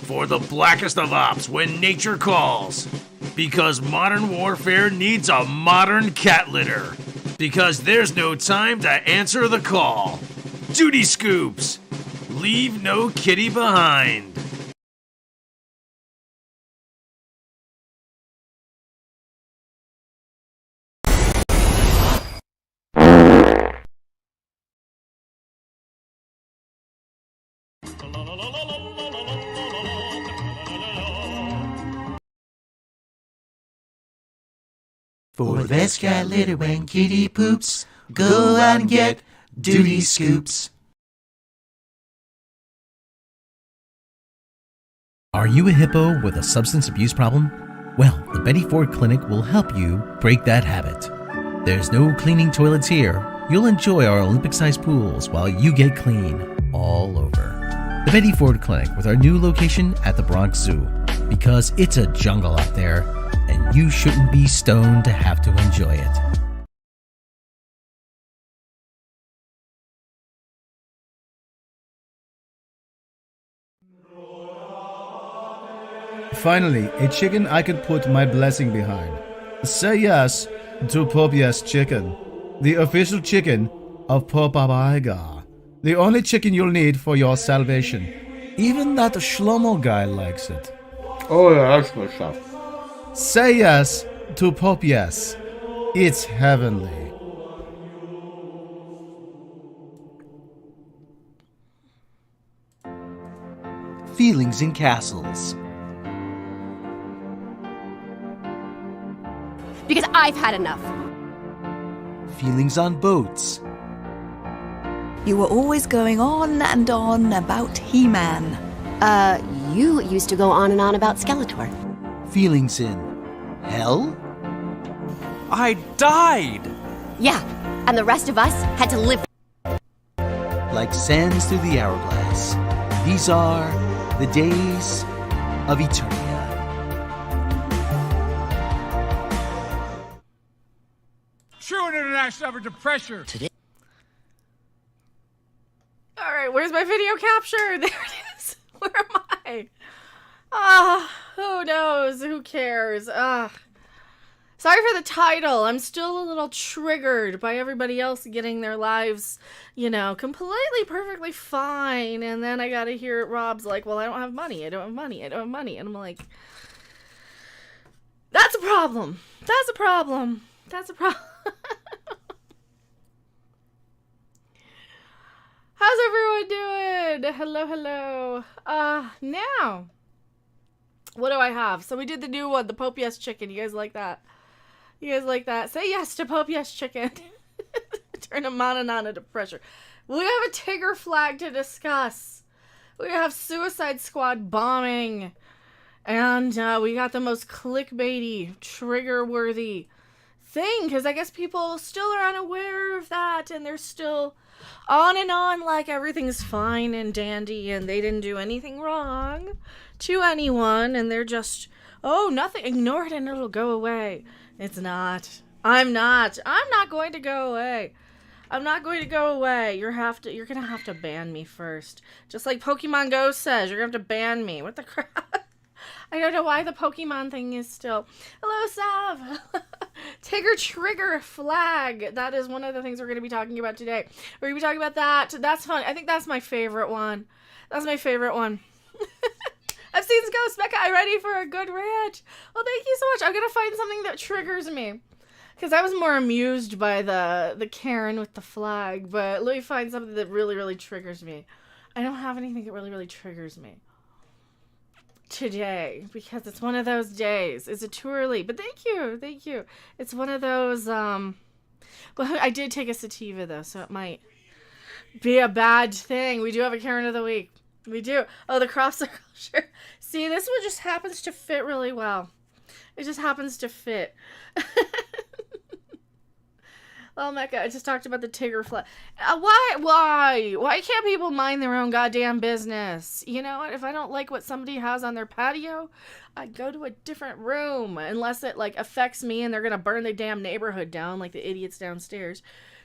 for the blackest of ops when nature calls. Because modern warfare needs a modern cat litter. Because there's no time to answer the call. Duty scoops. Leave no kitty behind. For the best cat litter when kitty poops, go out and get duty scoops. Are you a hippo with a substance abuse problem? Well, the Betty Ford Clinic will help you break that habit. There's no cleaning toilets here. You'll enjoy our Olympic-sized pools while you get clean all over. The Betty Ford Clinic with our new location at the Bronx Zoo. Because it's a jungle out there, and you shouldn't be stoned to have to enjoy it. Finally, a chicken I could put my blessing behind. Say yes to Pope Yes Chicken, the official chicken of Pope Abaiga. The only chicken you'll need for your salvation. Even that Shlomo guy likes it. Oh yeah, that's good stuff. Say yes to Pope Yes. It's heavenly. Feelings in castles. Because I've had enough. Feelings on boats. You were always going on and on about He-Man. You used to go on and on about Skeletor. Feelings in hell. I died! Yeah, and the rest of us had to live. Like sands through the hourglass. These are the days of Eternia. True international effort to pressure. Today. All right, where's my video capture? There it is. Where am I? Who knows? Who cares? Sorry for the title. I'm still a little triggered by everybody else getting their lives, completely perfectly fine. And then I gotta hear Robb's like, well, I don't have money. I don't have money. I don't have money. And I'm like, that's a problem. That's a problem. That's a problem. How's everyone doing? Hello, hello. Now, what do I have? So we did the new one, the Pope Yes Chicken. You guys like that? You guys like that? Say yes to Pope Yes Chicken. Turn a mana into pressure. We have a TIGGER flag to discuss. We have Suicide Squad bombing. And we got the most clickbaity, trigger-worthy thing. Because I guess people still are unaware of that. And they're still on and on like everything's fine and dandy. And they didn't do anything wrong to anyone. And they're just, oh, nothing. Ignore it and it'll go away. It's not. I'm not going to go away. I'm not going to go away. You're gonna have to ban me first. Just like Pokemon Go says, you're gonna have to ban me. What the crap? I don't know why the Pokemon thing is still. Hello, Sav. TIGGER trigger flag. That is one of the things we're gonna be talking about today. We're gonna be talking about that. That's fun. I think that's my favorite one. That's my favorite one. I've seen Ghost Becca. I'm ready for a good rant. Well, thank you so much. I'm gonna find something that triggers me. Because I was more amused by the Karen with the flag, but let me find something that really, really triggers me. I don't have anything that really, really triggers me today, because it's one of those days. Is it too early? But thank you. It's one of those, well, I did take a sativa, though, so it might be a bad thing. We do have a Karen of the Week. We do. Oh, the crop circle, sure. See, this one just happens to fit really well. It just happens to fit. Oh, Mecca, I just talked about the TIGGER flag. Why can't people mind their own goddamn business? You know what? If I don't like what somebody has on their patio, I go to a different room. Unless it, affects me and they're going to burn the damn neighborhood down like the idiots downstairs.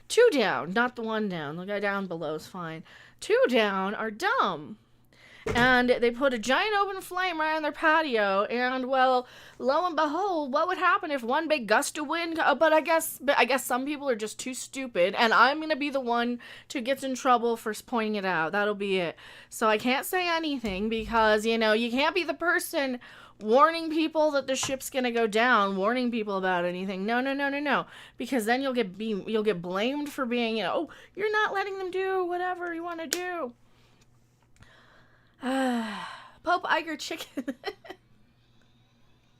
2 down, not the 1 down. The guy down below is fine. 2 down are dumb. And they put a giant open flame right on their patio, and well, lo and behold, what would happen if one big gust of wind? But I guess some people are just too stupid, and I'm gonna be the one to get in trouble for pointing it out. That'll be it. So I can't say anything because you can't be the person warning people that the ship's gonna go down, warning people about anything. No, because then you'll get blamed for being, oh, you're not letting them do whatever you want to do. Pope Iger chicken.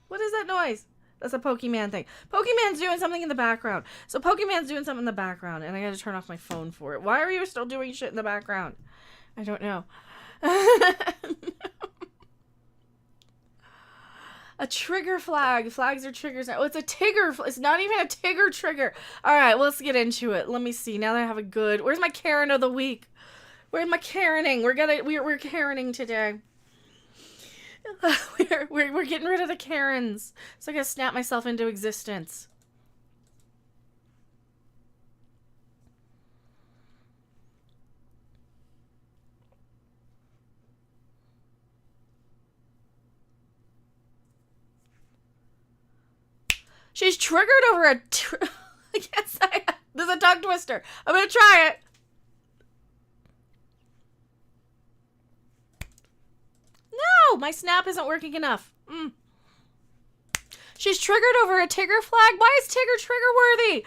What is that noise? That's a Pokemon thing. Pokemon's doing something in the background. So Pokemon's doing something in the background, and I gotta turn off my phone for it. Why are you still doing shit in the background? I don't know. A trigger flag. Flags are triggers. Oh, it's a Tigger. It's not even a Tigger trigger. All right, well, let's get into it. Let me see. Now that I have a good... Where's my Karen of the week? Where's my Karening? We're Karening today. We're getting rid of the Karens. So I gotta snap myself into existence. She's triggered over a... Yes, there's a tongue twister. I'm gonna try it. No, my snap isn't working enough. She's triggered over a Tigger flag. Why is Tigger trigger worthy?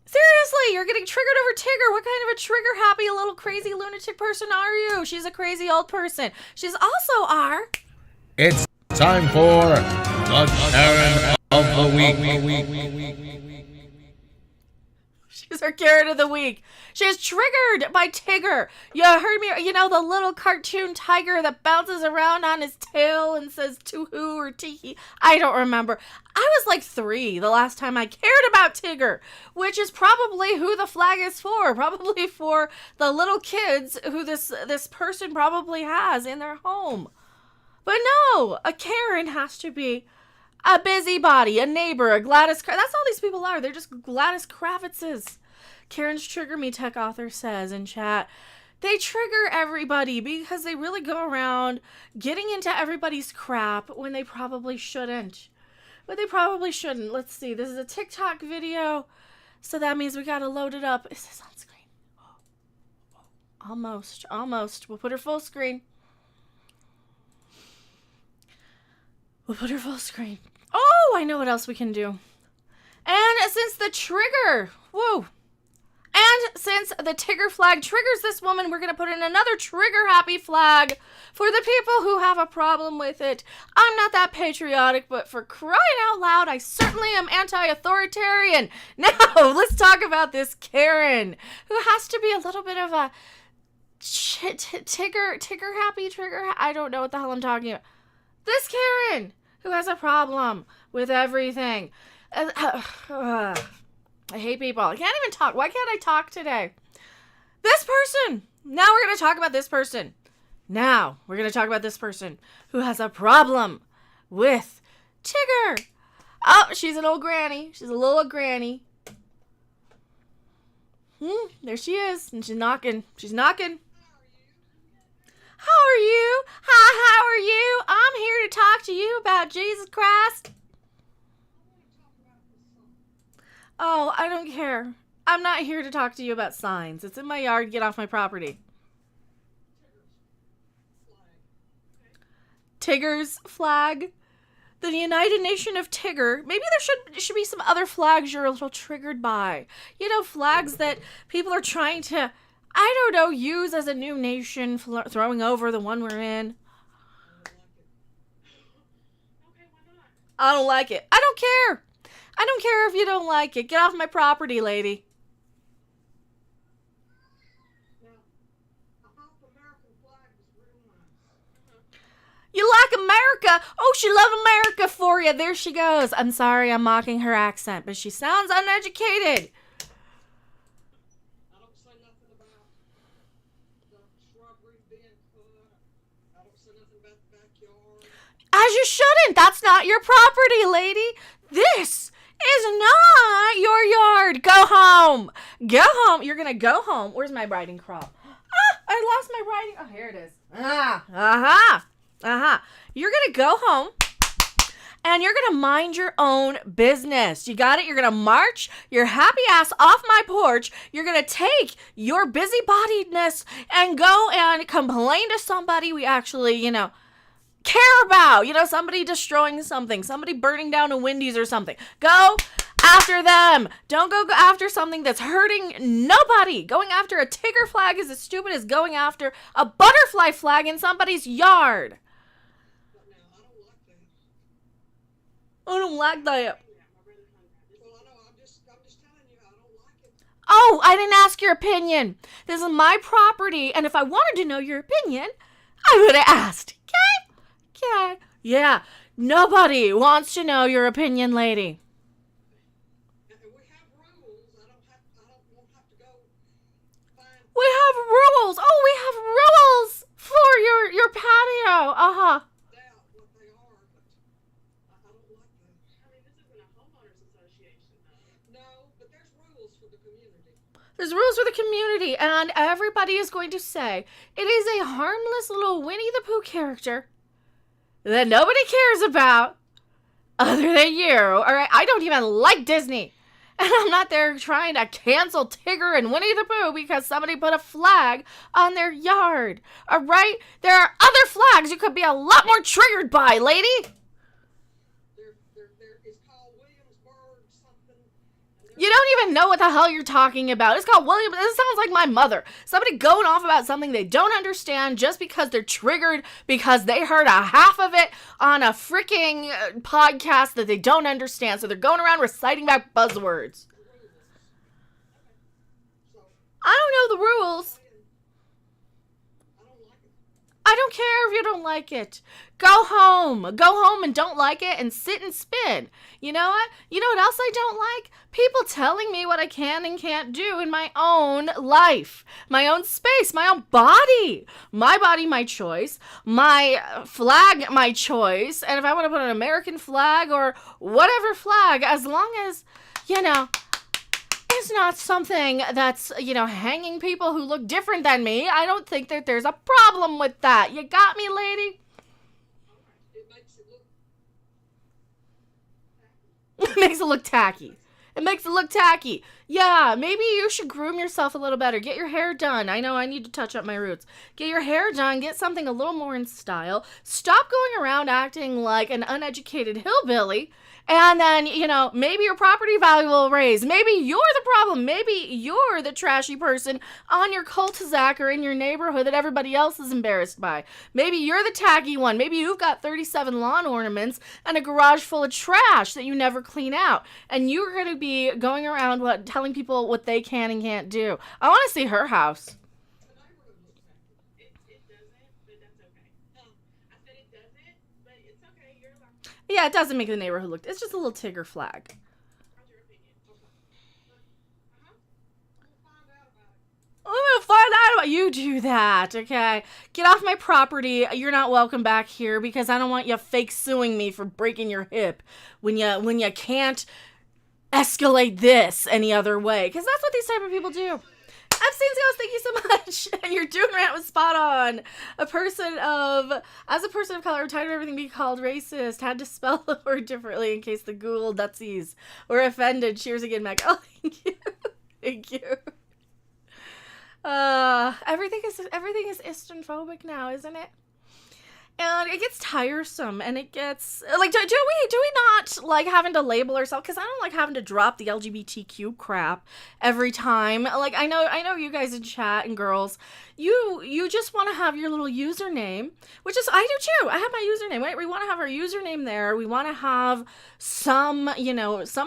Seriously, you're getting triggered over Tigger. What kind of a trigger happy little crazy lunatic person are you? She's a crazy old person. She's also our... It's time for the Karen of the Week. She's our Karen of the week. She's triggered by Tigger. You heard me? The little cartoon tiger that bounces around on his tail and says to-hoo or tee-hee. I don't remember. I was like 3 the last time I cared about Tigger, which is probably who the flag is for. Probably for the little kids who this person probably has in their home. But no, a Karen has to be a busybody, a neighbor, a Gladys. That's all these people are. They're just Gladys Kravitzes. Karen's Trigger Me Tech author says in chat, they trigger everybody because they really go around getting into everybody's crap when they probably shouldn't. Let's see. This is a TikTok video, so that means we gotta load it up. Is this on screen? Almost. We'll put her full screen. Oh, I know what else we can do. And since the trigger, since the Tigger flag triggers this woman, we're going to put in another trigger happy flag for the people who have a problem with it. I'm not that patriotic, but for crying out loud, I certainly am anti-authoritarian. Now, let's talk about this Karen, who has to be a little bit of a Tigger happy, I don't know what the hell I'm talking about. This Karen, who has a problem with everything. I hate people. I can't even talk. Why can't I talk today? This person. Now we're going to talk about this person. Who has a problem with Tigger. Oh, she's an old granny. She's a little granny. There she is. And she's knocking. How are you? Hi, how are you? I'm here to talk to you about Jesus Christ. Oh, I don't care. I'm not here to talk to you about signs. It's in my yard. Get off my property. Tigger's flag. The United Nation of Tigger. Maybe there should be some other flags you're a little triggered by. Flags that people are trying to, use as a new nation, throwing over the one we're in. I don't like it. I don't care. I don't care if you don't like it. Get off my property, lady. You like America? Oh, she loved America for you. There she goes. I'm sorry I'm mocking her accent, but she sounds uneducated. I don't say nothing about the shrubbery being cut. I don't say nothing about the backyard. As you shouldn't. That's not your property, lady. This is not your yard. Go home. Go home. You're going to go home. Where's my riding crop? Ah, I lost my riding. Oh, here it is. You're going to go home. And you're going to mind your own business. You got it? You're going to march your happy ass off my porch. You're going to take your busybodiedness and go and complain to somebody we actually, care about. Somebody destroying something, somebody burning down a Wendy's or something. Go after them. Don't go after something that's hurting nobody. Going after a TIGGER flag is as stupid as going after a butterfly flag in somebody's yard. I don't like that. Oh, I didn't ask your opinion. This is my property, and if I wanted to know your opinion, I would have asked. Okay? Yeah. Nobody wants to know your opinion, lady. We have rules. Oh, we have rules for your patio. Uh-huh. There's rules for the community, and everybody is going to say it is a harmless little Winnie the Pooh character that nobody cares about other than you. All right, I don't even like Disney, and I'm not there trying to cancel Tigger and Winnie the Pooh because somebody put a flag on their yard. All right, there are other flags you could be a lot more triggered by, lady. You don't even know what the hell you're talking about. It's called William. This sounds like my mother. Somebody going off about something they don't understand just because they're triggered because they heard a half of it on a freaking podcast that they don't understand. So they're going around reciting back buzzwords. I don't know the rules. I don't care if you don't like it. Go home. Go home and don't like it and sit and spin. You know what? You know what else I don't like? People telling me what I can and can't do in my own life. My own space. My own body. My body, my choice. My flag, my choice. And if I want to put an American flag or whatever flag, as long as, it's not something that's, hanging people who look different than me. I don't think that there's a problem with that. You got me, lady? It makes it look tacky. It makes it look tacky. Yeah, maybe you should groom yourself a little better. Get your hair done. I know I need to touch up my roots. Get your hair done. Get something a little more in style. Stop going around acting like an uneducated hillbilly. And then, maybe your property value will raise. Maybe you're the problem. Maybe you're the trashy person on your cul-de-sac or in your neighborhood that everybody else is embarrassed by. Maybe you're the tacky one. Maybe you've got 37 lawn ornaments and a garage full of trash that you never clean out. And you're going to be going around telling people what they can and can't do. I want to see her house. Yeah, it doesn't make the neighborhood look... It's just a little Tigger flag. I'm gonna find out about... You do that, okay? Get off my property. You're not welcome back here because I don't want you fake suing me for breaking your hip when you can't escalate this any other way. Because that's what these type of people do. Epstein Sales, thank you so much. And your Dune rant was spot on. As a person of color, I'm tired of everything being called racist. Had to spell the word differently in case the Google Nutsies were offended. Cheers again, Mac. Oh, thank you. Thank you. Everything is Easternphobic now, isn't it? And it gets tiresome, and it gets like, do we not like having to label ourselves? Because I don't like having to drop the LGBTQ crap every time. Like, I know you guys in chat and girls, you just want to have your little username, which is, I do too. I have my username, right? We want to have our username there. We want to have some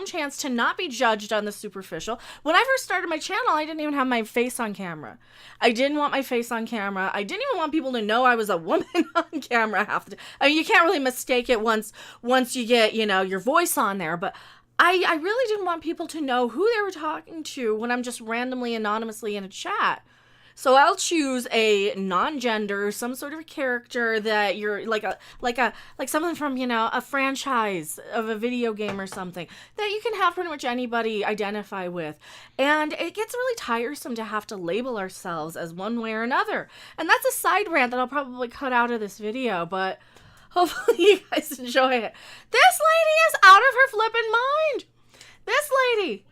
chance to not be judged on the superficial. When I first started my channel, I didn't even have my face on camera. I didn't want my face on camera. I didn't even want people to know I was a woman on camera half the time. I mean, you can't really mistake it once you get, your voice on there, but I really didn't want people to know who they were talking to when I'm just randomly, anonymously in a chat. So I'll choose a non-gender, some sort of character that you're like something from, you know, a franchise of a video game or something that you can have pretty much anybody identify with. And it gets really tiresome to have to label ourselves as one way or another. And that's a side rant that I'll probably cut out of this video, but hopefully you guys enjoy it. This lady is out of her flippin' mind. This lady.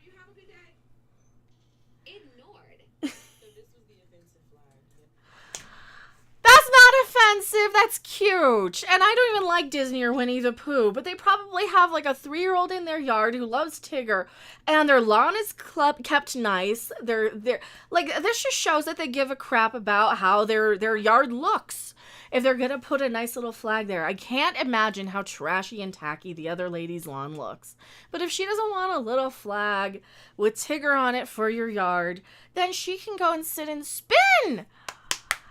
That's not offensive. That's cute. And I don't even like Disney or Winnie the Pooh, but they probably have like a 3-year-old in their yard who loves Tigger, and their lawn is kept nice. They're like, this just shows that they give a crap about how their yard looks. If they're gonna put a nice little flag there, I can't imagine how trashy and tacky the other lady's lawn looks. But if she doesn't want a little flag with Tigger on it for your yard, then she can go and sit and spin.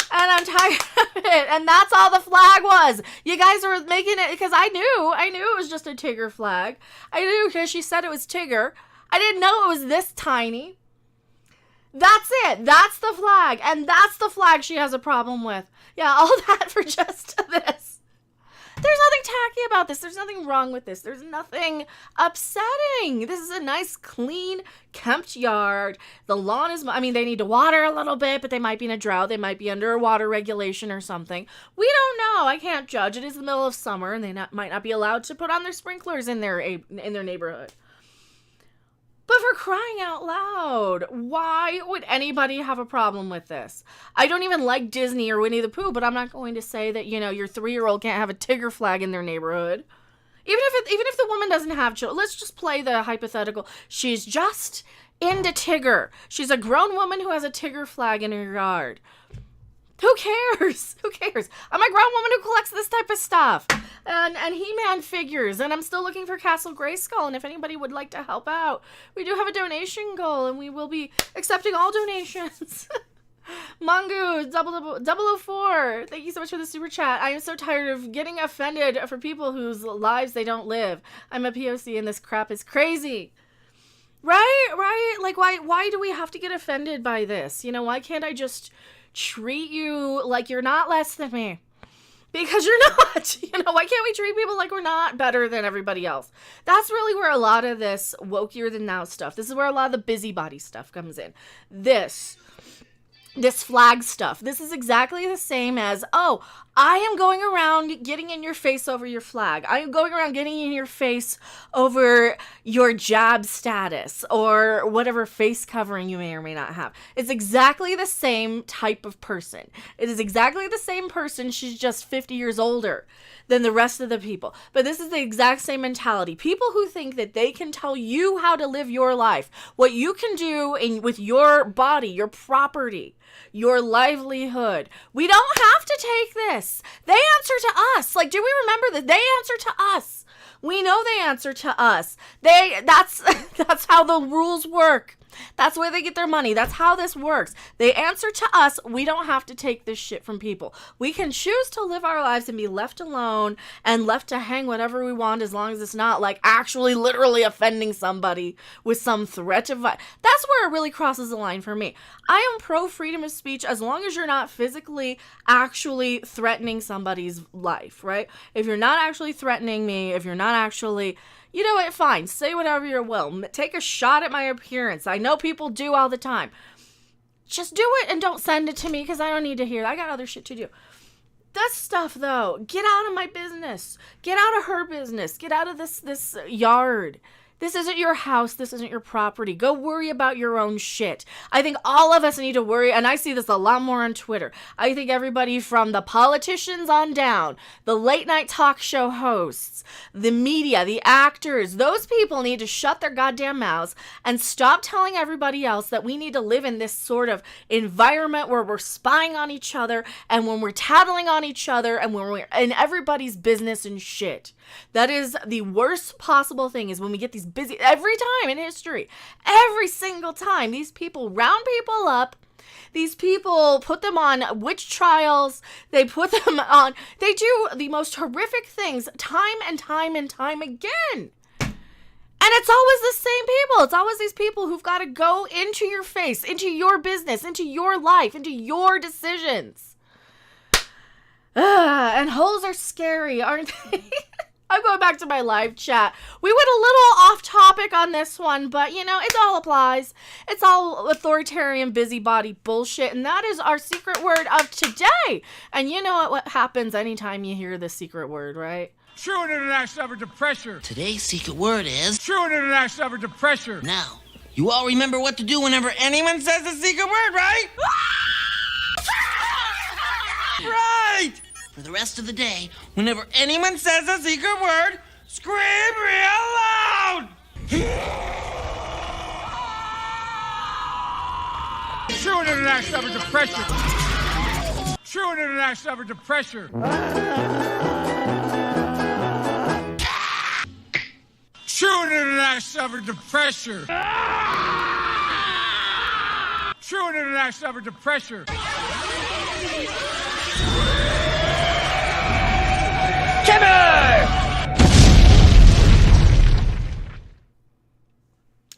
And I'm tired of it. And that's all the flag was. You guys were making it because I knew it was just a Tigger flag. I knew because she said it was Tigger. I didn't know it was this tiny. That's it. That's the flag. And that's the flag she has a problem with. Yeah, all that for just this. There's nothing tacky about this. There's nothing wrong with this. There's nothing upsetting. This is a nice, clean, kept yard. The lawn is, I mean, they need to water a little bit, but they might be in a drought. They might be under a water regulation or something. We don't know. I can't judge. It is the middle of summer, and they might not be allowed to put on their sprinklers in their neighborhood. But for crying out loud, why would anybody have a problem with this? I don't even like Disney or Winnie the Pooh, but I'm not going to say that, you know, your 3-year-old can't have a Tigger flag in their neighborhood. Even if the woman doesn't have children, let's just play the hypothetical. She's just into Tigger. She's a grown woman who has a Tigger flag in her yard. Who cares? Who cares? I'm a grown woman who collects this type of stuff. And He-Man figures. And I'm still looking for Castle Grayskull. And if anybody would like to help out, we do have a donation goal. And we will be accepting all donations. Mongoose, 004. Thank you so much for the super chat. I am so tired of getting offended for people whose lives they don't live. I'm a POC and this crap is crazy. Right? Like, why do we have to get offended by this? You know, why can't I just treat you like you're not less than me? Because you're not. You know, why can't we treat people like we're not better than everybody else? That's really where a lot of this wokier than now stuff, this is where a lot of the busybody stuff comes in. This flag stuff. This is exactly the same as, oh, I am going around getting in your face over your flag. I am going around getting in your face over your jab status or whatever face covering you may or may not have. It's exactly the same type of person. It is exactly the same person. She's just 50 years older than the rest of the people. But this is the exact same mentality. People who think that they can tell you how to live your life, what you can do with your body, your property, your livelihood. We don't have to take this. They answer to us. Like, do we remember that they answer to us? We know they answer to us. That's how the rules work. That's where they get their money. That's how this works. They answer to us. We don't have to take this shit from people. We can choose to live our lives and be left alone and left to hang whatever we want, as long as it's not like actually literally offending somebody with some threat of violence. That's where it really crosses the line for me. I am pro freedom of speech as long as you're not physically actually threatening somebody's life, right? If you're not actually threatening me, if you're not actually, you know what, fine, say whatever you will. Take a shot at my appearance. I know people do all the time. Just do it and don't send it to me because I don't need to hear it. I got other shit to do. This stuff, though, get out of my business. Get out of her business. Get out of this yard. This isn't your house. This isn't your property. Go worry about your own shit. I think all of us need to worry, and I see this a lot more on Twitter. I think everybody from the politicians on down, the late night talk show hosts, the media, the actors, those people need to shut their goddamn mouths and stop telling everybody else that we need to live in this sort of environment where we're spying on each other and when we're tattling on each other and when we're in everybody's business and shit. That is the worst possible thing, is when we get these busy, every time in history, every single time, these people round people up. These people put them on witch trials. They put them on, they do the most horrific things time and time and time again. And it's always the same people. It's always these people who've got to go into your face, into your business, into your life, into your decisions. And holes are scary, aren't they? I'm going back to my live chat. We went a little off topic on this one, but you know, it all applies. It's all authoritarian busybody bullshit, and that is our secret word of today. And you know what happens anytime you hear the secret word, right? True and international effort to pressure. Today's secret word is... True and international effort to pressure. Now, you all remember what to do whenever anyone says the secret word, right? Right! For the rest of the day, whenever anyone says the secret word, scream real loud! True and international effort to pressure. True and international effort to pressure. True and international effort to pressure. True and international effort to pressure.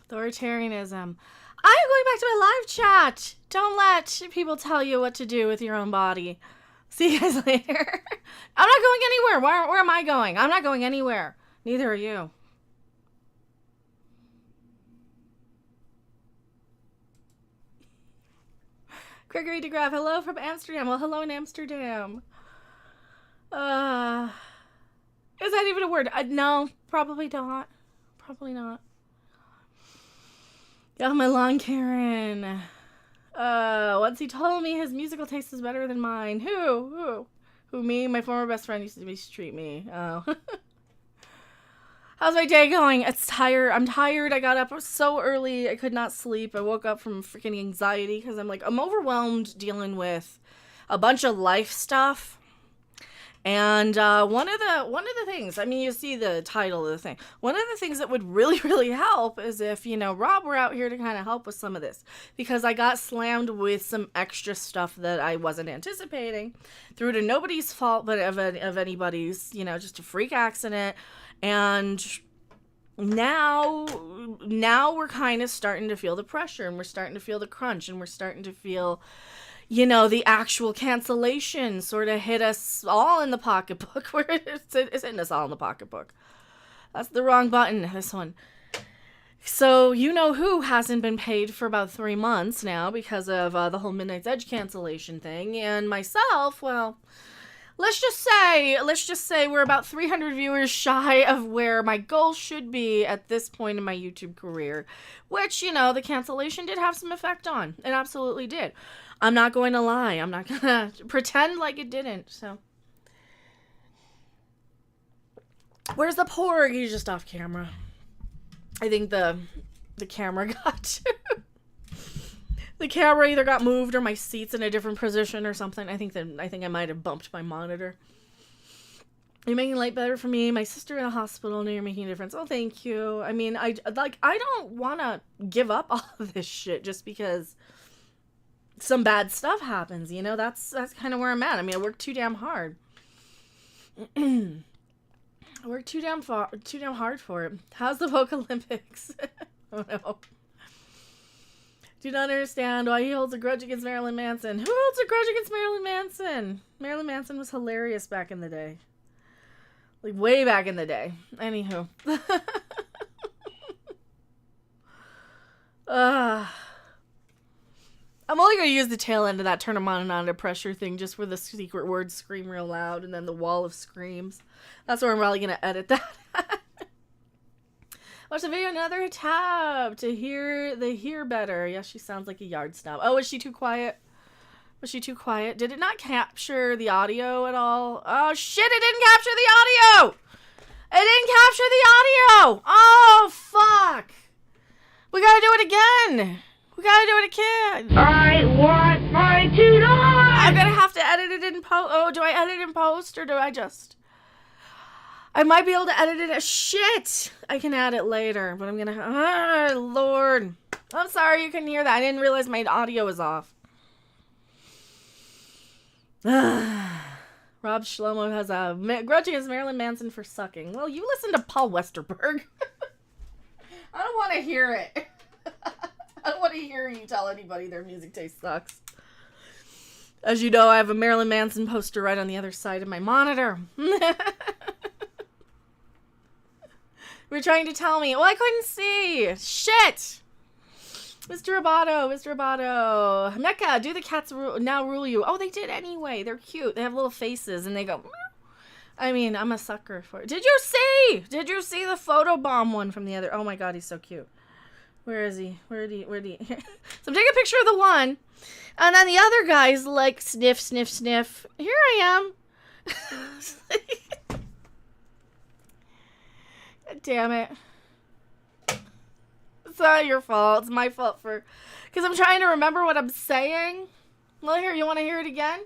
Authoritarianism. I am going back to my live chat. Don't let people tell you what to do with your own body. See you guys later. I'm not going anywhere. Where am I going? I'm not going anywhere. Neither are you. Gregory DeGraff, hello from Amsterdam. Well, hello in Amsterdam. Is that even a word? No, probably not. Probably not. Yeah, my lawn, Karen. Once he told me his musical taste is better than mine. Who, me? My former best friend used to mistreat me. Oh. How's my day going? It's tired. I'm tired. I got up so early. I could not sleep. I woke up from freaking anxiety because I'm overwhelmed dealing with a bunch of life stuff. And one of the things, I mean, you see the title of the thing. One of the things that would really, really help is if, Rob were out here to kind of help with some of this. Because I got slammed with some extra stuff that I wasn't anticipating. Through to nobody's fault, but of anybody's, just a freak accident. And now we're kind of starting to feel the pressure, and we're starting to feel the crunch, and we're starting to feel, the actual cancellation sort of hit us all in the pocketbook. It's hitting us all in the pocketbook. That's the wrong button, this one. So, who hasn't been paid for about 3 months now because of the whole Midnight's Edge cancellation thing, and myself, well... Let's just say we're about 300 viewers shy of where my goal should be at this point in my YouTube career, which, the cancellation did have some effect on. It absolutely did. I'm not going to lie. I'm not going to pretend like it didn't, so. Where's the porg? He's just off camera. I think the camera got... The camera either got moved or my seat's in a different position or something. I think I might have bumped my monitor. You're making life better for me. My sister in a hospital. Now you're making a difference. Oh, thank you. I mean, I don't want to give up all of this shit just because some bad stuff happens. That's kind of where I'm at. I mean, I work too damn hard. I work too damn hard for it. How's the Vogue Olympics? Oh no. Do not understand why he holds a grudge against Marilyn Manson. Who holds a grudge against Marilyn Manson? Marilyn Manson was hilarious back in the day. Like, way back in the day. Anywho. I'm only going to use the tail end of that turn them on and on to pressure thing just for the secret word scream real loud and then the wall of screams. That's where I'm probably going to edit that. Watch the video another tab to hear better. Yes, she sounds like a yard snob. Oh, is she too quiet? Was she too quiet? Did it not capture the audio at all? Oh, shit, it didn't capture the audio! It didn't capture the audio! Oh, fuck! We gotta do it again! We gotta do it again! I want my $2! I'm gonna have to edit it in post. Oh, do I edit in post or do I just... I might be able to edit it as shit. I can add it later, but I'm gonna... Lord. I'm sorry you couldn't hear that. I didn't realize my audio was off. Rob Shlomo has a grudge against Marilyn Manson for sucking. Well, you listen to Paul Westerberg. I don't want to hear it. I don't want to hear you tell anybody their music taste sucks. As you know, I have a Marilyn Manson poster right on the other side of my monitor. We're trying to tell me. Well, I couldn't see. Shit. Mr. Roboto. Mecca, do the cats now rule you? Oh, they did anyway. They're cute. They have little faces and they go... Meow. I mean, I'm a sucker for it. Did you see the photobomb one from the other? Oh my god, he's so cute. Where is he? Where'd he? So I'm taking a picture of the one. And then the other guy's like, sniff, sniff, sniff. Here I am. God damn it. It's not your fault. It's my fault because I'm trying to remember what I'm saying. Well, here, you want to hear it again?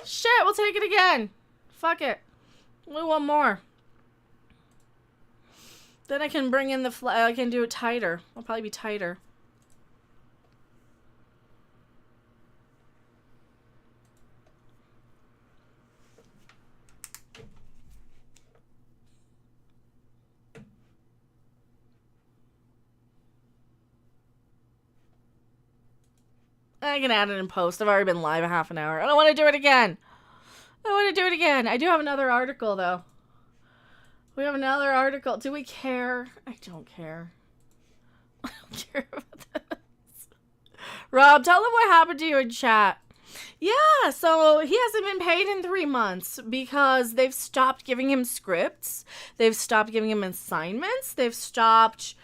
Shit, we'll take it again. Fuck it. Only one more. Then I can bring in the I can do it tighter. I'll probably be tighter. I can add it in post. I've already been live a half an hour. I don't want to do it again. I do have another article, though. We have another article. Do we care? I don't care. I don't care about this. Rob, tell them what happened to you in chat. Yeah, so he hasn't been paid in 3 months because they've stopped giving him scripts. They've stopped giving him assignments. They've stopped...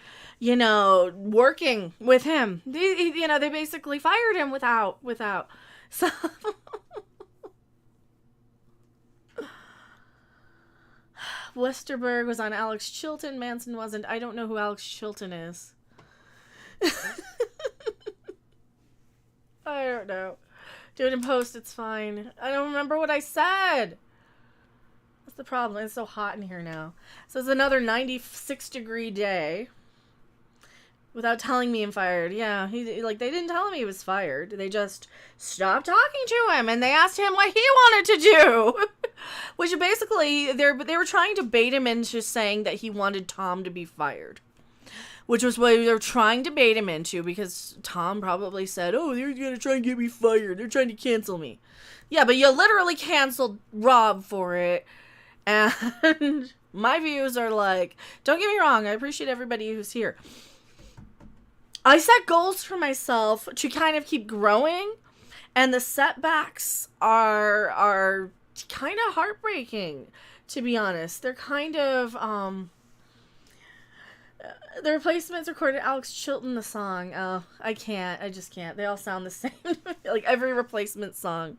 working with him. They basically fired him without. So Westerberg was on Alex Chilton. Manson wasn't. I don't know who Alex Chilton is. I don't know. Do it in post, it's fine. I don't remember what I said. What's the problem? It's so hot in here now. So it's another 96-degree day. Without telling me I'm fired. Yeah, they didn't tell him he was fired. They just stopped talking to him, and they asked him what he wanted to do. Which basically, they were trying to bait him into saying that he wanted Tom to be fired. Which was what they were trying to bait him into, because Tom probably said, oh, they're going to try and get me fired. They're trying to cancel me. Yeah, but you literally canceled Robb for it. And my views are like, don't get me wrong, I appreciate everybody who's here. I set goals for myself to kind of keep growing, and the setbacks are kind of heartbreaking, to be honest. They're kind of, the replacements recorded Alex Chilton the song. Oh, I just can't. They all sound the same. Like every replacement song.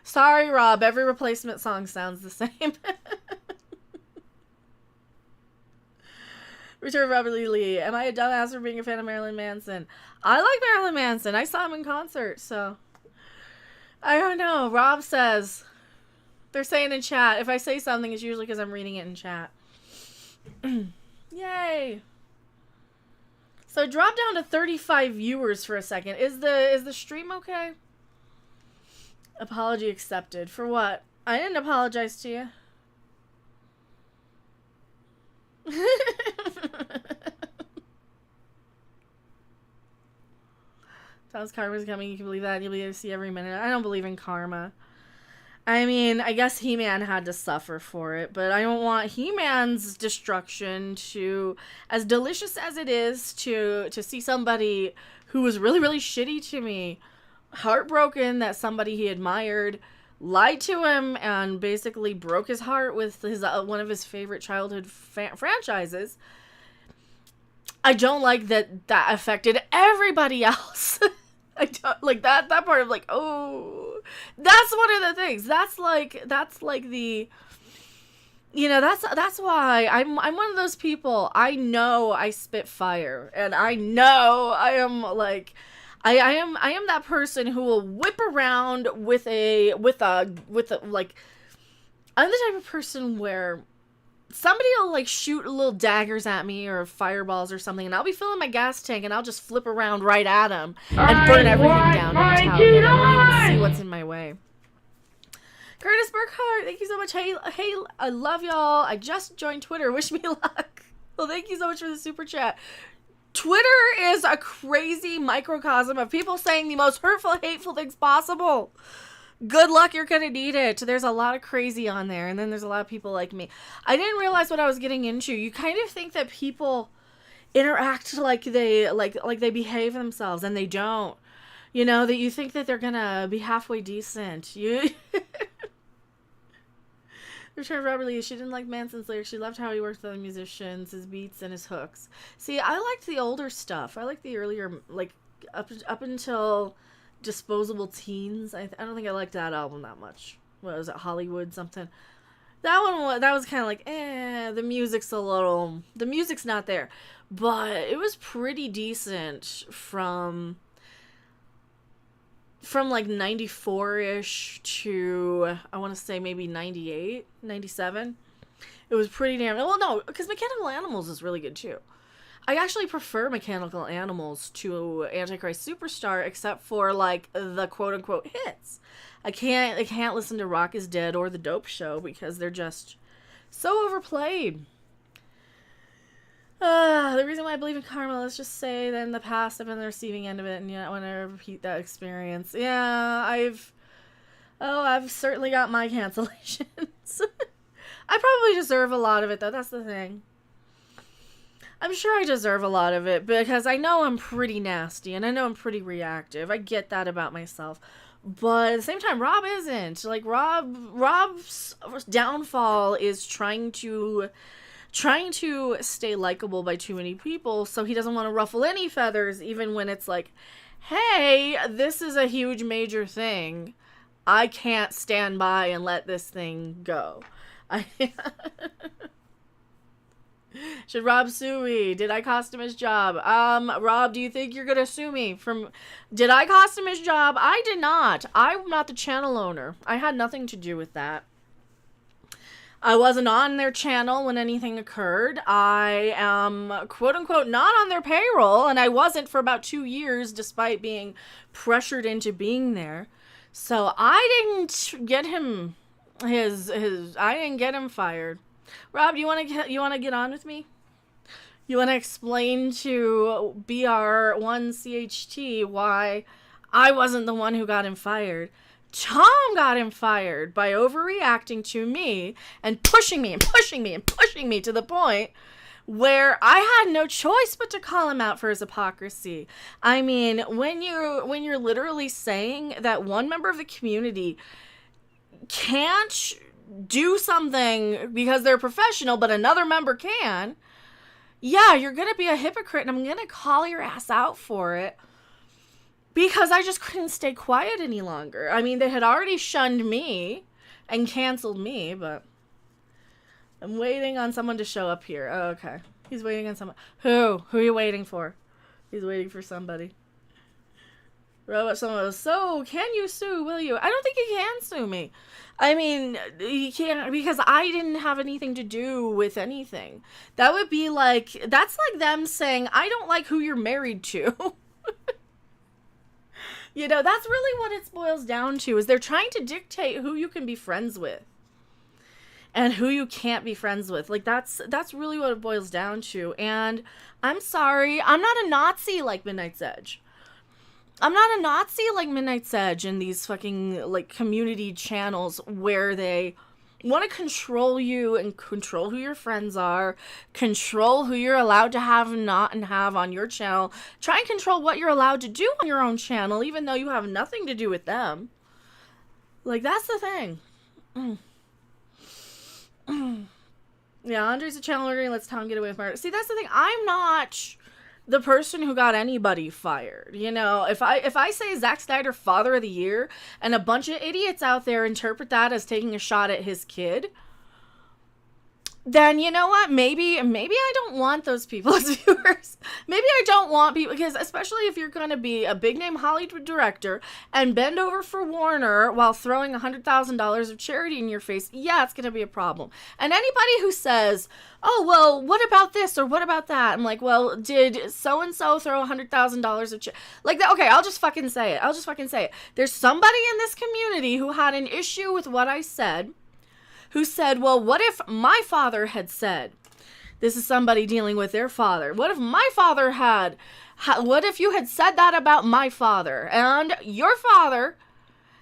Sorry, Rob, every replacement song sounds the same. Return of Robert Lee. Am I a dumbass for being a fan of Marilyn Manson? I like Marilyn Manson. I saw him in concert, so... I don't know. Rob says... They're saying in chat. If I say something, it's usually because I'm reading it in chat. Yay! So drop down to 35 viewers for a second. Is the stream okay? Apology accepted. For what? I didn't apologize to you. Sounds karma's coming. You can believe that. You'll be able to see every minute. I don't believe in karma. I mean, I guess He-Man had to suffer for it, but I don't want He-Man's destruction to, as delicious as it is to see somebody who was really, really shitty to me, heartbroken that somebody he admired lied to him and basically broke his heart with his one of his favorite childhood franchises. I don't like that affected everybody else. I don't like that part of like, oh, that's one of the things. That's like the, that's why I'm one of those people. I know I spit fire, and I know I am like, I am that person who will whip around with a like, I'm the type of person where somebody will like shoot little daggers at me or fireballs or something, and I'll be filling my gas tank and I'll just flip around right at them and burn everything down in retaliation. I don't even see what's in my way. Curtis Burkhart, thank you so much. Hey, I love y'all. I just joined Twitter. Wish me luck. Well, thank you so much for the super chat. Twitter is a crazy microcosm of people saying the most hurtful, hateful things possible. Good luck, you're gonna need it. There's a lot of crazy on there, and then there's a lot of people like me. I didn't realize what I was getting into. You kind of think that people interact like they behave themselves, and they don't. You know, that you think that they're gonna be halfway decent. Return of Robert Lee. She didn't like Manson's lyrics. She loved how he worked with other musicians, his beats, and his hooks. See, I liked the older stuff. I liked the earlier, like, up until Disposable Teens. I don't think I liked that album that much. What was it, Hollywood something? That was kind of like, the music's not there. But it was pretty decent from like 94-ish to, I want to say maybe 98, 97. It was pretty damn, well, no, because Mechanical Animals is really good too. I actually prefer Mechanical Animals to Antichrist Superstar, except for like the quote-unquote hits. I can't listen to Rock is Dead or The Dope Show because they're just so overplayed. The reason why I believe in karma, let's just say that in the past I've been the receiving end of it, and I want to repeat that experience. Yeah, I've certainly got my cancellations. I probably deserve a lot of it, though. That's the thing. I'm sure I deserve a lot of it because I know I'm pretty nasty and I know I'm pretty reactive. I get that about myself. But at the same time, Robb isn't. Like, Robb's downfall is trying to stay likable by too many people, so he doesn't want to ruffle any feathers, even when it's like, hey, this is a huge major thing. I can't stand by and let this thing go. Should Robb sue me? Did I cost him his job? Robb, do you think you're gonna sue me did I cost him his job? I did not. I'm not the channel owner. I had nothing to do with that. I wasn't on their channel when anything occurred. I am, quote-unquote, not on their payroll, and I wasn't for about 2 years, despite being pressured into being there. So I didn't get him I didn't get him fired. Robb, you want to get on with me? You want to explain to BR1CHT why I wasn't the one who got him fired? Tom got him fired by overreacting to me and pushing me to the point where I had no choice but to call him out for his hypocrisy. I mean, when you're literally saying that one member of the community can't do something because they're professional, but another member can, yeah, you're going to be a hypocrite, and I'm going to call your ass out for it. Because I just couldn't stay quiet any longer. I mean, they had already shunned me and canceled me, but I'm waiting on someone to show up here. Oh, okay. He's waiting on someone. Who? Who are you waiting for? He's waiting for somebody. Robot someone goes, so, can you sue, will you? I don't think he can sue me. I mean, he can't, because I didn't have anything to do with anything. That would be like, that's like them saying, I don't like who you're married to. You know, that's really what it boils down to, is they're trying to dictate who you can be friends with and who you can't be friends with. Like, that's really what it boils down to. And I'm sorry, I'm not a Nazi like Midnight's Edge. I'm not a Nazi like Midnight's Edge in these fucking, like, community channels where they want to control you and control who your friends are, control who you're allowed to have and not and have on your channel, try and control what you're allowed to do on your own channel, even though you have nothing to do with them. Like, that's the thing. Yeah, Andre's a channel leader, let's Tom get away with murder. See, that's the thing. I'm not the person who got anybody fired. You know, if I say Zack Snyder Father of the Year and a bunch of idiots out there interpret that as taking a shot at his kid, then you know what? Maybe I don't want those people as viewers. Maybe I don't want people, because especially if you're going to be a big name Hollywood director and bend over for Warner while throwing $100,000 of charity in your face, yeah, it's going to be a problem. And anybody who says, oh, well, what about this or what about that? I'm like, well, did so-and-so throw $100,000 of charity? Like, that? Okay, I'll just fucking say it. There's somebody in this community who had an issue with what I said, who said, well, what if my father had said This is somebody dealing with their father. What if my father what if you had said that about my father, and your father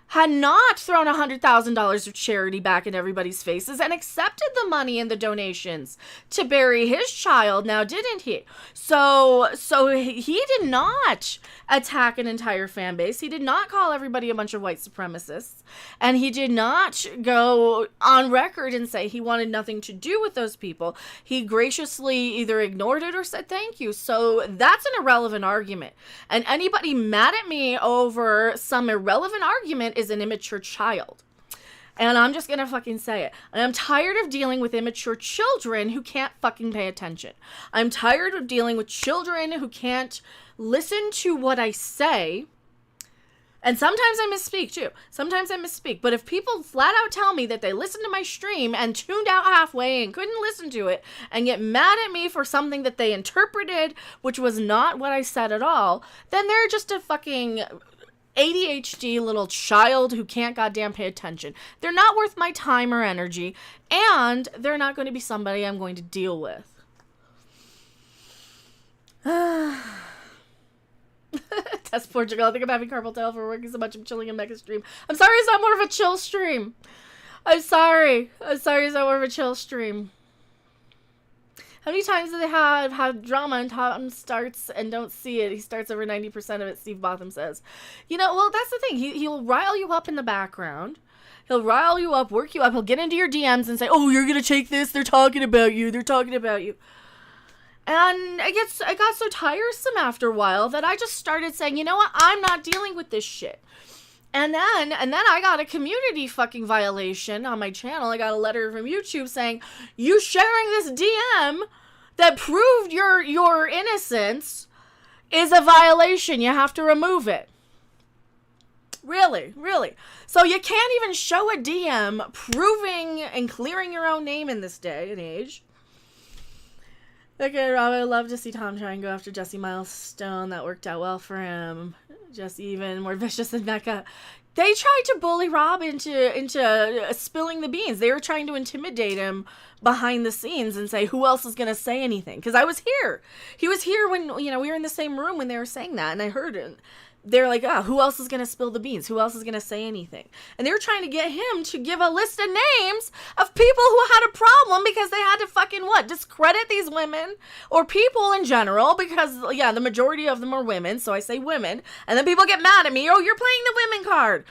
had not thrown $100,000 of charity back in everybody's faces and accepted the money and the donations to bury his child, now didn't he? So he did not attack an entire fan base. He did not call everybody a bunch of white supremacists, and he did not go on record and say he wanted nothing to do with those people. He graciously either ignored it or said thank you. So that's an irrelevant argument. And anybody mad at me over some irrelevant argument is an immature child. And I'm just gonna fucking say it. And I'm tired of dealing with immature children who can't fucking pay attention. I'm tired of dealing with children who can't listen to what I say. And sometimes I misspeak too. But if people flat out tell me that they listened to my stream and tuned out halfway and couldn't listen to it and get mad at me for something that they interpreted, which was not what I said at all, then they're just a fucking ADHD little child who can't goddamn pay attention. They're not worth my time or energy, and they're not going to be somebody I'm going to deal with. Test Portugal. I think I'm having carpal tunnel for working so much. I'm chilling in Mecca stream. I'm sorry it's not more of a chill stream. I'm sorry it's not more of a chill stream. How many times do they have drama and Tom starts and don't see it? He starts over 90% of it, Steve Botham says. You know, well, that's the thing. He'll rile you up in the background. He'll rile you up, work you up. He'll get into your DMs and say, oh, you're going to take this. They're talking about you. And it got so tiresome after a while that I just started saying, you know what? I'm not dealing with this shit. And then I got a community fucking violation on my channel. I got a letter from YouTube saying, you sharing this DM that proved your innocence is a violation. You have to remove it. Really? So you can't even show a DM proving and clearing your own name in this day and age. Okay, Rob, I would love to see Tom try and go after Jesse Milestone. That worked out well for him. Just even more vicious than Mecca. They tried to bully Rob into spilling the beans. They were trying to intimidate him behind the scenes and say, who else is going to say anything? Because I was here. He was here when, we were in the same room when they were saying that, and I heard it. They're like, who else is going to spill the beans? Who else is going to say anything? And they were trying to get him to give a list of names of people who had a problem because they had to fucking, discredit these women or people in general because, the majority of them are women, so I say women. And then people get mad at me, oh, you're playing the women card.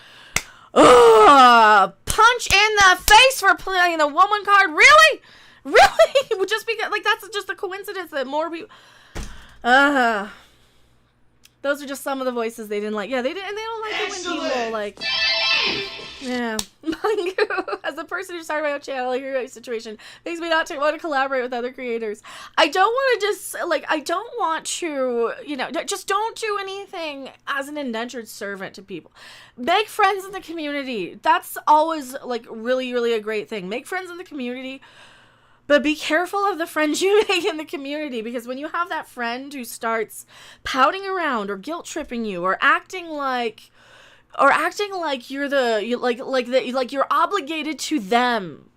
Ugh, punch in the face for playing the woman card. Really? Just because, that's just a coincidence that more people... Those are just some of the voices they didn't like. Yeah, they don't like it when people, yeah. As a person who started my own channel, I hear your situation. Makes me not want to collaborate with other creators. I don't want to just don't do anything as an indentured servant to people. Make friends in the community. That's always, really, really a great thing. Make friends in the community. But be careful of the friends you make in the community, because when you have that friend who starts pouting around or guilt tripping you or acting like you're you're obligated to them,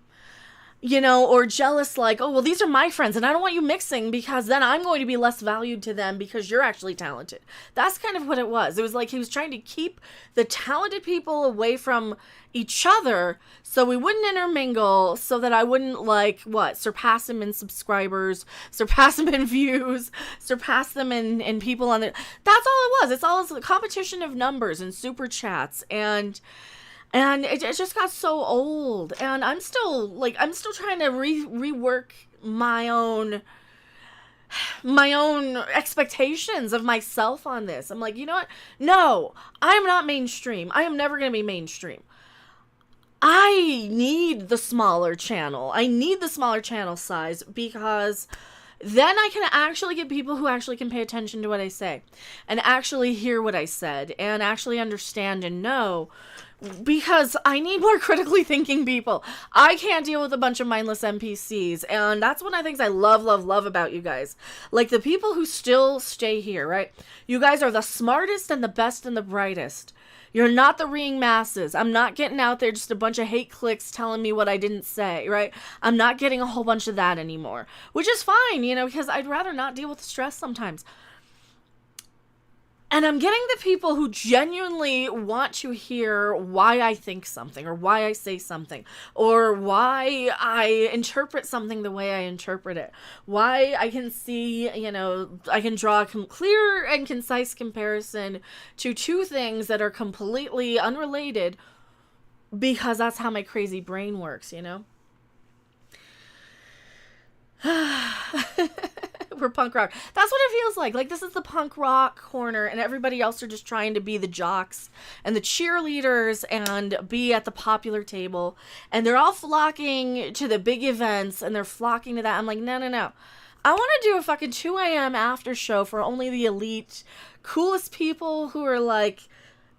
or jealous, oh, well, these are my friends and I don't want you mixing because then I'm going to be less valued to them because you're actually talented. That's kind of what it was. It was like he was trying to keep the talented people away from each other so we wouldn't intermingle, so that I wouldn't surpass him in subscribers, surpass him in views, surpass them in people on the... That's all it was. It's all a competition of numbers and super chats, and it just got so old, and I'm still trying to rework my own expectations of myself on this. I'm like, you know what? No, I'm not mainstream. I am never going to be mainstream. I need the smaller channel. I need the smaller channel size because then I can actually get people who actually can pay attention to what I say and actually hear what I said and actually understand and know Because I need more critically thinking people. I can't deal with a bunch of mindless NPCs. And that's one of the things I love, love, love about you guys. Like, the people who still stay here, right? You guys are the smartest and the best and the brightest. You're not the reeing masses. I'm not getting out there just a bunch of hate clicks telling me what I didn't say, right? I'm not getting a whole bunch of that anymore. Which is fine, you know, because I'd rather not deal with the stress sometimes. And I'm getting the people who genuinely want to hear why I think something, or why I say something, or why I interpret something the way I interpret it. Why I can see, you know, I can draw a clear and concise comparison to two things that are completely unrelated, because that's how my crazy brain works, you know? We're punk rock. That's what it feels like. Like, this is the punk rock corner, and everybody else are just trying to be the jocks and the cheerleaders and be at the popular table. And they're all flocking to the big events, and they're flocking to that. I'm like, no, no, no. I want to do a fucking 2 a.m. after show for only the elite, coolest people who are like,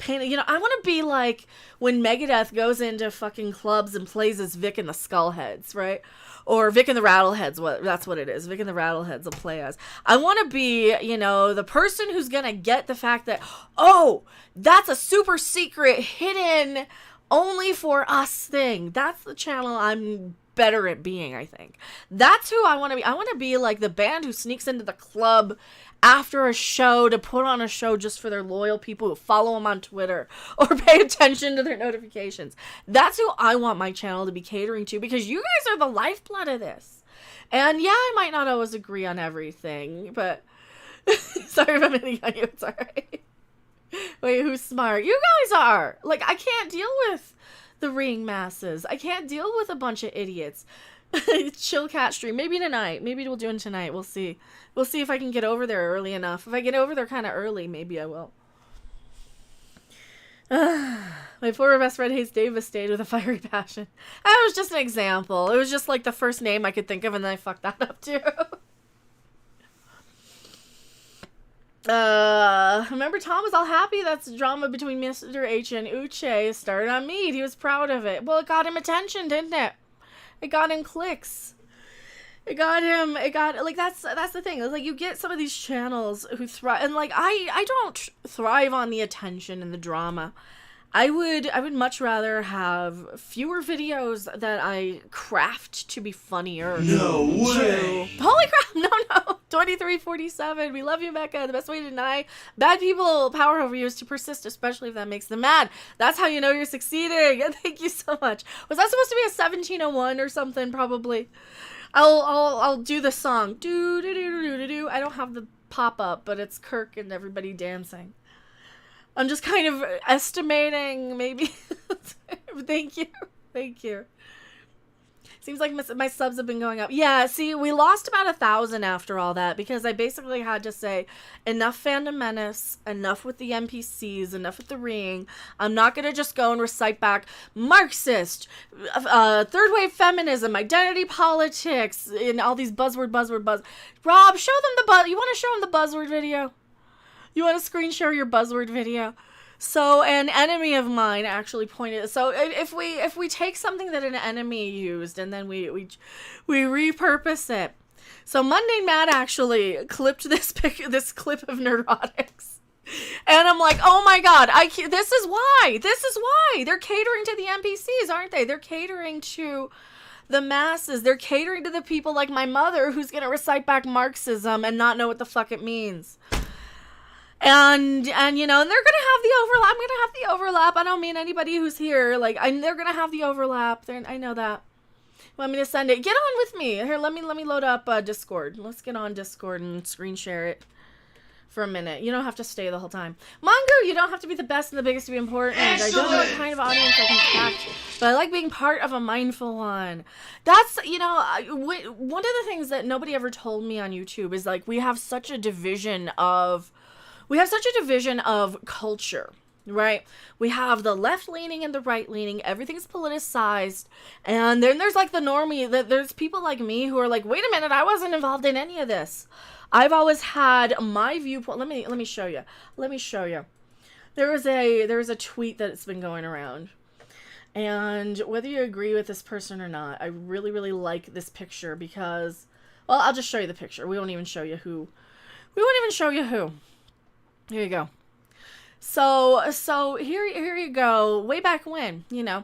you know, I want to be like when Megadeth goes into fucking clubs and plays as Vic and the Skullheads, right? Or Vic and the Rattleheads, that's what it is. Vic and the Rattleheads will play as. I want to be, you know, the person who's going to get the fact that, oh, that's a super secret, hidden, only for us thing. That's the channel I'm better at being, I think. That's who I want to be. I want to be like the band who sneaks into the club after a show to put on a show just for their loyal people who follow them on Twitter or pay attention to their notifications. That's who I want my channel to be catering to, because you guys are the lifeblood of this. And yeah, I might not always agree on everything, but sorry if I'm hitting on you, it's alright. Wait, who's smart? You guys are! Like, I can't deal with the ring masses. I can't deal with a bunch of idiots. Chill cat stream. Maybe tonight. Maybe we'll do it tonight. We'll see. We'll see if I can get over there early enough. If I get over there kind of early, maybe I will. My former best friend hates Devastated with a fiery passion. That was just an example. It was just like the first name I could think of, and then I fucked that up too. Remember Tom was all happy that's drama between Mr. H and Uche started on Mead. He was proud of it. Well, it got him attention, didn't it? It got him clicks. Like, that's the thing. It's like, you get some of these channels who thrive, and like, I don't thrive on the attention and the drama. I would much rather have fewer videos that I craft to be funnier. No way! Holy crap, no. 2347, we love you, Becca. The best way to deny bad people power over you is to persist, especially if that makes them mad. That's how you know you're succeeding. Thank you so much. Was that supposed to be a 1701 or something? Probably. I'll do the song. Do do do do do do. I don't have the pop up, but it's Kirk and everybody dancing. I'm just kind of estimating, maybe. Thank you. Seems like my subs have been going up. Yeah, see, we lost about 1,000 after all that, because I basically had to say, enough Fandom Menace, enough with the NPCs, enough with the ring. I'm not going to just go and recite back Marxist, third wave feminism, identity politics, and all these buzzword. Rob, show them you want to show them the buzzword video? You want to screen share your buzzword video? So an enemy of mine actually pointed. So if we take something that an enemy used and then we repurpose it. So Mundane Matt actually clipped this clip of Neurotics, and I'm like, oh my god, this is why they're catering to the NPCs, aren't they? They're catering to the masses. They're catering to the people like my mother, who's gonna recite back Marxism and not know what the fuck it means. And you know, and they're gonna have the overlap. I'm gonna have the overlap. I don't mean anybody who's here. Like, they're gonna have the overlap. I know that. Want me to send it? Get on with me. Here, let me load up Discord. Let's get on Discord and screen share it for a minute. You don't have to stay the whole time. Mongo, you don't have to be the best and the biggest to be important. Excellent. I don't know what kind of audience I can catch, but I like being part of a mindful one. That's, you know, one of the things that nobody ever told me on YouTube is, like, we have such a division of culture, right? We have the left-leaning and the right-leaning. Everything's politicized. And then there's, like, the normie. There's people like me who are like, wait a minute, I wasn't involved in any of this. I've always had my viewpoint. Let me show you. there was a tweet that's been going around. And whether you agree with this person or not, I really, really like this picture because, well, I'll just show you the picture. We won't even show you who. Here you go. So here you go. Way back when, you know.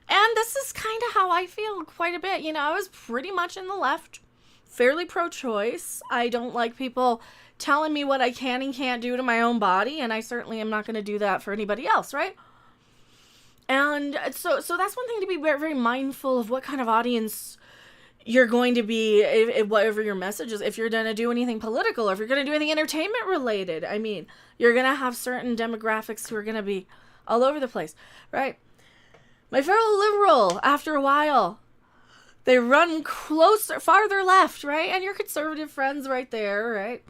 And this is kind of how I feel quite a bit. You know, I was pretty much in the left, fairly pro-choice. I don't like people telling me what I can and can't do to my own body, and I certainly am not going to do that for anybody else, right? And so that's one thing to be very, very mindful of what kind of audience you're going to be, if whatever your message is. If you're going to do anything political, or if you're going to do anything entertainment related, I mean, you're going to have certain demographics who are going to be all over the place, right? My fellow liberal, after a while, they run closer, farther left, right? And your conservative friends right there, right?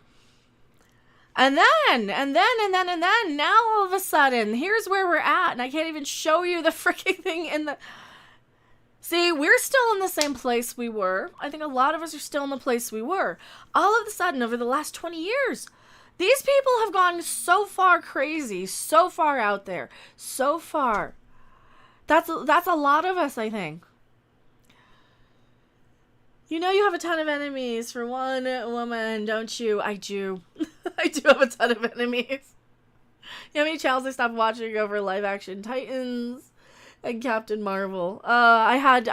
And then, now all of a sudden, here's where we're at, and I can't even show you the freaking thing in the... See, we're still in the same place we were. I think a lot of us are still in the place we were. All of a sudden, over the last 20 years, these people have gone so far crazy, so far out there, so far. That's a lot of us, I think. You know you have a ton of enemies for one woman, don't you? I do. I do have a ton of enemies. You know how many channels I stopped watching over live action Titans and Captain Marvel? I'm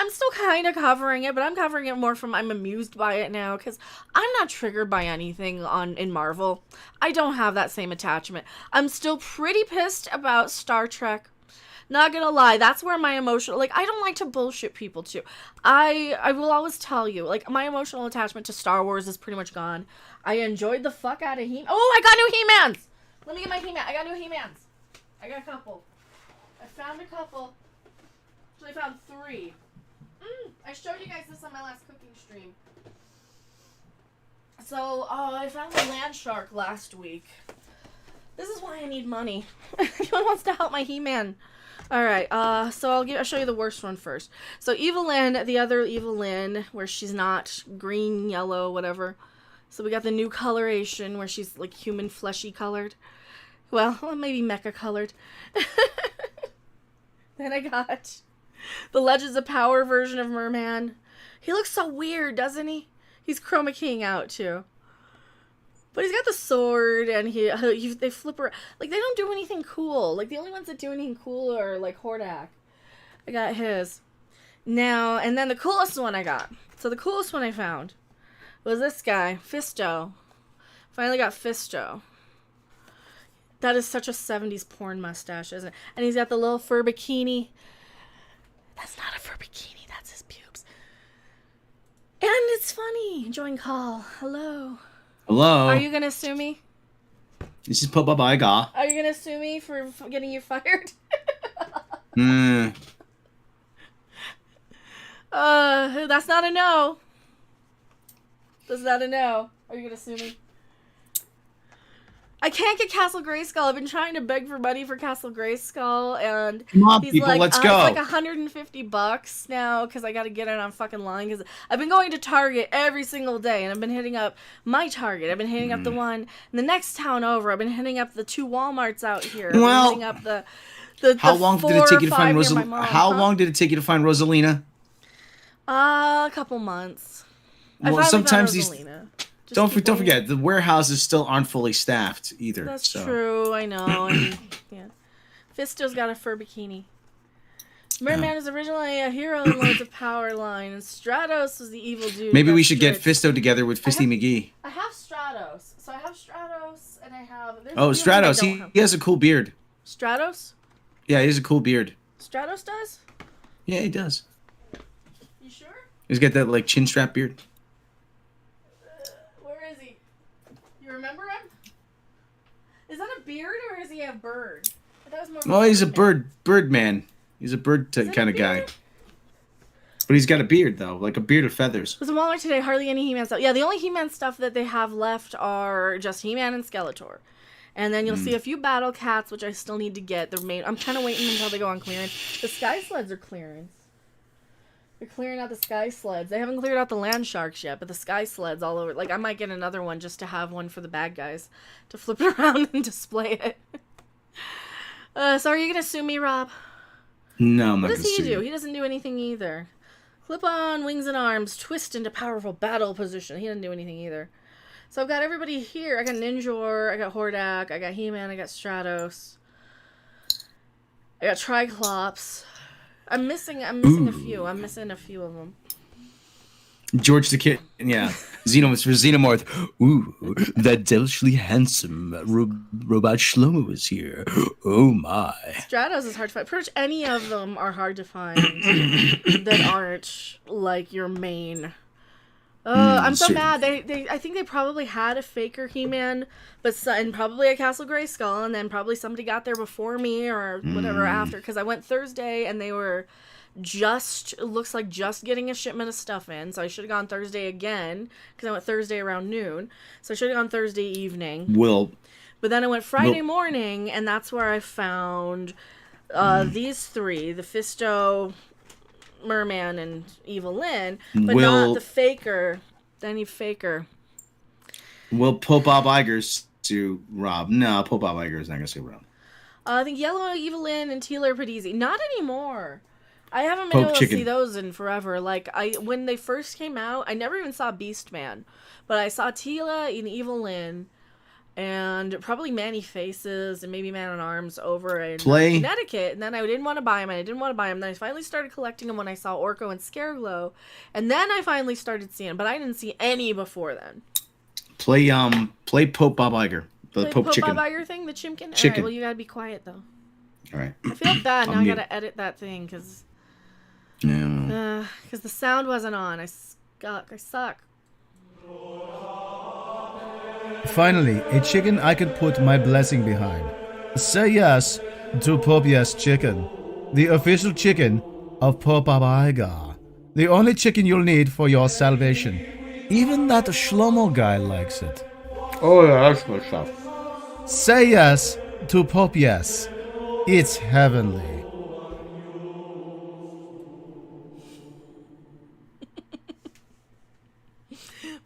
still kind of covering it, but I'm covering it more from I'm amused by it now because I'm not triggered by anything in Marvel. I don't have that same attachment. I'm still pretty pissed about Star Trek. Not gonna lie, that's where my emotional, like, I don't like to bullshit people too. I will always tell you, like, my emotional attachment to Star Wars is pretty much gone. I enjoyed the fuck out of Oh, I got new He-Mans! Let me get my He-Man. I got new He-Mans. I got a couple. I found a couple. Actually, I found 3. I showed you guys this on my last cooking stream. So, I found the land shark last week. This is why I need money. Anyone wants to help my He-Man? Alright, so I'll show you the worst one first. So Evelyn, the other Evelyn, where she's not green, yellow, whatever. So we got the new coloration where she's like human fleshy colored. Well, maybe mecha colored. Then I got the Legends of Power version of Merman. He looks so weird, doesn't he? He's chroma keying out too. But he's got the sword, and they flip around. Like, they don't do anything cool. Like, the only ones that do anything cool are, like, Hordak. I got his. Now, and then the coolest one I got. So the coolest one I found was this guy, Fisto. Finally got Fisto. That is such a 70s porn mustache, isn't it? And he's got the little fur bikini. That's not a fur bikini. That's his pubes. And it's funny. Join call. Hello. Hello. Are you gonna sue me? This is Pop-Up-I-Ga. Are you gonna sue me for getting you fired? That's not a no. That's not a no. Are you gonna sue me? I can't get Castle Grayskull. I've been trying to beg for money for Castle Grayskull, and come on, he's people, like, let's go. It's like $150 now because I got to get it on fucking line. Because I've been going to Target every single day, and I've been hitting up my Target. I've been hitting up the one in the next town over. I've been hitting up the 2 Walmarts out here. I've been hitting up the how long did it take you to find Rosalina? How long did it take you to find Rosalina? A couple months. Well, sometimes these. Don't forget, the warehouses still aren't fully staffed either. That's true, I know. And, yeah. Fisto's got a fur bikini. Merman is originally a hero in Lords of Power line, and Stratos was the evil dude. Maybe we should get Fisto together with Fisty McGee. I have Stratos. So I have Stratos, and I have... Stratos. He has a cool beard. Stratos? Yeah, he has a cool beard. Stratos does? Yeah, he does. You sure? He's got that, like, chin strap beard. Remember him? Is that a beard or is he a bird? That was more well, he's a bird man. He's a bird kind of guy. But he's got a beard though, like a beard of feathers. There's a Walmart today, hardly any He-Man stuff. Yeah, the only He-Man stuff that they have left are just He-Man and Skeletor. And then you'll see a few Battle Cats, which I still need to get. I'm kind of waiting until they go on clearance. The Sky Sleds are clearance. They're clearing out the sky sleds. They haven't cleared out the land sharks yet, but the sky sleds all over. Like, I might get another one just to have one for the bad guys to flip it around and display it. So are you going to sue me, Rob? No, I'm not What going does to he sue do? you. He doesn't do anything either. Clip on, wings and arms, twist into powerful battle position. He doesn't do anything either. So I've got everybody here. I got Ninjor, I got Hordak, I got He-Man, I got Stratos. I got Triclops. I'm missing a few. I'm missing a few of them. George the Kid, yeah. Xenomorph for Xenomorph. Ooh, that devilishly handsome robot Shlomo is here. Oh my. Stratos is hard to find. Pretty much any of them are hard to find that aren't like your main. I'm so mad. I think they probably had a faker He-Man, and probably a Castle Grayskull, and then probably somebody got there before me or whatever after. Because I went Thursday and they were just getting a shipment of stuff in. So I should have gone Thursday again because I went Thursday around noon. So I should have gone Thursday evening. But then I went Friday morning, and that's where I found these three: the Fisto, Merman, and Evil Lynn, but not the faker. Any faker. Will Pope Bob Iger sue Rob? No, Pope Bob Iger is not going to sue Rob. I think Yellow, Evil Lynn, and Teal are pretty easy. Not anymore. I haven't been able to see those in forever. Like, when they first came out, I never even saw Beastman, but I saw Tila and Evil Lynn, and probably Manny Faces and maybe Man at Arms over in Connecticut. And then I didn't want to buy them, and I didn't want to buy them. Then I finally started collecting them when I saw Orko and Scareglow, and then I finally started seeing them, but I didn't see any before then. Play Pope Bob Iger, the Pope Chicken. Bob Iger thing, the Chimkin. Chicken. All right, well, you gotta be quiet though. All right. I feel bad now. I gotta edit that thing because the sound wasn't on. I suck. Finally, a chicken I can put my blessing behind. Say yes to Pope Yes Chicken, the official chicken of Pope Iger. The only chicken you'll need for your salvation. Even that Shlomo guy likes it. Oh yeah, that's good stuff. Say yes to Pope Yes. It's heavenly.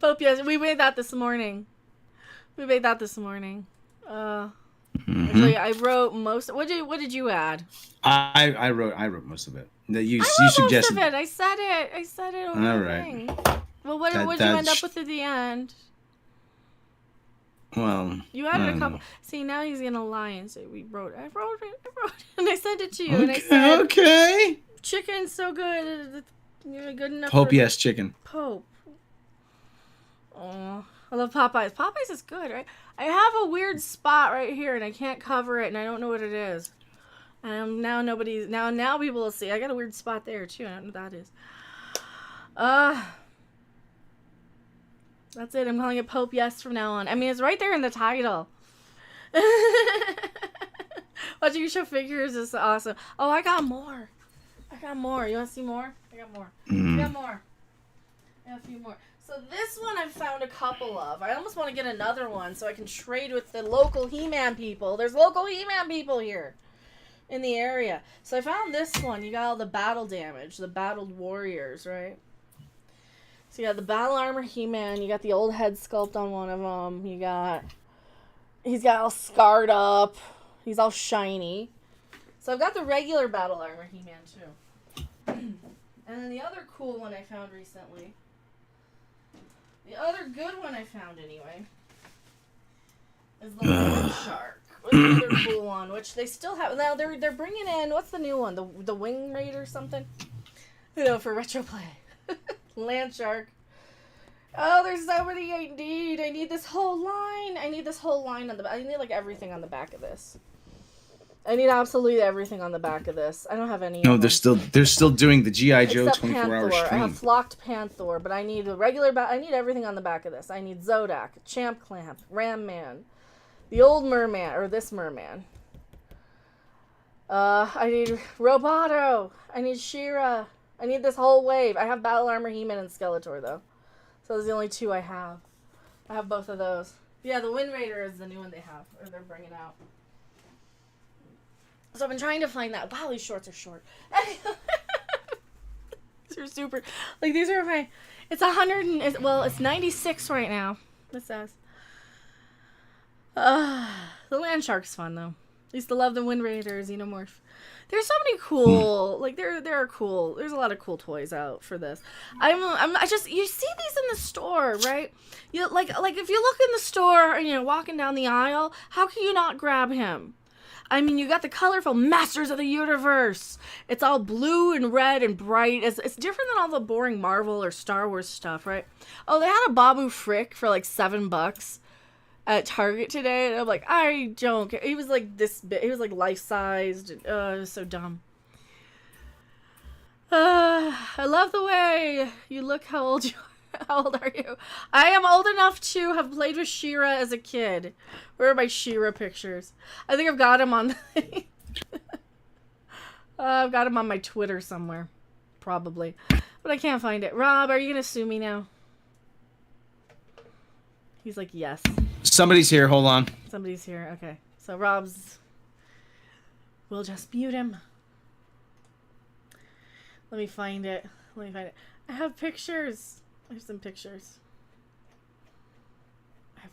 Pope Yes, we made that this morning. Actually, I wrote most. What did you add? I wrote most of it. You Most suggested. of it. I said it. Over All the right. thing. Well, what did you end up with at the end? Well, you added a couple. See, now he's gonna lie and say I wrote it, and I sent it to you, and I said, okay. Chicken's so good. You're good enough. Pope Yes Chicken. Pope. Oh, I love Popeyes. Popeyes is good, right? I have a weird spot right here, and I can't cover it, and I don't know what it is. And now people will see. I got a weird spot there too. I don't know what that is. That's it. I'm calling it Pope Yes from now on. I mean, it's right there in the title. Watching you show figures is awesome. Oh, I got more. You want to see more? I got more. I got a few more. So this one I've found a couple of. I almost want to get another one so I can trade with the local He-Man people. There's local He-Man people here in the area. So I found this one. You got all the battle damage, the battled warriors, right? So you got the battle armor He-Man. You got the old head sculpt on one of them. He's got all scarred up. He's all shiny. So I've got the regular battle armor He-Man too. And then the other cool one I found recently. The other good one I found anyway is the Land Shark. Another cool one, which they still have. Now they're bringing in, what's the new one? The Wing Raider or something? For retro play. Land Shark. Oh, there's so many I need. I need this whole line. I need like everything on the back of this. I need absolutely everything on the back of this. I don't have any. No, they're still doing the G.I. Joe 24-hour stream. I have Flocked Panther, but I need the regular. I need everything on the back of this. I need Zodak, Champ Clamp, Ram Man, the old Merman or this Merman. I need Roboto. I need She-Ra. I need this whole wave. I have Battle Armor He-Man and Skeletor though, so those are the only two I have. I have both of those. Yeah, the Wind Raider is the new one they have, or they're bringing out. So I've been trying to find that. Wow, these shorts are short. These are super, like, these are my, it's 100 and, well, it's 96 right now. It says. The land shark's fun, though. I used to love the Wind Raider Xenomorph. There's so many cool, like, there are cool, there's a lot of cool toys out for this. I just, you see these in the store, right? You, like, if you look in the store and you're walking down the aisle, how can you not grab him? I mean, you got the colorful Masters of the Universe. It's all blue and red and bright. It's different than all the boring Marvel or Star Wars stuff, right? Oh, they had a Babu Frick for like $7 at Target today, and I'm like, I don't care. He was like this big. He was like life-sized. It was so dumb. I love the way you look. How old you are. How old are you? I am old enough to have played with She-Ra as a kid. Where are my She-Ra pictures? I think I've got him on... I've got him on my Twitter somewhere. Probably. But I can't find it. Rob, are you going to sue me now? He's like, yes. Somebody's here. Hold on. Somebody's here. Okay. So Rob's... We'll just mute him. Let me find it. I have pictures. I have some pictures.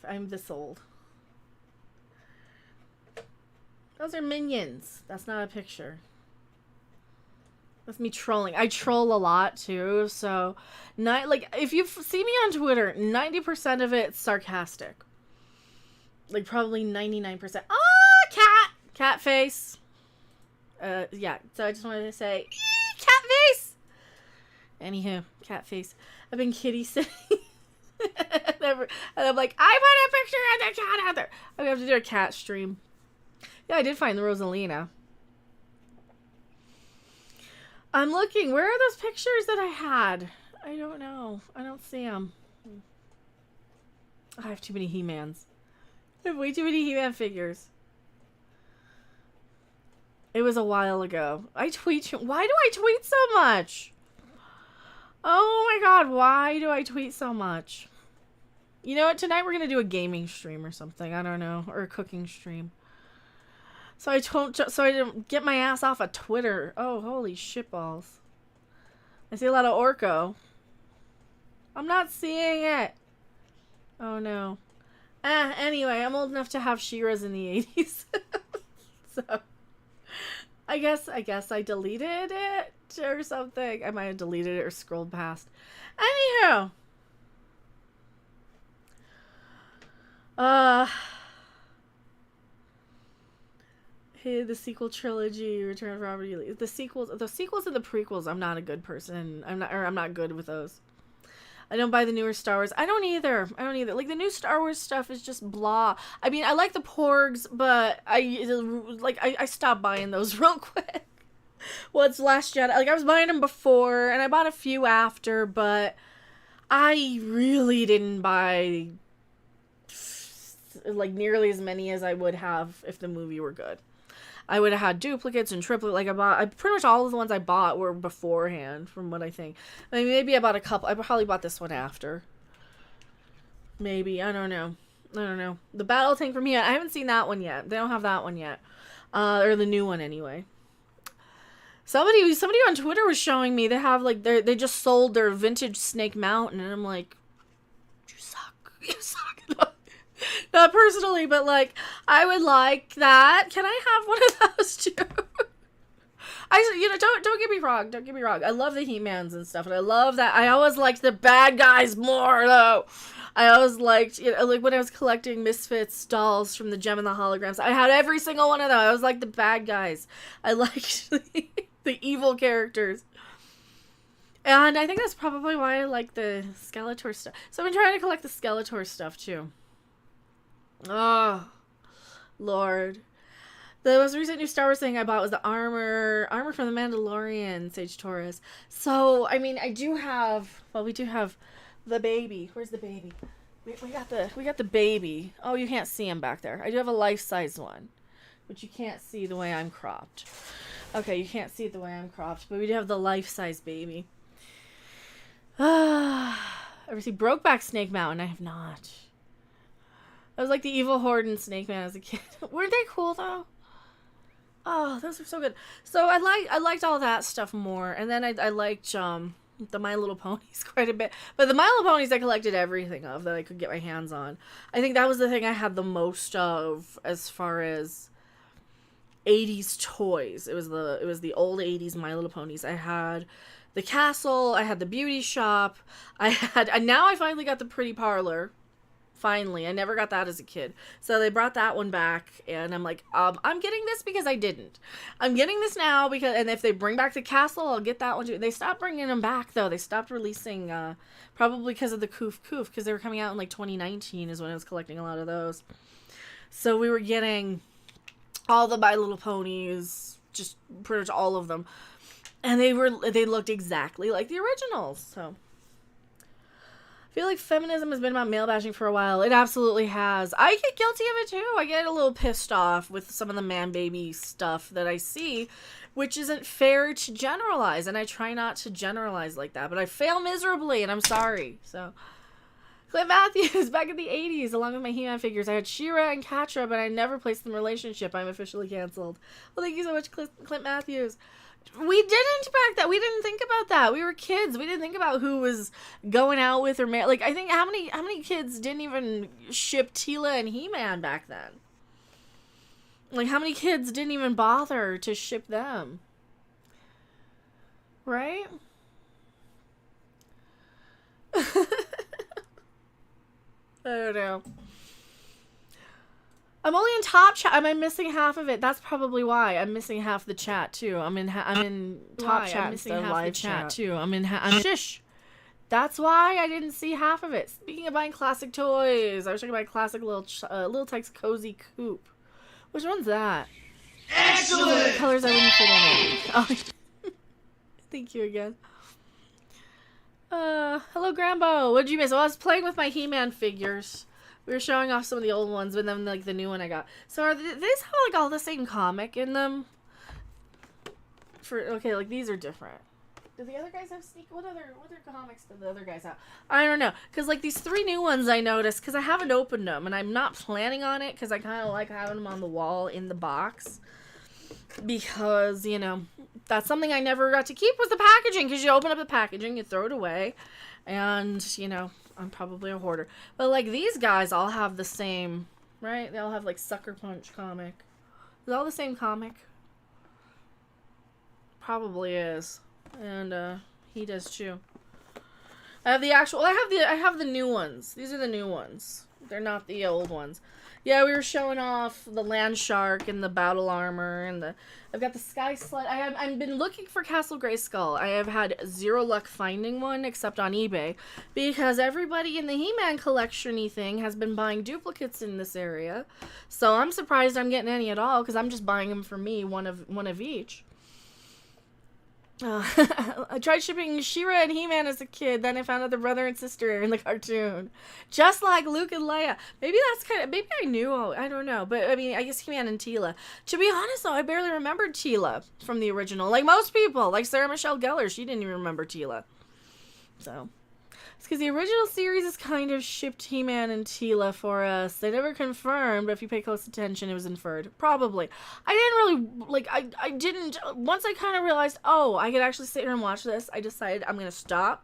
I'm this old. Those are Minions. That's not a picture. That's me trolling. I troll a lot too, so like if you see me on Twitter, 90% of it's sarcastic. Like probably 99%. Oh, cat face. Yeah. So I just wanted to say, cat face. Anywho, cat face. I've been kitty sitting. And I'm like, I want a picture of the cat out there. I'm gonna have to do a cat stream. Yeah, I did find the Rosalina. I'm looking. Where are those pictures that I had? I don't know. I don't see them. I have too many He-Mans. I have way too many He-Man figures. It was a while ago. Why do I tweet so much? Oh my god, why do I tweet so much? You know what? Tonight we're going to do a gaming stream or something. I don't know. Or a cooking stream. So I didn't get my ass off of Twitter. Oh, holy shitballs. I see a lot of Orko. I'm not seeing it. Oh, no. Anyway, I'm old enough to have She-Ra's in the 80s. So, I guess I deleted it or something. I might have deleted it or scrolled past. Anywho. The sequel trilogy, Return of Robert E. Lee. The sequels and the prequels, I'm not a good person. I'm not good with those. I don't buy the newer Star Wars. I don't either. Like, the new Star Wars stuff is just blah. I mean, I like the Porgs, but I stopped buying those real quick. What's Last Jedi? Like, I was buying them before, and I bought a few after, but I really didn't buy like nearly as many as I would have if the movie were good. I would have had duplicates and triplet. Like, pretty much all of the ones I bought were beforehand, from what I think. I mean, maybe I bought a couple. I probably bought this one after. Maybe. I don't know. The Battle Tank from here, I haven't seen that one yet. They don't have that one yet. Or the new one, anyway. Somebody on Twitter was showing me they have, like, they just sold their vintage Snake Mountain, and I'm like, you suck. Not personally, but, like, I would like that. Can I have one of those too? Don't get me wrong. I love the He-Mans and stuff, and I love that. I always liked the bad guys more, though. I always liked, like when I was collecting Misfits dolls from the Gem and the Holograms, I had every single one of them. I was like the bad guys. I liked the evil characters. And I think that's probably why I like the Skeletor stuff. So I've been trying to collect the Skeletor stuff, too. Oh, Lord. The most recent new Star Wars thing I bought was the armor from the Mandalorian, Sage Torres. So, I mean, we do have the baby. Where's the baby? We got the baby. Oh, you can't see him back there. I do have a life-size one, but you can't see the way I'm cropped. Okay, you can't see it the way I'm cropped, but we do have the life-size baby. Ever see Brokeback Snake Mountain? I have not. I was like the evil horde in Snake Man as a kid. Weren't they cool though? Oh, those are so good. So I liked all that stuff more, and then I liked the My Little Ponies quite a bit. But the My Little Ponies I collected everything of that I could get my hands on. I think that was the thing I had the most of as far as 80s toys. It was the old 80s My Little Ponies. I had the castle, I had the beauty shop, and now I finally got the pretty parlor. Finally, I never got that as a kid. So they brought that one back, and I'm like, I'm getting this because I didn't. I'm getting this now because, and if they bring back the castle, I'll get that one too. They stopped bringing them back though. They stopped releasing, probably because of the Koof Koof, because they were coming out in like 2019 is when I was collecting a lot of those. So we were getting all the My Little Ponies, just pretty much all of them, and they looked exactly like the originals. So I feel like feminism has been about male bashing for a while. It absolutely has. I get guilty of it too. I get a little pissed off with some of the man baby stuff that I see, which isn't fair to generalize, and I try not to generalize like that, but I fail miserably, and I'm sorry. So Clint Matthews, back in the 80s, along with my He-Man figures. I had She-Ra and Catra, but I never placed them in a relationship. I'm officially canceled. Well, thank you so much, Clint Matthews. We didn't back that. We didn't think about that. We were kids. We didn't think about who was going out with or married. Like, I think how many kids didn't even ship Teela and He-Man back then? Like, how many kids didn't even bother to ship them? Right? I don't know. I'm only in top chat. Am I missing half of it? That's probably why. I'm missing half the chat too. I'm in top chat instead of live chat too. I'm shush. That's why I didn't see half of it. Speaking of buying classic toys, I was talking about classic Little Tikes Cozy Coupe. Which one's that? Excellent. Colors I wouldn't fit in it. Oh, thank you again. Hello Grambo. What did you miss? Well, I was playing with my He-Man figures. We were showing off some of the old ones, but then like the new one I got. So are these have like all the same comic in them? Okay, like these are different. Do the other guys have what other comics do the other guys have? I don't know, cause like these 3 new ones I noticed, cause I haven't opened them and I'm not planning on it, cause I kind of like having them on the wall in the box, because you know that's something I never got to keep was the packaging, cause you open up the packaging, you throw it away, and you know. I'm probably a hoarder. But, like, these guys all have the same, right? They all have, like, Sucker Punch comic. Is it all the same comic? Probably is. And, he does, too. I have the actual... I have the new ones. These are the new ones. They're not the old ones. Yeah, we were showing off the Land Shark and the Battle Armor and the... I've got the Sky Sled. I've been looking for Castle Grayskull. I have had 0 luck finding one except on eBay because everybody in the He-Man collection-y thing has been buying duplicates in this area. So I'm surprised I'm getting any at all because I'm just buying them for me, one of each. I tried shipping She-Ra and He-Man as a kid, then I found out the brother and sister in the cartoon. Just like Luke and Leia. Maybe I knew, I don't know. But, I mean, I guess He-Man and Teela. To be honest, though, I barely remembered Teela from the original. Like most people, like Sarah Michelle Gellar, she didn't even remember Teela. So, it's because the original series is kind of shipped He-Man and Teela for us. They never confirmed, but if you pay close attention, it was inferred. Probably. I didn't really, I didn't, once I kind of realized, oh, I could actually sit here and watch this, I decided I'm going to stop.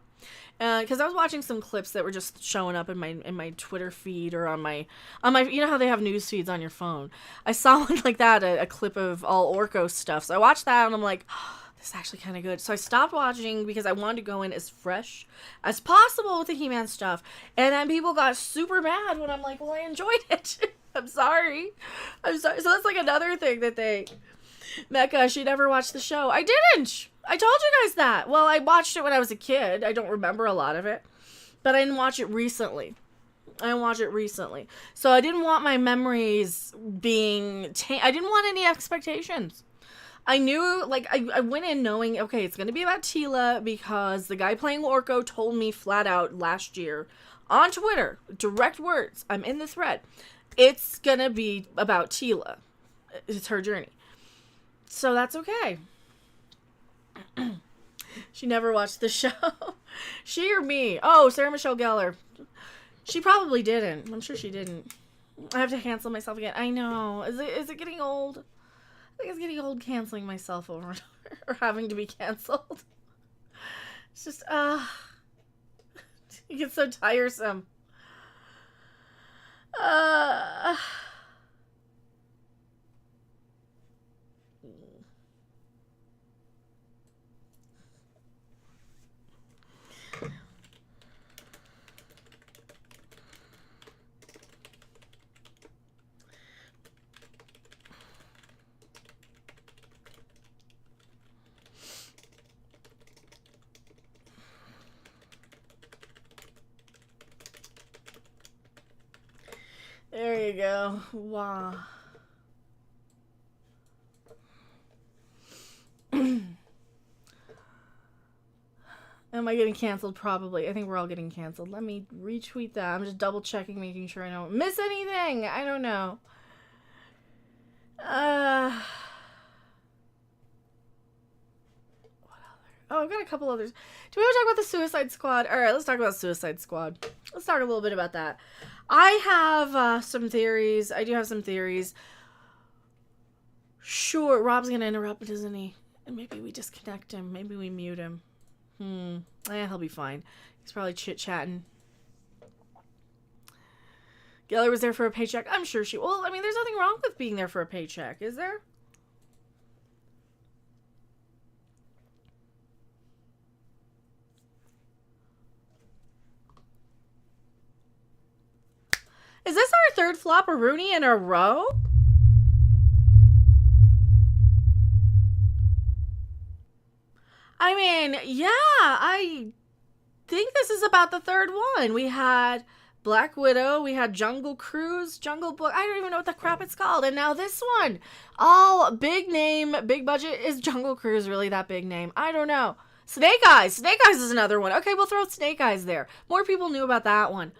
Because I was watching some clips that were just showing up in my Twitter feed or on my, you know how they have news feeds on your phone? I saw one like that, a clip of all Orko stuff. So I watched that and I'm like, oh, this is actually kind of good. So I stopped watching because I wanted to go in as fresh as possible with the He-Man stuff. And then people got super mad when I'm like, well, I enjoyed it. I'm sorry. So that's like another thing that Mecca, she never watched the show. I didn't. I told you guys that. Well, I watched it when I was a kid. I don't remember a lot of it. But I didn't watch it recently. So I didn't want my memories being... I didn't want any expectations. I knew, like, I went in knowing, okay, it's going to be about Teela because the guy playing Orko told me flat out last year on Twitter, direct words, I'm in the thread, it's going to be about Teela. It's her journey. So that's okay. She never watched the show. She or me? Oh, Sarah Michelle Gellar. She probably didn't. I'm sure she didn't. I have to cancel myself again. I know. Is it getting old? I think it's getting old canceling myself over or having to be canceled. It's just, it gets so tiresome. There you go. Wow. Am I getting canceled? Probably. I think we're all getting canceled. Let me retweet that. I'm just double checking, making sure I don't miss anything. I don't know. What other? Oh, I've got a couple others. Do we want to talk about the Suicide Squad? All right, let's talk about Suicide Squad. Let's talk a little bit about that. I have some theories. I do have some theories. Sure, Rob's going to interrupt, isn't he? And maybe we disconnect him. Maybe we mute him. He'll be fine. He's probably chit-chatting. Geller was there for a paycheck. I'm sure she... Well, I mean, there's nothing wrong with being there for a paycheck, is there? Is this our third flop-a-rooney in a row? I mean, yeah, I think this is about the third one. We had Black Widow, we had Jungle Cruise, Jungle Book, I don't even know what the crap it's called, and now this one. All big name, big budget. Is Jungle Cruise really that big name? I don't know. Snake Eyes. Snake Eyes is another one. Okay, we'll throw Snake Eyes there. More people knew about that one.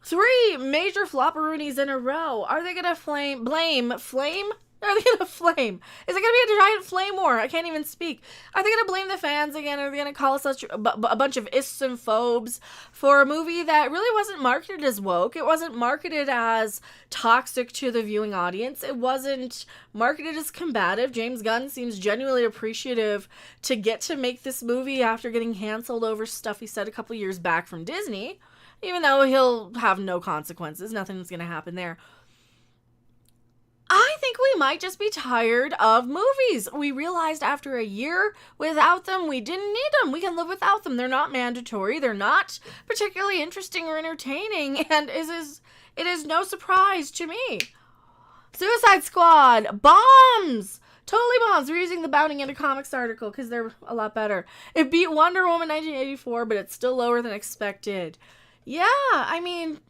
3 major flopperoonies in a row. Are they gonna blame flame? Are they gonna flame? Is it gonna be a giant flame war? I can't even speak. Are they gonna blame the fans again? Are they gonna call us a bunch of ists and phobes for a movie that really wasn't marketed as woke? It wasn't marketed as toxic to the viewing audience. It wasn't marketed as combative. James Gunn seems genuinely appreciative to get to make this movie after getting canceled over stuff he said a couple years back from Disney. Even though he'll have no consequences. Nothing's gonna happen there. I think we might just be tired of movies. We realized after a year without them, we didn't need them. We can live without them. They're not mandatory. They're not particularly interesting or entertaining. And it is no surprise to me. Suicide Squad. Bombs. Totally bombs. We're using the Bounding into Comics article because they're a lot better. It beat Wonder Woman 1984, but it's still lower than expected. Yeah, I mean...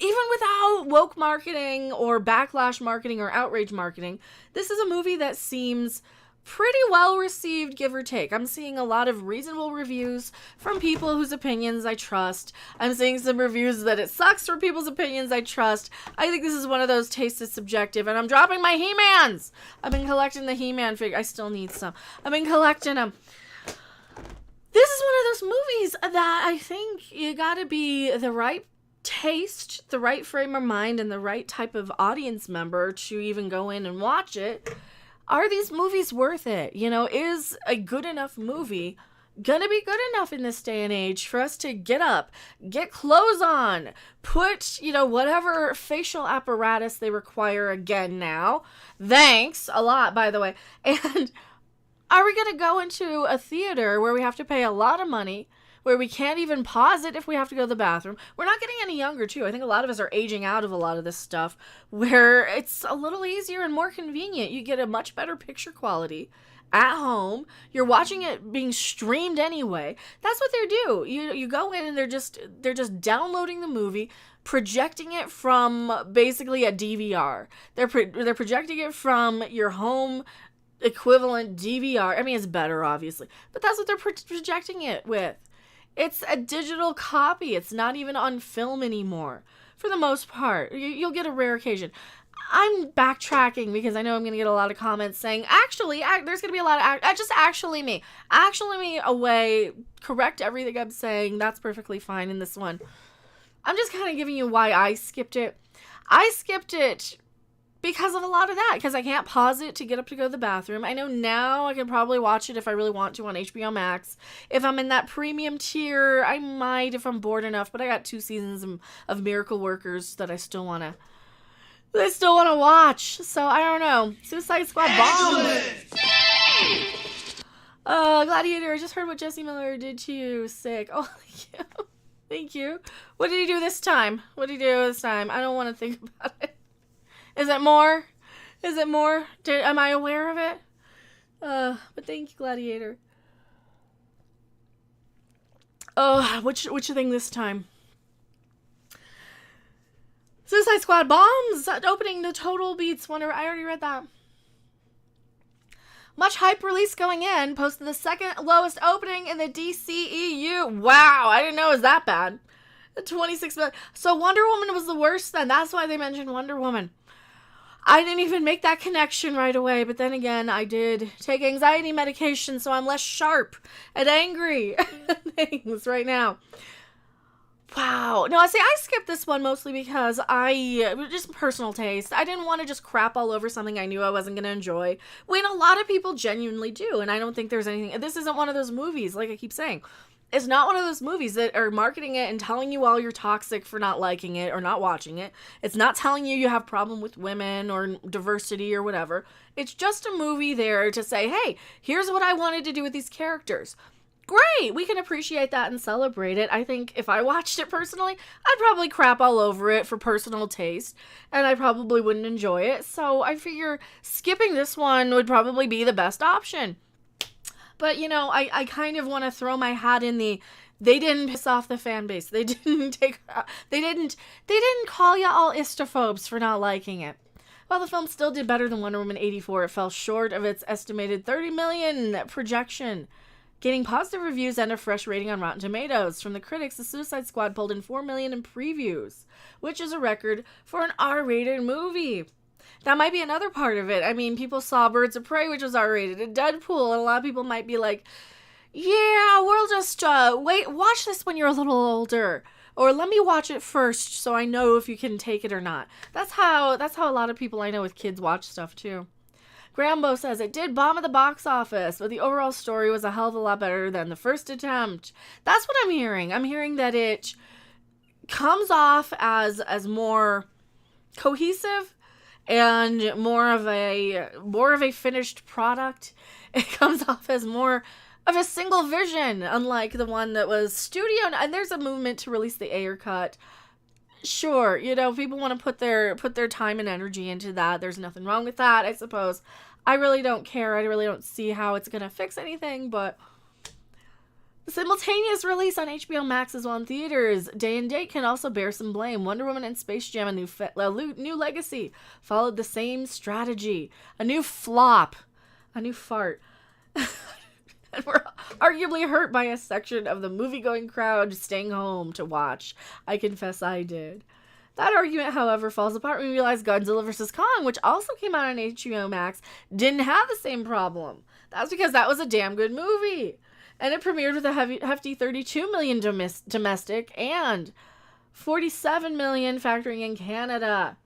Even without woke marketing or backlash marketing or outrage marketing, this is a movie that seems pretty well received, give or take. I'm seeing a lot of reasonable reviews from people whose opinions I trust. I'm seeing some reviews that it sucks from people's opinions I trust. I think this is one of those tastes is subjective, and I'm dropping my He-Mans. I've been collecting the He-Man figure. I still need some. I've been collecting them. This is one of those movies that I think you gotta be the right taste, the right frame of mind, and the right type of audience member to even go in and watch it. Are these movies worth it? You know, is a good enough movie gonna be good enough in this day and age for us to get up, get clothes on, put, you know, whatever facial apparatus they require again now. Thanks a lot, by the way. And are we gonna go into a theater where we have to pay a lot of money, where we can't even pause it if we have to go to the bathroom? We're not getting any younger, too. I think a lot of us are aging out of a lot of this stuff, where it's a little easier and more convenient. You get a much better picture quality at home. You're watching it being streamed anyway. That's what they do. You go in and they're just downloading the movie, projecting it from basically a DVR. They're projecting it from your home equivalent DVR. I mean, it's better, obviously, but that's what they're projecting it with. It's a digital copy. It's not even on film anymore, for the most part. You'll get a rare occasion. I'm backtracking because I know I'm going to get a lot of comments saying, actually, there's going to be a lot of, just actually me away, correct everything I'm saying. That's perfectly fine in this one. I'm just kind of giving you why I skipped it. I skipped it because of a lot of that, because I can't pause it to get up to go to the bathroom. I know now I can probably watch it if I really want to on HBO Max. If I'm in that premium tier, I might if I'm bored enough, but I got 2 seasons of Miracle Workers that I still want to watch. So I don't know. Suicide Squad bomb. Gladiator, I just heard what Jesse Miller did to you. Sick. Oh, thank you. Thank you. What did he do this time? I don't want to think about it. Is it more? Am I aware of it? But thank you, Gladiator. Oh, which thing this time? Suicide Squad bombs opening the total beats. Wonder, I already read that. Much hype release going in. Posted the second lowest opening in the DCEU. Wow, I didn't know it was that bad. 26 million. So Wonder Woman was the worst then. That's why they mentioned Wonder Woman. I didn't even make that connection right away, but then again, I did take anxiety medication, so I'm less sharp and angry at things right now. Wow. No, I skipped this one mostly because just personal taste. I didn't want to just crap all over something I knew I wasn't going to enjoy, when a lot of people genuinely do, and I don't think there's anything. This isn't one of those movies, like I keep saying. It's not one of those movies that are marketing it and telling you all you're toxic for not liking it or not watching it. It's not telling you have problem with women or diversity or whatever. It's just a movie there to say, hey, here's what I wanted to do with these characters. Great, we can appreciate that and celebrate it. I think if I watched it personally, I'd probably crap all over it for personal taste, and I probably wouldn't enjoy it. So I figure skipping this one would probably be the best option. But, I kind of want to throw my hat in they didn't piss off the fan base. They didn't call you all istophobes for not liking it. While the film still did better than Wonder Woman 84, it fell short of its estimated 30 million projection. Gaining positive reviews and a fresh rating on Rotten Tomatoes. From the critics, The Suicide Squad pulled in 4 million in previews, which is a record for an R-rated movie. That might be another part of it. I mean, people saw Birds of Prey, which was R-rated, and Deadpool, and a lot of people might be like, yeah, we'll just watch this when you're a little older. Or let me watch it first so I know if you can take it or not. That's how a lot of people I know with kids watch stuff, too. Grambo says, it did bomb at the box office, but the overall story was a hell of a lot better than the first attempt. That's what I'm hearing. I'm hearing that it comes off as more cohesive and more of a finished product. It comes off as more of a single vision, unlike the one that was studio. And there's a movement to release the Ayer cut. Sure, people want to put their time and energy into that. There's nothing wrong with that, I suppose. I really don't care. I really don't see how it's gonna fix anything, but the simultaneous release on HBO Max as well in theaters, day and date, can also bear some blame. Wonder Woman and Space Jam: A New Legacy followed the same strategy. A new flop. A new fart. And we're arguably hurt by a section of the movie-going crowd staying home to watch. I confess I did. That argument, however, falls apart when we realize Godzilla vs. Kong, which also came out on HBO Max, didn't have the same problem. That's because that was a damn good movie. And it premiered with a hefty 32 million domestic and 47 million factoring in Canada.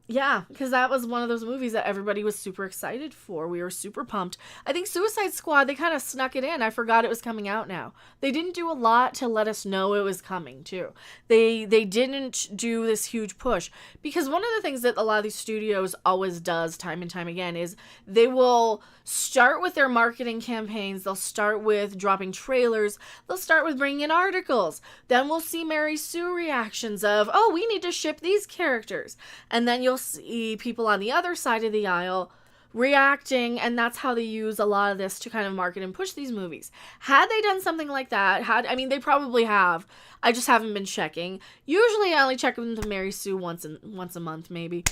Yeah, because that was one of those movies that everybody was super excited for. We were super pumped. I think Suicide Squad, they kind of snuck it in. I forgot it was coming out now. They didn't do a lot to let us know it was coming, too. They didn't do this huge push. Because one of the things that a lot of these studios always does time and time again is they will start with their marketing campaigns. They'll start with dropping trailers. They'll start with bringing in articles. Then we'll see Mary Sue reactions of, oh, we need to ship these characters. And then you'll see people on the other side of the aisle reacting, and that's how they use a lot of this to kind of market and push these movies. Had they done something like that, they probably have. I just haven't been checking. Usually I only check with Mary Sue once a month, maybe.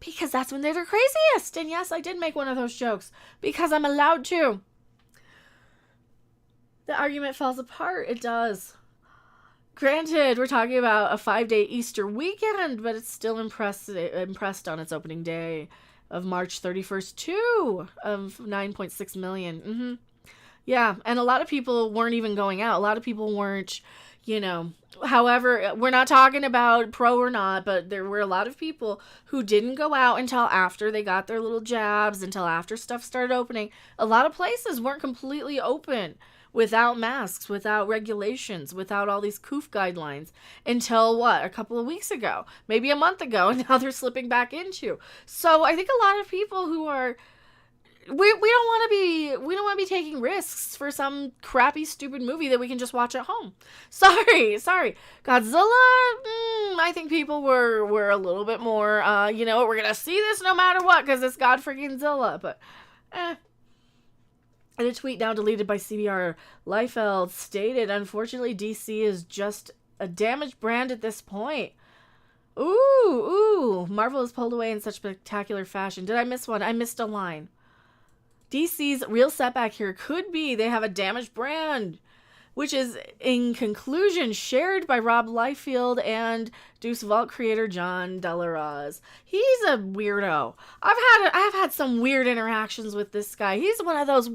Because that's when they're the craziest. And yes, I did make one of those jokes. Because I'm allowed to. The argument falls apart. It does. Granted, we're talking about a 5-day Easter weekend, but it's still impressed on its opening day of March 31st, too, of 9.6 million. Yeah, and a lot of people weren't even going out. A lot of people weren't, you know, however, we're not talking about pro or not, but there were a lot of people who didn't go out until after they got their little jabs, until after stuff started opening. A lot of places weren't completely open without masks, without regulations, without all these COOF guidelines until a couple of weeks ago, maybe a month ago, and now they're slipping back into. So I think a lot of people who are we don't want to be taking risks for some crappy stupid movie that we can just watch at home. Sorry. Godzilla, I think people were a little bit more you know, we're gonna see this no matter what because it's God freaking Zilla. But And a tweet now deleted by CBR Liefeld stated, unfortunately DC is just a damaged brand at this point. Ooh, Marvel is pulled away in such spectacular fashion. Did I miss one? I missed a line. DC's real setback here could be they have a damaged brand, which is, in conclusion, shared by Robb Liefeld and Deuce Vault creator John Delaroz. He's a weirdo. I've had some weird interactions with this guy. He's one of those,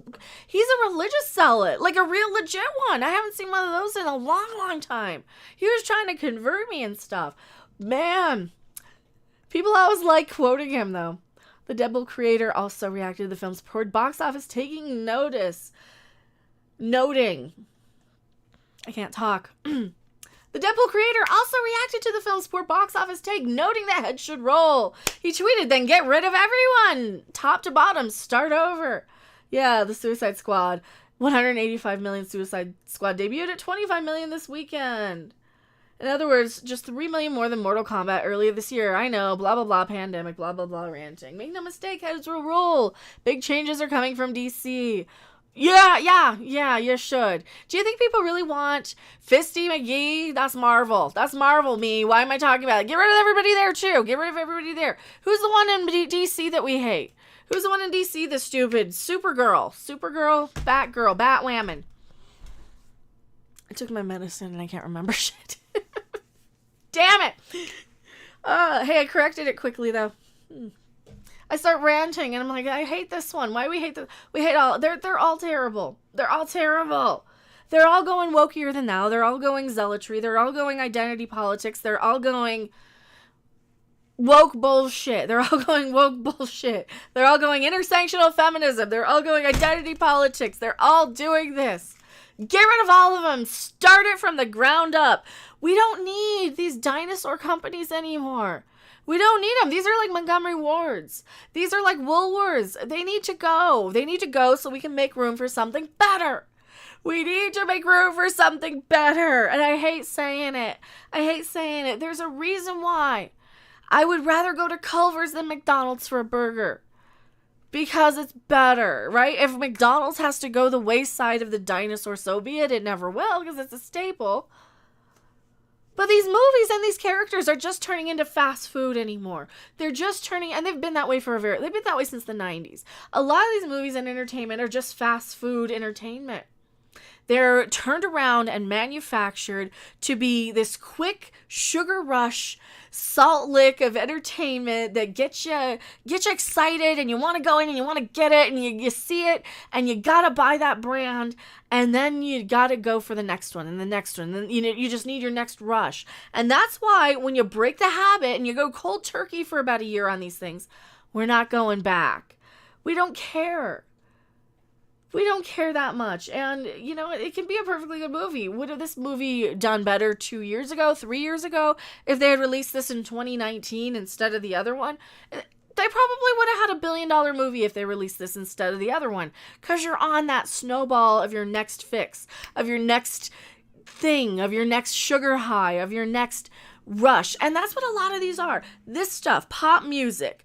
he's a religious zealot, like a real legit one. I haven't seen one of those in a long time. He was trying to convert me and stuff. Man, people always like quoting him, though. The Deadpool creator also reacted to the film's poor box office, taking noting. I can't talk. The Deadpool creator also reacted to the film's poor box office take, noting that heads should roll. He tweeted, then get rid of everyone. Top to bottom, start over. Yeah, the Suicide Squad. 185 million Suicide Squad debuted at 25 million this weekend. In other words, just 3 million more than Mortal Kombat earlier this year. I know, blah, blah, blah, pandemic, blah, blah, blah, ranting. Make no mistake, heads will roll. Big changes are coming from DC. Yeah, you should. Do you think people really want Fisty McGee? That's Marvel. Me. Why am I talking about it? Get rid of everybody there, too. Get rid of everybody there. Who's the one in DC that we hate? Who's the one in DC that's stupid? Supergirl, Batgirl, Batwoman. I took my medicine and I can't remember shit. Damn it! Hey, I corrected it quickly, though. I start ranting, and I'm like, I hate this one. Why do we hate this? We hate all... They're all terrible. They're all terrible. They're all going wokier than thou. They're all going zealotry. They're all going identity politics. They're all going woke bullshit. They're all going woke bullshit. They're all going intersectional feminism. They're all going identity politics. They're all doing this. Get rid of all of them. Start it from the ground up. We don't need these dinosaur companies anymore. We don't need them. These are like Montgomery Wards. These are like Woolworths. They need to go. They need to go so we can make room for something better. We need to make room for something better. And I hate saying it. There's a reason why I would rather go to Culver's than McDonald's for a burger. Because it's better, right? If McDonald's has to go the wayside of the dinosaur, so be it. It never will because it's a staple. But these movies and these characters are just turning into fast food anymore. They're just turning, and they've been that way they've been that way since the 90s. A lot of these movies and entertainment are just fast food entertainment. They're turned around and manufactured to be this quick sugar rush, salt lick of entertainment that gets you excited and you want to go in and you want to get it and you see it and you gotta buy that brand and then you gotta go for the next one and the next one. And then you just need your next rush. And that's why when you break the habit and you go cold turkey for about a year on these things, we're not going back. We don't care. We don't care that much. And, it can be a perfectly good movie. Would have this movie done better 2 years ago, 3 years ago, if they had released this in 2019 instead of the other one? They probably would have had $1 billion movie if they released this instead of the other one. Because you're on that snowball of your next fix, of your next thing, of your next sugar high, of your next rush. And that's what a lot of these are. This stuff, pop music,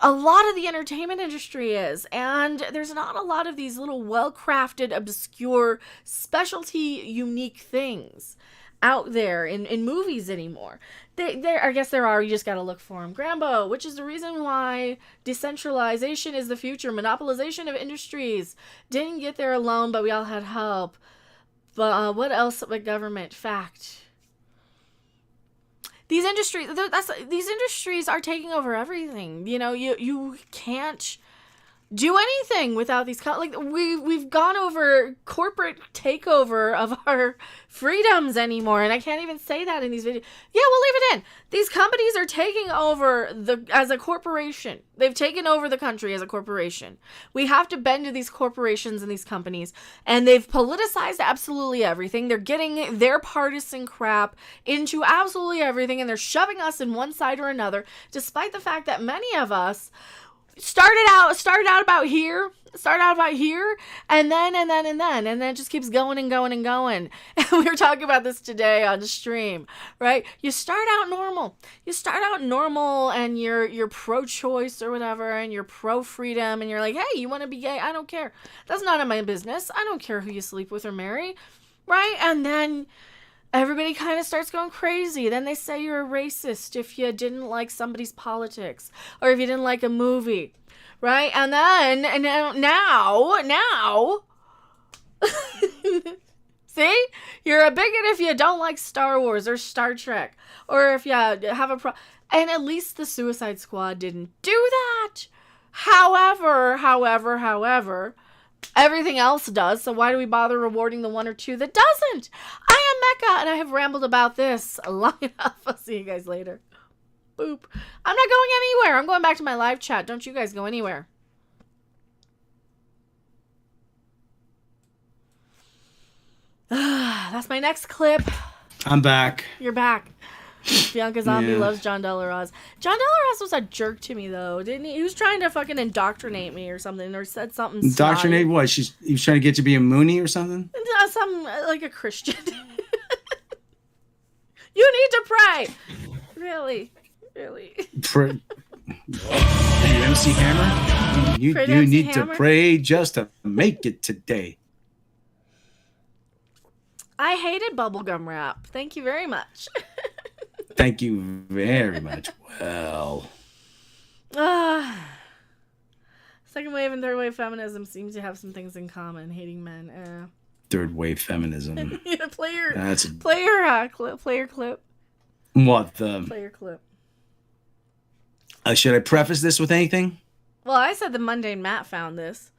a lot of the entertainment industry is, and there's not a lot of these little well-crafted, obscure, specialty, unique things out there in movies anymore. I guess there are, you just gotta look for them. Grambo, which is the reason why decentralization is the future. Monopolization of industries. Didn't get there alone, but we all had help. But what else but government? Fact. These industries are taking over everything. You can't do anything without these we've gone over corporate takeover of our freedoms anymore, and I can't even say that in these videos. Yeah, we'll leave it in. These companies are taking over as a corporation. They've taken over the country as a corporation. We have to bend to these corporations and these companies, and they've politicized absolutely everything. They're getting their partisan crap into absolutely everything, and they're shoving us in one side or another, despite the fact that many of us started out about here, and then it just keeps going and going and going. And we were talking about this today on the stream, right? You start out normal, and you're pro-choice or whatever, and you're pro-freedom, and you're like, hey, you want to be gay? I don't care. That's none of my business. I don't care who you sleep with or marry, right? And then everybody kind of starts going crazy. Then they say you're a racist if you didn't like somebody's politics or if you didn't like a movie, right? And then, and now, see? You're a bigot if you don't like Star Wars or Star Trek or if you have a and at least the Suicide Squad didn't do that. However, everything else does, so why do we bother rewarding the one or two that doesn't? I am Mecca, and I have rambled about this long enough. I'll see you guys later. Boop. I'm not going anywhere. I'm going back to my live chat. Don't you guys go anywhere. That's my next clip. I'm back. You're back. Bianca Zombie loves John Delaroz. John Delaroz was a jerk to me, though, didn't he? He was trying to fucking indoctrinate me or something, or said something. Indoctrinate what? He was trying to get you to be a Moonie or something? Some like a Christian. You need to pray. Really. Pray. MC Hammer? You need to pray just to make it today. I hated bubblegum rap. Thank you very much. Thank you very much. Well. Second wave and third wave feminism seems to have some things in common. Hating men. Third wave feminism. Yeah, play your clip. What Play your clip. Should I preface this with anything? Well, I said the Mundane Matt found this.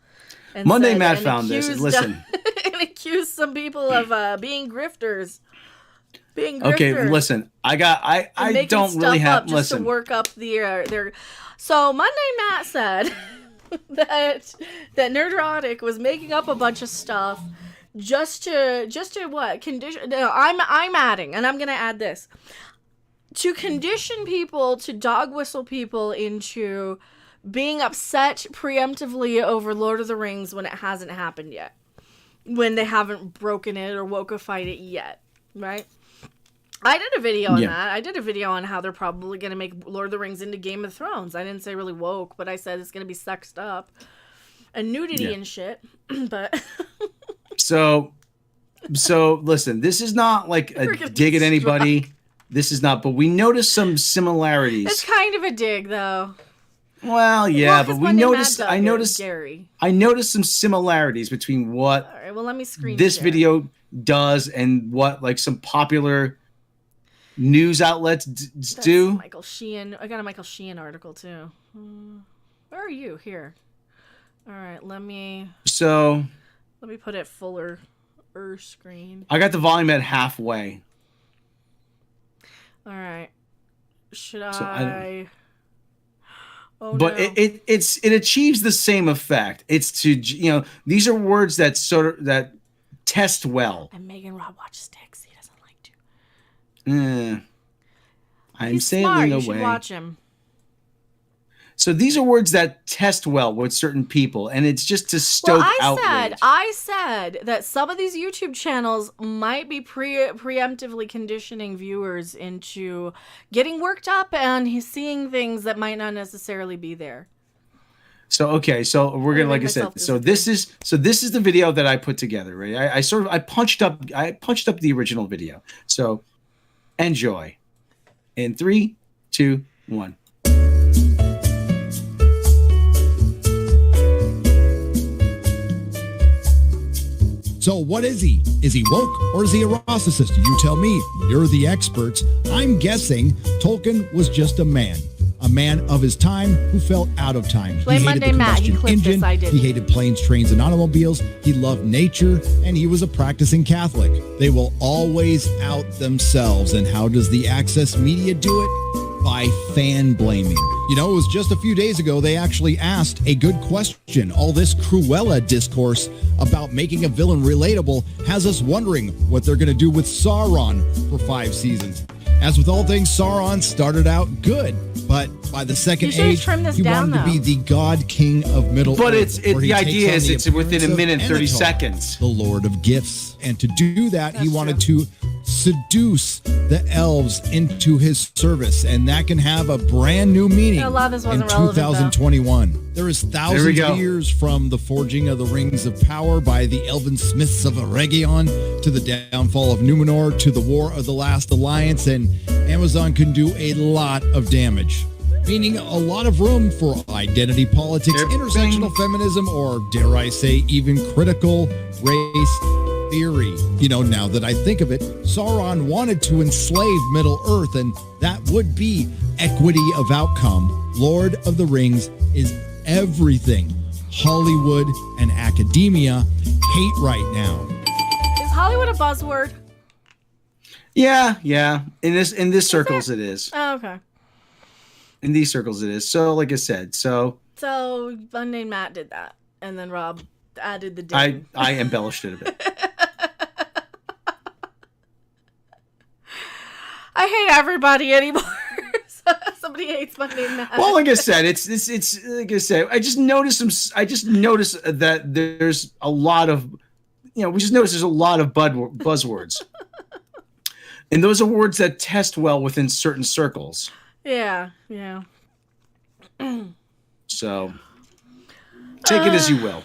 Matt found this. Listen. And accused some people of being grifters. Okay, listen. I don't really have just to work up their. So Monday Matt said that Nerdrotic was making up a bunch of stuff just to what condition. No, I'm adding, and I'm gonna add this to condition people, to dog whistle people into being upset preemptively over Lord of the Rings when it hasn't happened yet, when they haven't broken it or wokeified it yet, right? I did a video on that. I did a video on how they're probably going to make Lord of the Rings into Game of Thrones. I didn't say really woke, but I said it's going to be sexed up and nudity and shit. But so listen, this is not like a dig at anybody. This is not, but we noticed some similarities. It's kind of a dig, though. Well, yeah, but we noticed. I noticed some similarities between what. All right, well, let me screen this share. video does and what like some popular news outlets do. Michael Sheehan. I got a Michael Sheehan article too. Where are you? Here. All right, let me put it fuller screen. I got the volume at halfway. All right. Should I? Oh, but no. it achieves the same effect. It's to, these are words that that test well. And Megan Robb watches dicks. He doesn't like to. I'm He's sailing smart. away. You should watch him. So these are words that test well with certain people, and it's just to stoke outrage. I said that some of these YouTube channels might be preemptively conditioning viewers into getting worked up and seeing things that might not necessarily be there. So so we're gonna, like I said, this is the video that I put together, right? I punched up the original video. So enjoy. In 3, 2, 1. So what is he? Is he woke or is he a narcissist? You tell me. You're the experts. I'm guessing Tolkien was just a man man of his time who felt out of time. Blame He hated Monday the Matt. He combustion clipped this, engine. I didn't. He hated planes, trains, and automobiles. He loved nature, and he was a practicing Catholic. They will always out themselves. And how does the Access media do it? By fan blaming. You know, it was just a few days ago they actually asked a good question. All this Cruella discourse about making a villain relatable has us wondering what they're going to do with Sauron for 5 seasons. As with all things, Sauron started out good, but by the second age, he wanted to be the god king of Middle But Earth. it's where he the takes idea on is the it's within a appearance minute of 30 Anatar, seconds. the Lord of Gifts. And to do that, he wanted to seduce the elves into his service, and that can have a brand new meaning A lot of this wasn't in relevant, 2021. There is thousands go. of years from the forging of the Rings of Power by the elven smiths of Eregion to the downfall of Numenor to the War of the Last Alliance, and Amazon can do a lot of damage. Meaning a lot of room for identity politics, intersectional feminism, or dare I say, even critical race theory. You know, now that I think of it, Sauron wanted to enslave Middle Earth, and that would be equity of outcome. Lord of the Rings is everything Hollywood and academia hate right now. Is Hollywood a buzzword? Yeah. In this circles it is. Oh, okay. In these circles it is. So like I said, so Monday Matt did that, and then Rob added the I ding. embellished it a bit. I hate everybody anymore. Somebody hates Monday Matt. Well, like I said, it's like I said. I just noticed that there's a lot of, we just noticed there's a lot of buzzwords, and those are words that test well within certain circles. Yeah. So take it as you will.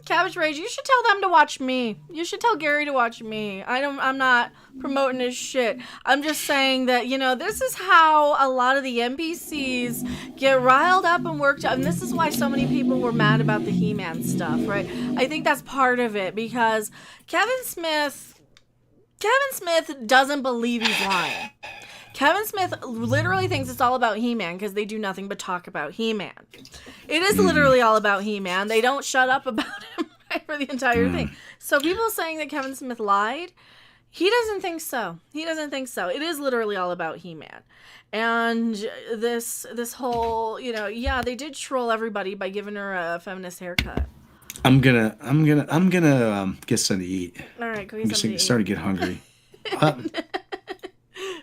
Cabbage Rage, you should tell them to watch me. You should tell Gary to watch me. I'm not promoting his shit. I'm just saying that, this is how a lot of the NPCs get riled up and worked up. And this is why so many people were mad about the He-Man stuff, right? I think that's part of it, because Kevin Smith doesn't believe he's lying. Kevin Smith literally thinks it's all about He-Man because they do nothing but talk about He-Man. It is literally all about He-Man. They don't shut up about him for the entire thing. So people saying that Kevin Smith lied, he doesn't think so. It is literally all about He-Man. And this whole, they did troll everybody by giving her a feminist haircut. I'm gonna get something to eat. All right, go get something to eat. Starting to get hungry.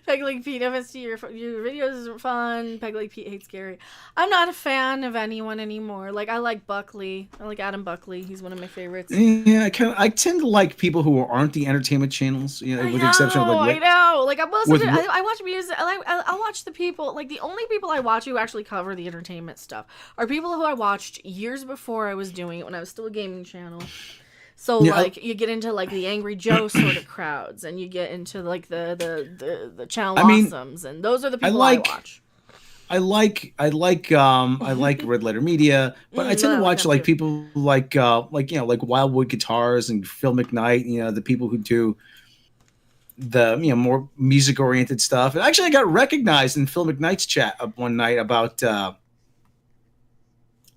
Peg Pete, FST, your videos are fun. Peg Pete hates Gary. I'm not a fan of anyone anymore. Like, I like Buckley. I like Adam Buckley. He's one of my favorites. Yeah, I tend to like people who aren't the entertainment channels. With the exception of I know. Like, I watch music. I watch the people. Like, the only people I watch who actually cover the entertainment stuff are people who I watched years before I was doing it when I was still a gaming channel. So you get into like the Angry Joe sort of crowds, and you get into like the Channel Awesomes, and those are the people I watch. I like Red Letter Media, but I tend to watch like people like Wildwood Guitars and Phil McKnight. The people who do the more music oriented stuff. And actually, I got recognized in Phil McKnight's chat one night about.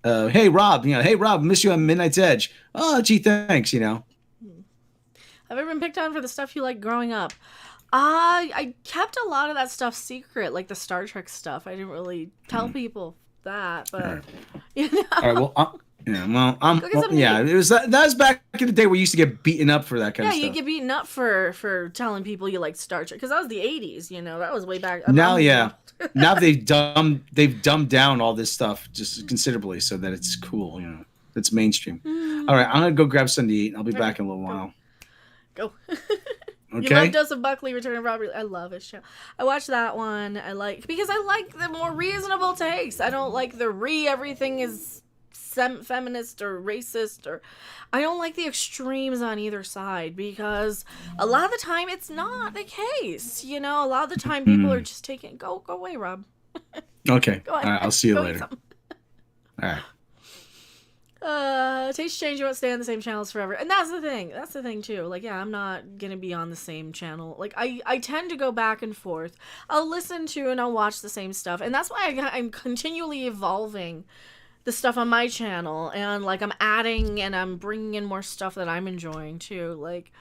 Hey Rob, miss you on Midnight's Edge. Oh, gee, thanks. Have ever been picked on for the stuff you liked growing up? I kept a lot of that stuff secret, like the Star Trek stuff. I didn't really tell people that, but All right, well, it was that was back in the day where you used to get beaten up for that kind of stuff. Yeah, you get beaten up for telling people you like Star Trek, because that was the 80s. That was way back. Now they've dumbed down all this stuff just considerably so that it's cool. It's mainstream. All right, I'm gonna go grab something to eat. I'll be back in a little while. Go. Okay. You love Dose of Buckley, Return of Robert. I love his show. I watched that one. Because I like the more reasonable takes. I don't like the everything is feminist or racist, or I don't like the extremes on either side, because a lot of the time it's not the case. A lot of the time people are just taking go away, Rob. Okay. Go All ahead. right, I'll see you Go later. All right. Taste change, you won't stay on the same channels forever. And that's the thing. That's the thing too. Like, yeah, I'm not gonna be on the same channel. Like, I tend to go back and forth. I'll listen to and I'll watch the same stuff. And that's why I'm continually evolving the stuff on my channel. And, like, I'm adding and I'm bringing in more stuff that I'm enjoying too. Like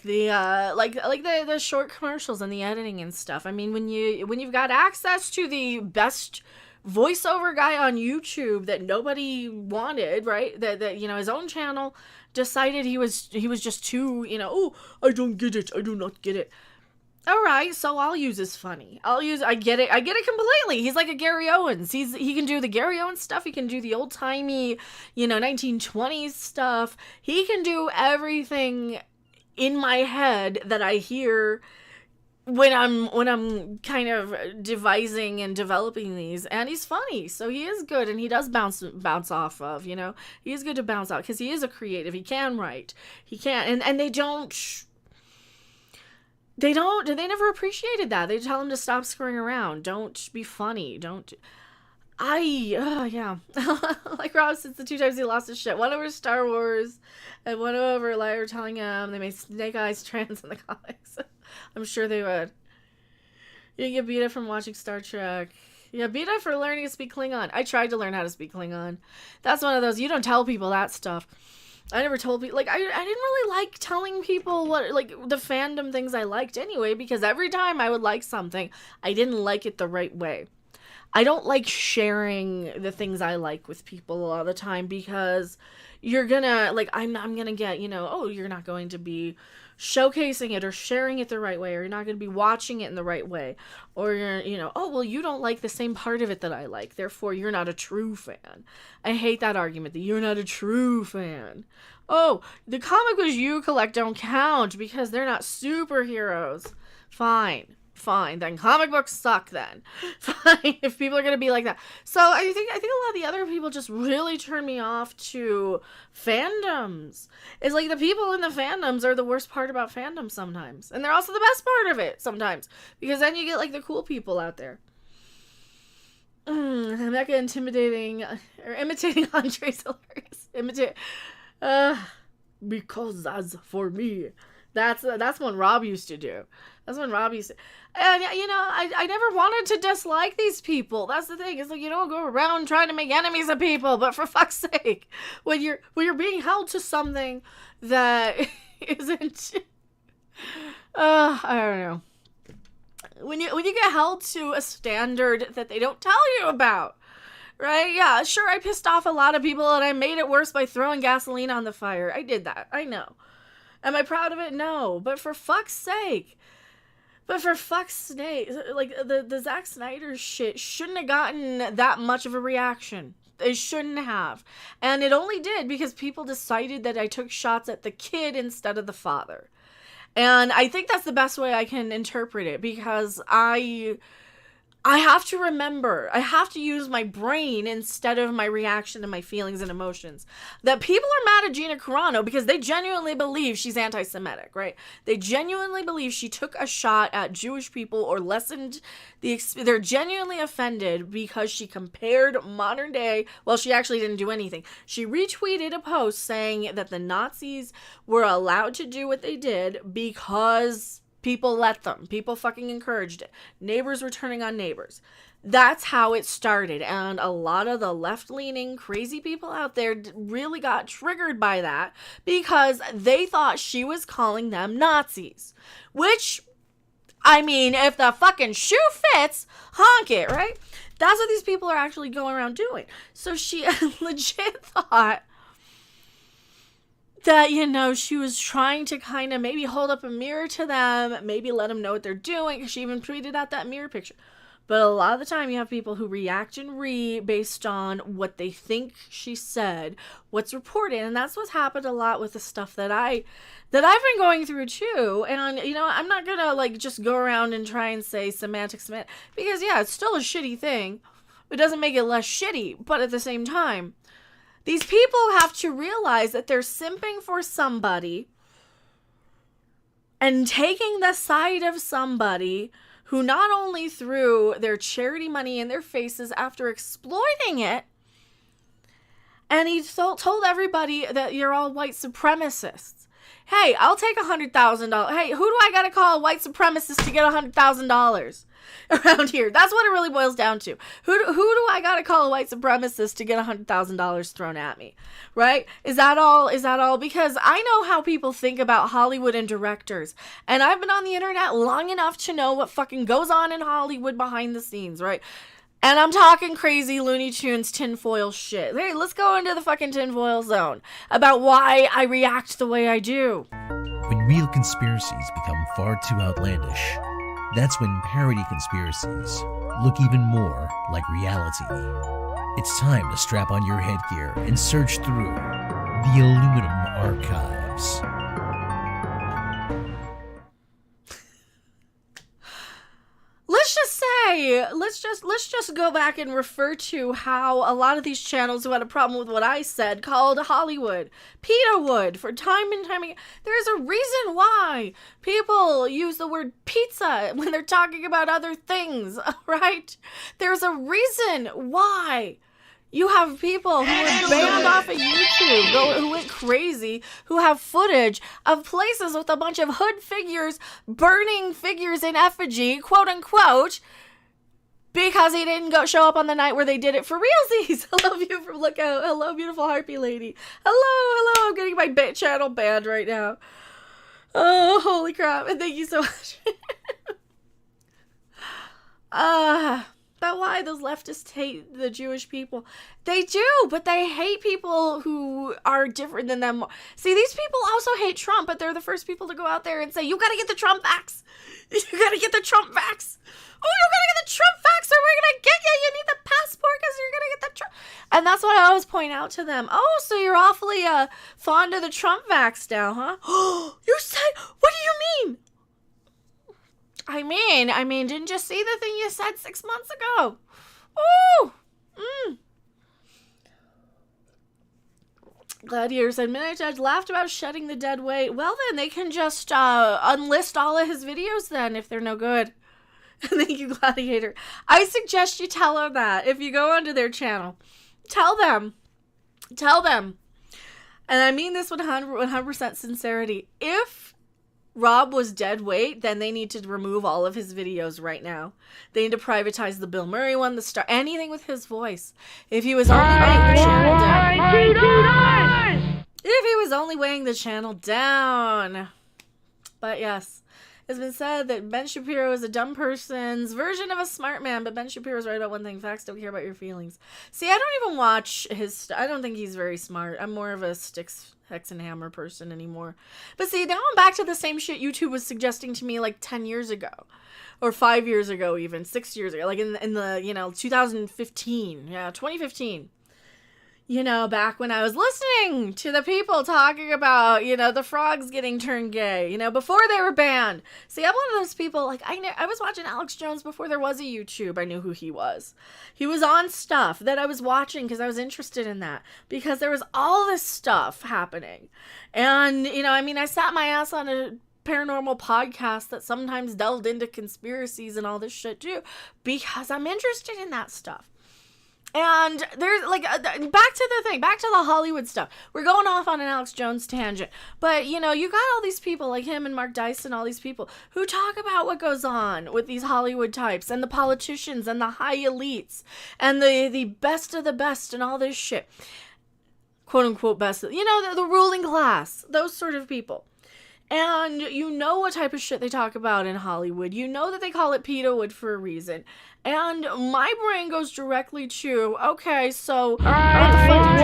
the short commercials and the editing and stuff. I mean, when you've got access to the best voiceover guy on YouTube that nobody wanted, right? That you know, his own channel decided he was just too, you know, oh, I don't get it. I do not get it. All right, so I'll use his funny. I get it completely. He's like a Gary Owens. He can do the Gary Owens stuff. He can do the old-timey, you know, 1920s stuff. He can do everything in my head that I hear when I'm kind of devising and developing these. And he's funny, so he is good, and he does bounce off of, you know. He is good to bounce out because he is a creative. He can write. He can, and they never appreciated that. They tell him to stop screwing around. Don't be funny. Yeah. Like Rob says, the 2 times he lost his shit. One over Star Wars, and one over Liar telling him they made Snake Eyes trans in the comics. I'm sure they would. You get beat up from watching Star Trek. Yeah, beat up for learning to speak Klingon. I tried to learn how to speak Klingon. That's one of those, you don't tell people that stuff. I never told people, like, I didn't really like telling people what, like, the fandom things I liked anyway, because every time I would like something, I didn't like it the right way. I don't like sharing the things I like with people a lot of the time, because you're gonna, like, I'm gonna get, you know, oh, you're not going to be showcasing it or sharing it the right way, or you're not going to be watching it in the right way, or you're, you know, oh, well, you don't like the same part of it that I like, therefore you're not a true fan. I hate that argument that you're not a true fan. Oh, the comic books you collect don't count because they're not superheroes. Fine, then comic books suck then. Fine, if people are going to be like that. So I think a lot of the other people just really turn me off to fandoms. It's like the people in the fandoms are the worst part about fandom sometimes. And they're also the best part of it sometimes. Because then you get like the cool people out there. Mecca imitating Andre's hilarious. Because as for me. That's what Rob used to do. And, you know, I never wanted to dislike these people. That's the thing. It's like, you don't go around trying to make enemies of people, but for fuck's sake, when you're being held to something that isn't, I don't know. When you get held to a standard that they don't tell you about, right? Yeah, sure, I pissed off a lot of people and I made it worse by throwing gasoline on the fire. I did that. I know. Am I proud of it? No. But for fuck's sake, like, the Zack Snyder shit shouldn't have gotten that much of a reaction. It shouldn't have. And it only did because people decided that I took shots at the kid instead of the father. And I think that's the best way I can interpret it, because I have to remember, I have to use my brain instead of my reaction to my feelings and emotions. That people are mad at Gina Carano because they genuinely believe she's anti-Semitic, right? They genuinely believe she took a shot at Jewish people or lessened they're genuinely offended because she compared modern day, well, she actually didn't do anything. She retweeted a post saying that the Nazis were allowed to do what they did because people let them. People fucking encouraged it. Neighbors were turning on neighbors. That's how it started. And a lot of the left-leaning crazy people out there really got triggered by that because they thought she was calling them Nazis. Which, I mean, if the fucking shoe fits, honk it, right? That's what these people are actually going around doing. So she legit thought that, you know, she was trying to kind of maybe hold up a mirror to them, maybe let them know what they're doing. She even tweeted out that mirror picture. But a lot of the time you have people who react and read based on what they think she said, what's reported. And that's what's happened a lot with the stuff that I've been going through too. And, you know, I'm not going to like just go around and try and say semantics, because yeah, it's still a shitty thing. It doesn't make it less shitty. But at the same time, these people have to realize that they're simping for somebody and taking the side of somebody who not only threw their charity money in their faces after exploiting it, And he told everybody that you're all white supremacists. Hey, I'll take $100,000. Hey, who do I gotta call a white supremacist to get $100,000 around here? That's what it really boils down to. Who do I gotta call a white supremacist to get $100,000 thrown at me? Right? Is that all? Because I know how people think about Hollywood and directors. And I've been on the internet long enough to know what fucking goes on in Hollywood behind the scenes, right? And I'm talking crazy Looney Tunes tinfoil shit. Hey, let's go into the fucking tinfoil zone about why I react the way I do. When real conspiracies become far too outlandish, that's when parody conspiracies look even more like reality. It's time to strap on your headgear and search through the aluminum archives. Let's just go back and refer to how a lot of these channels who had a problem with what I said called Hollywood Pita Wood for time and time again. There's a reason why people use the word pizza when they're talking about other things, right? There's a reason why you have people who were banned off of YouTube, who went crazy, who have footage of places with a bunch of hood figures burning figures in effigy, quote unquote, because he didn't show up on the night where they did it for realsies. Hello, hello, beautiful harpy lady. Hello, I'm getting my channel banned right now. Oh, holy crap! And thank you so much. But why those leftists hate the Jewish people? They do, but they hate people who are different than them. See, these people also hate Trump, but they're the first people to go out there and say, you gotta get the Trump vax. You gotta get the Trump vax. Oh, you gotta get the Trump vax or we're gonna get you. You need the passport because you're gonna get the Trump. And that's what I always point out to them. Oh, so you're awfully fond of the Trump vax now, huh? Oh, you said, what do you mean? I mean, didn't you see the thing you said 6 months ago? Ooh! Gladiator said, Midnight Judge laughed about shedding the dead weight. Well, then, they can just unlist all of his videos then, if they're no good. Thank you, Gladiator. I suggest you tell her that. If you go onto their channel, tell them. And I mean this 100% sincerity. If Robb was dead weight, then they need to remove all of his videos right now. They need to privatize the Bill Murray one, the Star, anything with his voice. If he was only weighing the channel down. If he was only weighing the channel down. But yes, it's been said that Ben Shapiro is a dumb person's version of a smart man, but Ben Shapiro's right about one thing. Facts don't care about your feelings. See, I don't even watch his I don't think he's very smart. I'm more of a sticks, hex, and hammer person anymore. But see, now I'm back to the same shit YouTube was suggesting to me like 10 years ago. Or 5 years ago even. 6 years ago. Like in the, 2015. Yeah, 2015. Back when I was listening to the people talking about, the frogs getting turned gay, before they were banned. See, I'm one of those people, like, I was watching Alex Jones before there was a YouTube. I knew who he was. He was on stuff that I was watching because I was interested in that. Because there was all this stuff happening. And, I sat my ass on a paranormal podcast that sometimes delved into conspiracies and all this shit too. Because I'm interested in that stuff. And there's back to the Hollywood stuff. We're going off on an Alex Jones tangent. But, you got all these people like him and Mark Dyson, all these people who talk about what goes on with these Hollywood types and the politicians and the high elites and the best of the best and all this shit. Quote unquote best. The ruling class. Those sort of people. And what type of shit they talk about in Hollywood. That they call it Pita Wood for a reason. And my brain goes directly to, okay, so what the fuck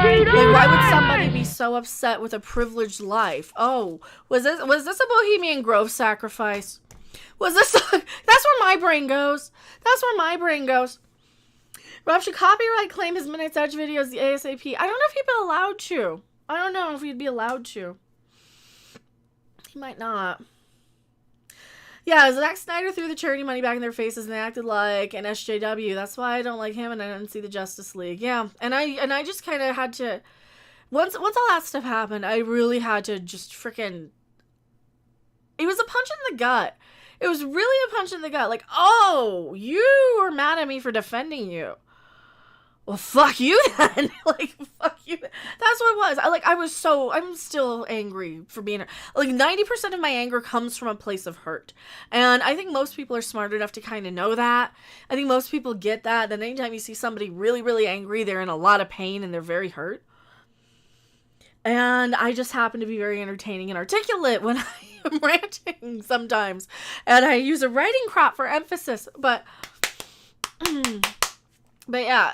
did you do? Like, why would somebody be so upset with a privileged life? Oh, was this a Bohemian Grove sacrifice? Was this that's where my brain goes. Robb should copyright claim his Midnight Judge videos the ASAP. I don't know if he'd be allowed to. I don't know if he'd be allowed to. He might not. Yeah, Zack Snyder threw the charity money back in their faces and they acted like an SJW. That's why I don't like him and I didn't see the Justice League. Yeah, and I just kind of had to... Once all that stuff happened, I really had to just freaking... It was a punch in the gut. It was really a punch in the gut. Like, oh, you were mad at me for defending you. well, fuck you then. Like, fuck you. That's what it was. I'm still angry for being, like, 90% of my anger comes from a place of hurt. And I think most people are smart enough to kind of know that. I think most people get that anytime you see somebody really, really angry, they're in a lot of pain and they're very hurt. And I just happen to be very entertaining and articulate when I am ranting sometimes. And I use a writing crop for emphasis. But yeah.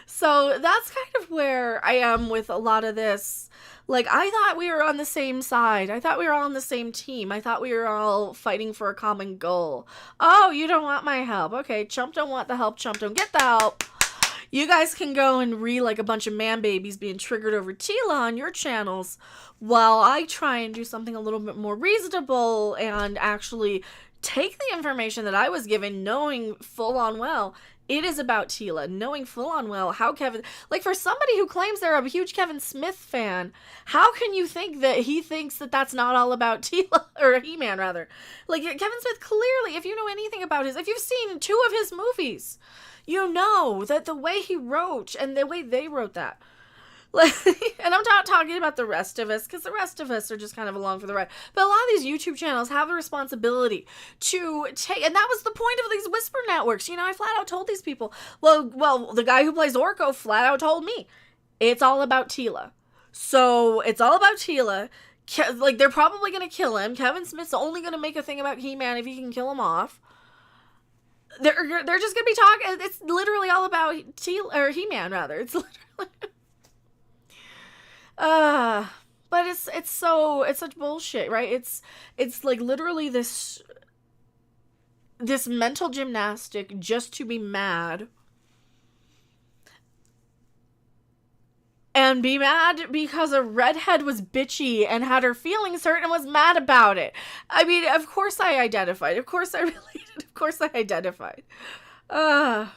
So that's kind of where I am with a lot of this. Like, I thought we were on the same side. I thought we were all on the same team. I thought we were all fighting for a common goal. Oh, you don't want my help. Okay, Chump don't want the help. Chump don't get the help. You guys can go and read like a bunch of man babies being triggered over Tila on your channels while I try and do something a little bit more reasonable and actually take the information that I was given, knowing full on well it is about Tila, knowing full on well how Kevin, like, for somebody who claims they're a huge Kevin Smith fan, how can you think that he thinks that that's not all about Tila, or He-Man rather? Like, Kevin Smith clearly, if you know anything about if you've seen 2 of his movies, you know that the way he wrote and the way they wrote that, like, and I'm not talking about the rest of us, because the rest of us are just kind of along for the ride, but a lot of these YouTube channels have a responsibility to take, and that was the point of these whisper networks. You know, I flat out told these people, well, the guy who plays Orko flat out told me, it's all about Tila. So, it's all about Tila. Like, they're probably going to kill him. Kevin Smith's only going to make a thing about He-Man if he can kill him off. They're just gonna be talking. It's literally all about He-Man rather. It's literally, but it's such bullshit, right? It's like literally this mental gymnastic just to be mad. And be mad because a redhead was bitchy and had her feelings hurt and was mad about it. I mean, of course I identified. Of course I related. Of course I identified. I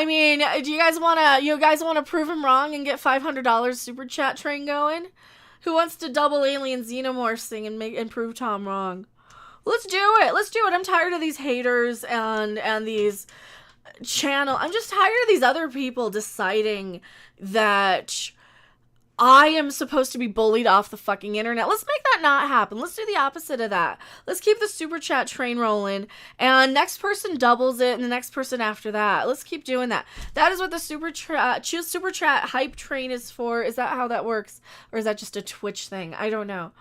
mean, do you guys wanna prove him wrong and get $500 super chat train going? Who wants to double alien xenomorph thing and prove Tom wrong? Let's do it. Let's do it. I'm tired of these haters and these I'm just tired of these other people deciding that I am supposed to be bullied off the fucking internet. Let's make that not happen. Let's do the opposite of that. Let's keep the super chat train rolling, and next person doubles it, and the next person after that. Let's keep doing that. That is what the super chat hype train is for. Is that how that works, or is that just a Twitch thing? I don't know.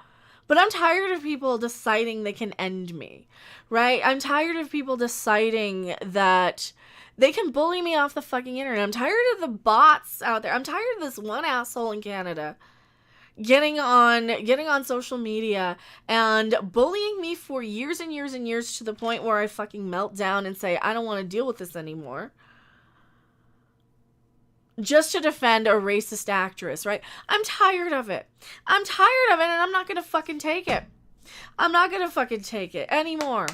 But I'm tired of people deciding they can end me, right? I'm tired of people deciding that they can bully me off the fucking internet. I'm tired of the bots out there. I'm tired of this one asshole in Canada getting on social media and bullying me for years and years and years to the point where I fucking melt down and say, I don't want to deal with this anymore. Just to defend a racist actress, right? I'm tired of it. I'm tired of it, and I'm not gonna fucking take it. I'm not gonna fucking take it anymore.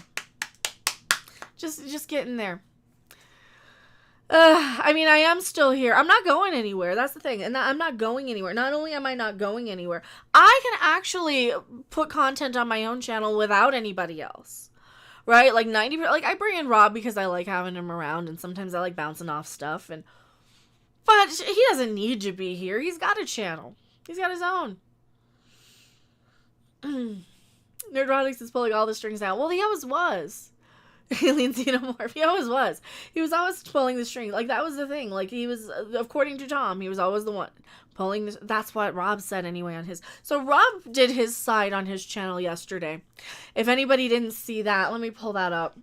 Just get in there. I mean, I am still here. I'm not going anywhere. That's the thing. And I'm not going anywhere. Not only am I not going anywhere, I can actually put content on my own channel without anybody else. Right? Like 90%, like I bring in Robb because I like having him around, and sometimes I like bouncing off stuff, but he doesn't need to be here. He's got a channel. He's got his own. Nerdrotics is pulling all the strings out. Well, he always was. Alien Xenomorph. He always was. He was always pulling the strings. Like, that was the thing. Like, he was, according to Tom, he was always the one pulling the, that's what Robb said anyway on his. So Robb did his side on his channel yesterday. If anybody didn't see that, let me pull that up.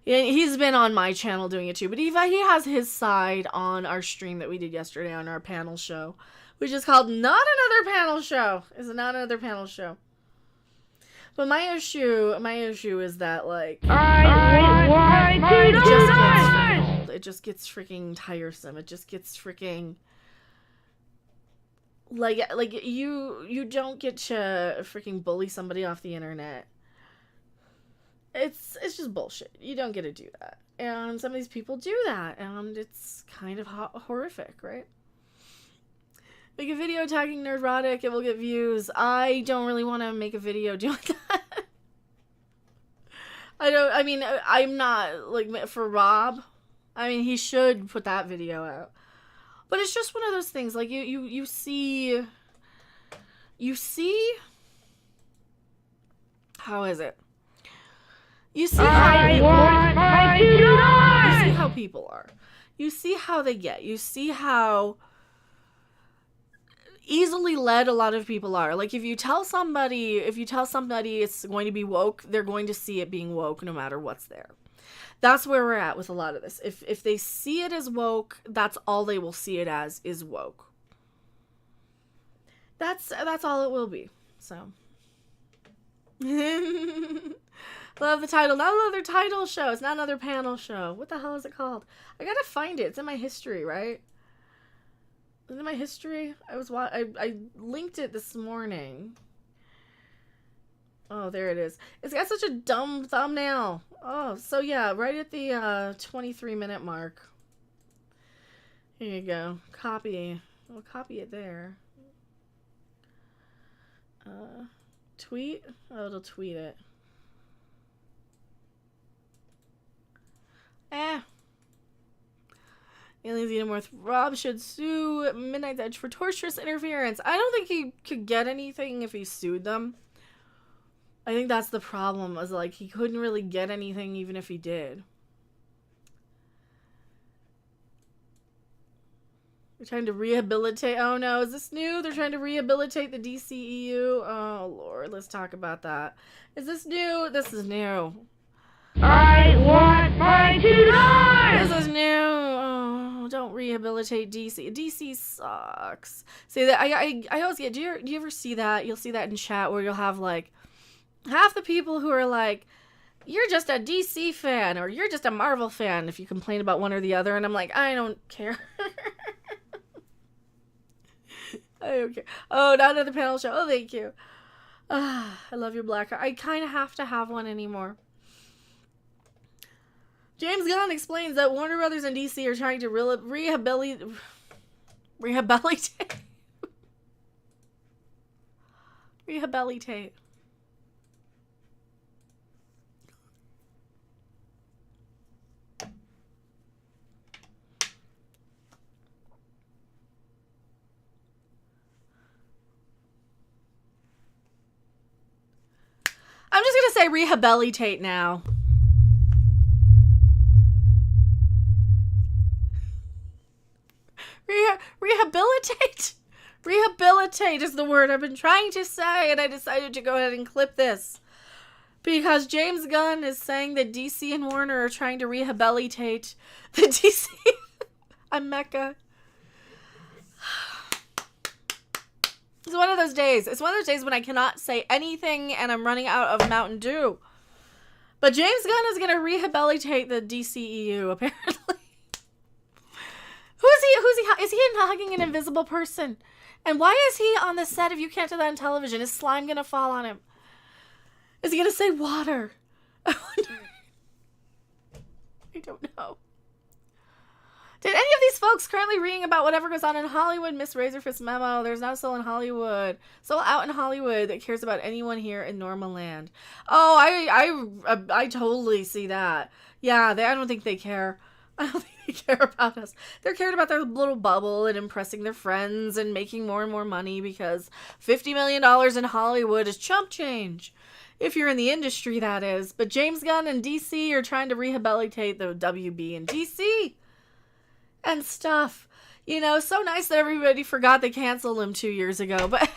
He's been on my channel doing it too, but he has his side on our stream that we did yesterday on our panel show, which is called Not Another Panel Show. It's not another panel show. But my issue is that, like, it just gets freaking tiresome. It just gets freaking, like you don't get to freaking bully somebody off the internet. It's just bullshit. You don't get to do that. And some of these people do that, and it's kind of horrific, right? Make a video tagging Nerdrotic, it will get views. I don't really want to make a video doing that. I'm not, like, for Robb, I mean, he should put that video out. But it's just one of those things, like, you see, how is it? You see how people are. You see how they get. You see how easily led a lot of people are. Like, if you tell somebody it's going to be woke, they're going to see it being woke no matter what's there. That's where we're at with a lot of this. If they see it as woke, that's all they will see it as, is woke. That's all it will be. So love the title. Not another title show. It's not another panel show. What the hell is it called? I gotta find it. It's in my history, right? Is it in my history? I linked it this morning. Oh, there it is. It's got such a dumb thumbnail. Oh, so yeah, right at the 23-minute mark. Here you go. Copy. We'll copy it there. Tweet? Oh, it'll tweet it. Aliens Xenomorph. Robb should sue Midnight's Edge for torturous interference. I don't think he could get anything if he sued them. I think that's the problem, is like he couldn't really get anything even if he did. They're trying to rehabilitate. Oh no, is this new? They're trying to rehabilitate the DCEU. Oh Lord, let's talk about that. Is this new? This is new. I want my tonight! This is new. Oh, don't rehabilitate DC. DC sucks. See that I always get. Do you ever see that? You'll see that in chat where you'll have like half the people who are like, you're just a DC fan or you're just a Marvel fan if you complain about one or the other, and I'm like, I don't care. I don't care. Oh, not another panel show. Oh, thank you. I love your black. I kind of have to have one anymore. James Gunn explains that Warner Brothers and DC are trying to rehabilitate. I'm just gonna say rehabilitate now. Rehabilitate? Rehabilitate is the word I've been trying to say, and I decided to go ahead and clip this. Because James Gunn is saying that DC and Warner are trying to rehabilitate the DC. I'm Mecca. It's one of those days. It's one of those days when I cannot say anything and I'm running out of Mountain Dew. But James Gunn is going to rehabilitate the DCEU, apparently. Who is he? Is he hugging an invisible person? And why is he on the set if you can't do that on television? Is slime going to fall on him? Is he going to say water? I wonder. I don't know. Did any of these folks currently reading about whatever goes on in Hollywood miss Razorfist's memo? There's not a soul in Hollywood. Soul out in Hollywood that cares about anyone here in normal land. Oh, I totally see that. Yeah, I don't think they care. I don't think they care about us. They're cared about their little bubble and impressing their friends and making more and more money because $50 million in Hollywood is chump change. If you're in the industry, that is. But James Gunn and DC are trying to rehabilitate the WB and DC and stuff. You know, so nice that everybody forgot they canceled him 2 years ago. But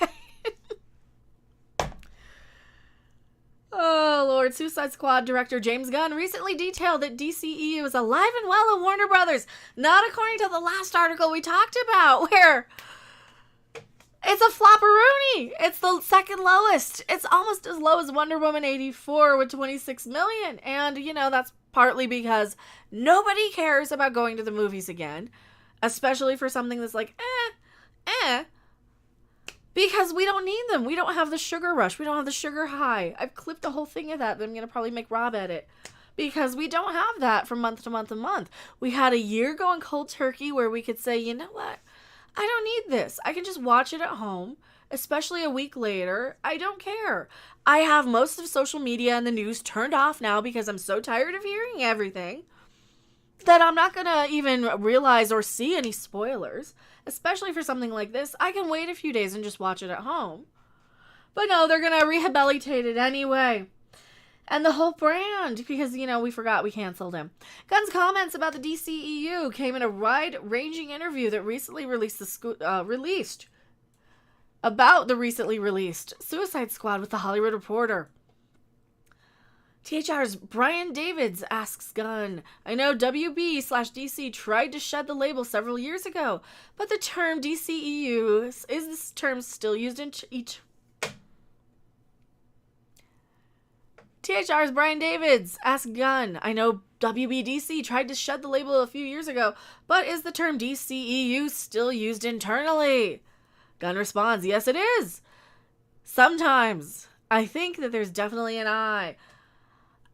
oh, Lord. Suicide Squad director James Gunn recently detailed that DCEU is alive and well at Warner Brothers. Not according to the last article we talked about, where it's a flopperoonie. It's the second lowest. It's almost as low as Wonder Woman 84 with 26 million. And, you know, that's partly because nobody cares about going to the movies again. Especially for something that's like, because we don't need them. We don't have the sugar rush. We don't have the sugar high. I've clipped a whole thing of that I'm going to probably make Robb edit. Because we don't have that from month to month to month. We had a year going cold turkey where we could say, you know what? I don't need this. I can just watch it at home especially a week later, I don't care. I have most of social media and the news turned off now because I'm so tired of hearing everything that I'm not going to even realize or see any spoilers, especially for something like this. I can wait a few days and just watch it at home. But no, they're going to rehabilitate it anyway. And the whole brand, because, we forgot we canceled him. Gunn's comments about the DCEU came in a wide-ranging interview that recently released about the recently released Suicide Squad with The Hollywood Reporter. THR's Brian Davids asks Gunn, I know WB/DC tried to shed the label several years ago, but the term DCEU, is this term still used in each? THR's Brian Davids asks Gunn, I know WBDC tried to shed the label a few years ago, but is the term DCEU still used internally? Gunn responds, yes it is. Sometimes. I think that there's definitely an I.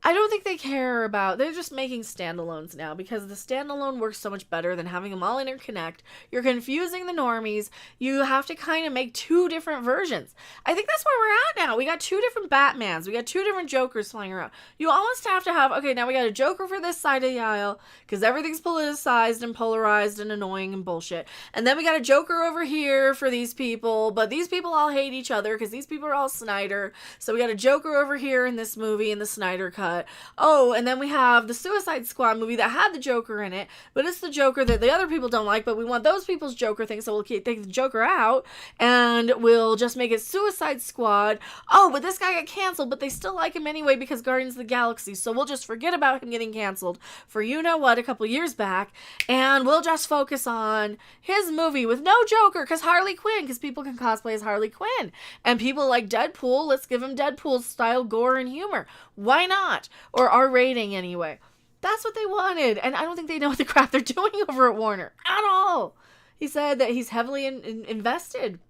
I don't think they care about, they're just making standalones now because the standalone works so much better than having them all interconnect. You're confusing the normies. You have to kind of make two different versions. I think that's where we're at now. We got two different Batmans. We got two different Jokers flying around. You almost have to have, okay, now we got a Joker for this side of the aisle because everything's politicized and polarized and annoying and bullshit. And then we got a Joker over here for these people, but these people all hate each other because these people are all Snyder. So we got a Joker over here in this movie in the Snyder cut. Oh, and then we have the Suicide Squad movie that had the Joker in it, but it's the Joker that the other people don't like, but we want those people's Joker thing, so we'll take the Joker out, and we'll just make it Suicide Squad. Oh, but this guy got canceled, but they still like him anyway because Guardians of the Galaxy, so we'll just forget about him getting canceled for you-know-what a couple years back, and we'll just focus on his movie with no Joker, because Harley Quinn, because people can cosplay as Harley Quinn, and people like Deadpool, let's give him Deadpool-style gore and humor. Why not? Or R rating anyway. That's what they wanted. And I don't think they know what the crap they're doing over at Warner at all. He said that he's heavily invested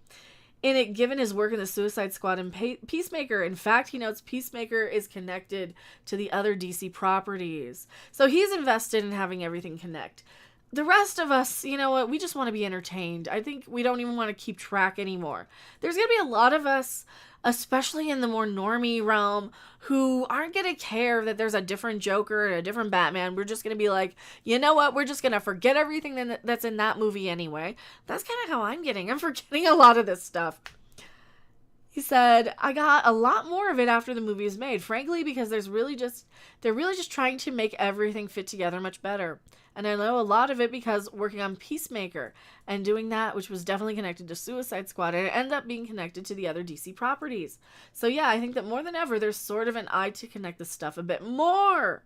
in it given his work in the Suicide Squad and Peacemaker. In fact, he notes Peacemaker is connected to the other DC properties. So he's invested in having everything connect. The rest of us, you know what, we just want to be entertained. I think we don't even want to keep track anymore. There's going to be a lot of us, especially in the more normie realm, who aren't going to care that there's a different Joker and a different Batman. We're just going to be like, you know what, we're just going to forget everything that's in that movie anyway. That's kind of how I'm getting. I'm forgetting a lot of this stuff. He said, I got a lot more of it after the movie is made, frankly, because they're really just trying to make everything fit together much better. And I know a lot of it because working on Peacemaker and doing that, which was definitely connected to Suicide Squad, and it ended up being connected to the other DC properties. So yeah, I think that more than ever, there's sort of an eye to connect the stuff a bit more.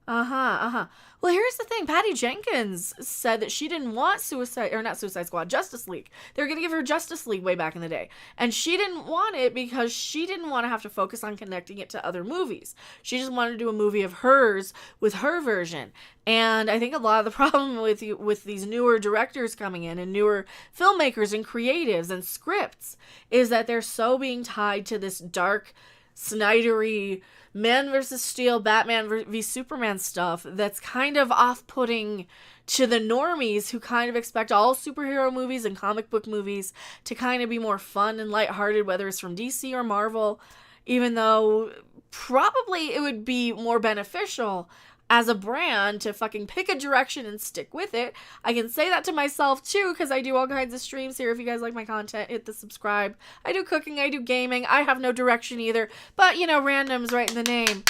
Well, here's the thing. Patty Jenkins said that she didn't want Justice League. They were going to give her Justice League way back in the day. And she didn't want it because she didn't want to have to focus on connecting it to other movies. She just wanted to do a movie of hers with her version. And I think a lot of the problem with these newer directors coming in and newer filmmakers and creatives and scripts is that they're so being tied to this dark, Snydery Man vs. Steel, Batman v Superman stuff that's kind of off-putting to the normies who kind of expect all superhero movies and comic book movies to kind of be more fun and lighthearted, whether it's from DC or Marvel, even though probably it would be more beneficial as a brand to fucking pick a direction and stick with it. I can say that to myself too, because I do all kinds of streams here. If you guys like my content, hit the subscribe. I do cooking, I do gaming. I have no direction either, but you know, random's right in the name.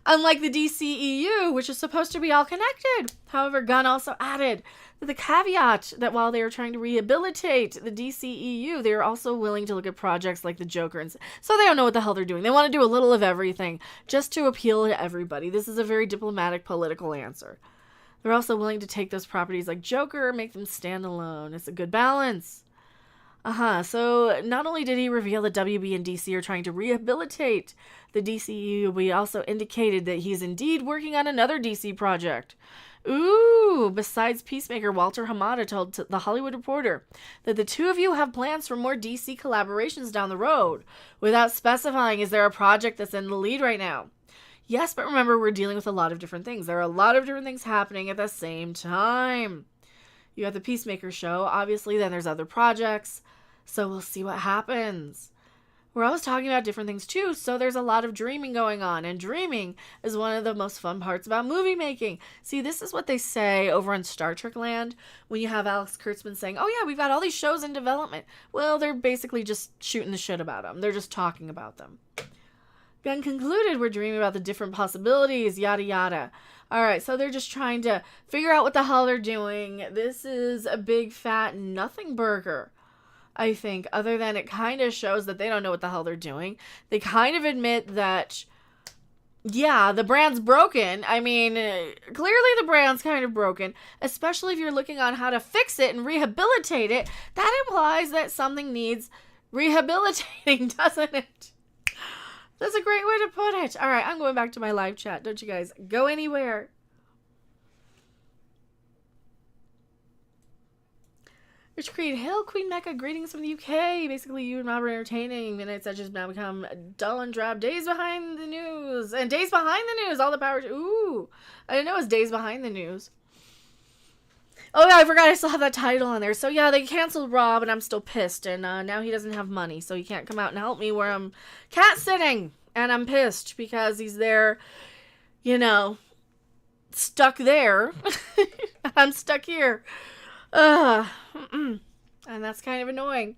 Unlike the DCEU, which is supposed to be all connected. However, Gunn also added the caveat that while they are trying to rehabilitate the DCEU, they are also willing to look at projects like the Joker. And so they don't know what the hell they're doing. They want to do a little of everything just to appeal to everybody. This is a very diplomatic, political answer. They're also willing to take those properties like Joker, make them stand alone. It's a good balance. So not only did he reveal that WB and DC are trying to rehabilitate the DCEU, but he also indicated that he's indeed working on another DC project. Ooh, besides Peacemaker, Walter Hamada told The Hollywood Reporter that the two of you have plans for more DC collaborations down the road, without specifying is there a project that's in the lead right now. Yes, but remember, we're dealing with a lot of different things. There are a lot of different things happening at the same time. You have the Peacemaker show, obviously, then there's other projects. So we'll see what happens. We're always talking about different things too, so there's a lot of dreaming going on, and dreaming is one of the most fun parts about movie making. See, this is what they say over on Star Trek Land when you have Alex Kurtzman saying, oh yeah, we've got all these shows in development. Well, they're basically just shooting the shit about them. They're just talking about them. Then concluded, we're dreaming about the different possibilities, yada yada. Alright, so they're just trying to figure out what the hell they're doing. This is a big fat nothing burger, I think, other than it kind of shows that they don't know what the hell they're doing. They kind of admit that, yeah, the brand's broken. I mean, clearly the brand's kind of broken, especially if you're looking on how to fix it and rehabilitate it. That implies that something needs rehabilitating, doesn't it? That's a great way to put it. All right, I'm going back to my live chat. Don't you guys go anywhere. Rich Creed, hail Queen Mecca, greetings from the UK. Basically, you and Rob are entertaining minutes that just now become dull and drab. Days behind the news. And days behind the news. All the power. Ooh. I didn't know it was days behind the news. Oh, yeah, I forgot I still have that title on there. So, yeah, they canceled Rob, and I'm still pissed. And now he doesn't have money, so he can't come out and help me where I'm cat sitting. And I'm pissed because he's there, you know, stuck there. I'm stuck here. And that's kind of annoying.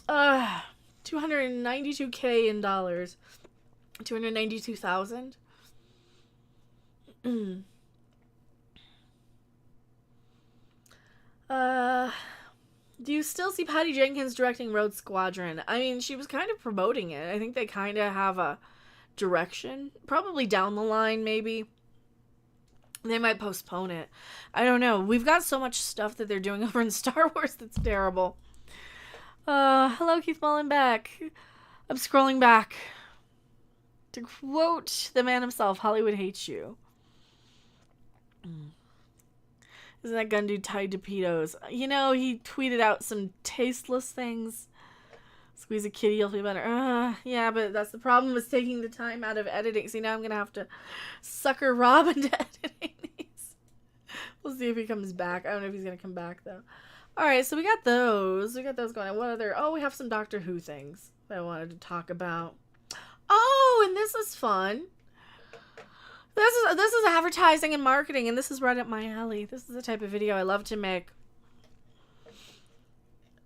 292K in dollars. 292,000. Do you still see Patty Jenkins directing Road Squadron? I mean, she was kind of promoting it. I think they kind of have a direction. Probably down the line, maybe. They might postpone it. I don't know. We've got so much stuff that they're doing over in Star Wars that's terrible. Hello, Keith Mullenbeck. I'm scrolling back. To quote the man himself, Hollywood hates you. Isn't that gun dude tied to pedos? You know, he tweeted out some tasteless things. Squeeze a kitty, you'll feel better. Yeah, but that's the problem with taking the time out of editing. See, now I'm going to have to sucker Rob into editing these. We'll see if he comes back. I don't know if he's going to come back, though. Alright, so we got those. We got those going on. What other... Oh, we have some Doctor Who things that I wanted to talk about. Oh, and this is fun. This is advertising and marketing, and this is right up my alley. This is the type of video I love to make.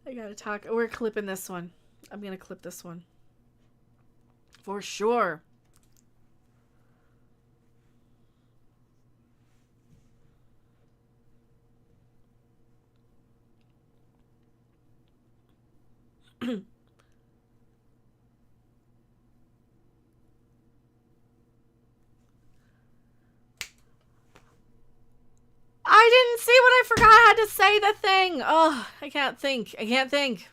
I gotta talk. We're clipping this one. I'm gonna clip this one. For sure. I didn't see what I forgot. I had to say the thing. Oh, I can't think. I can't think.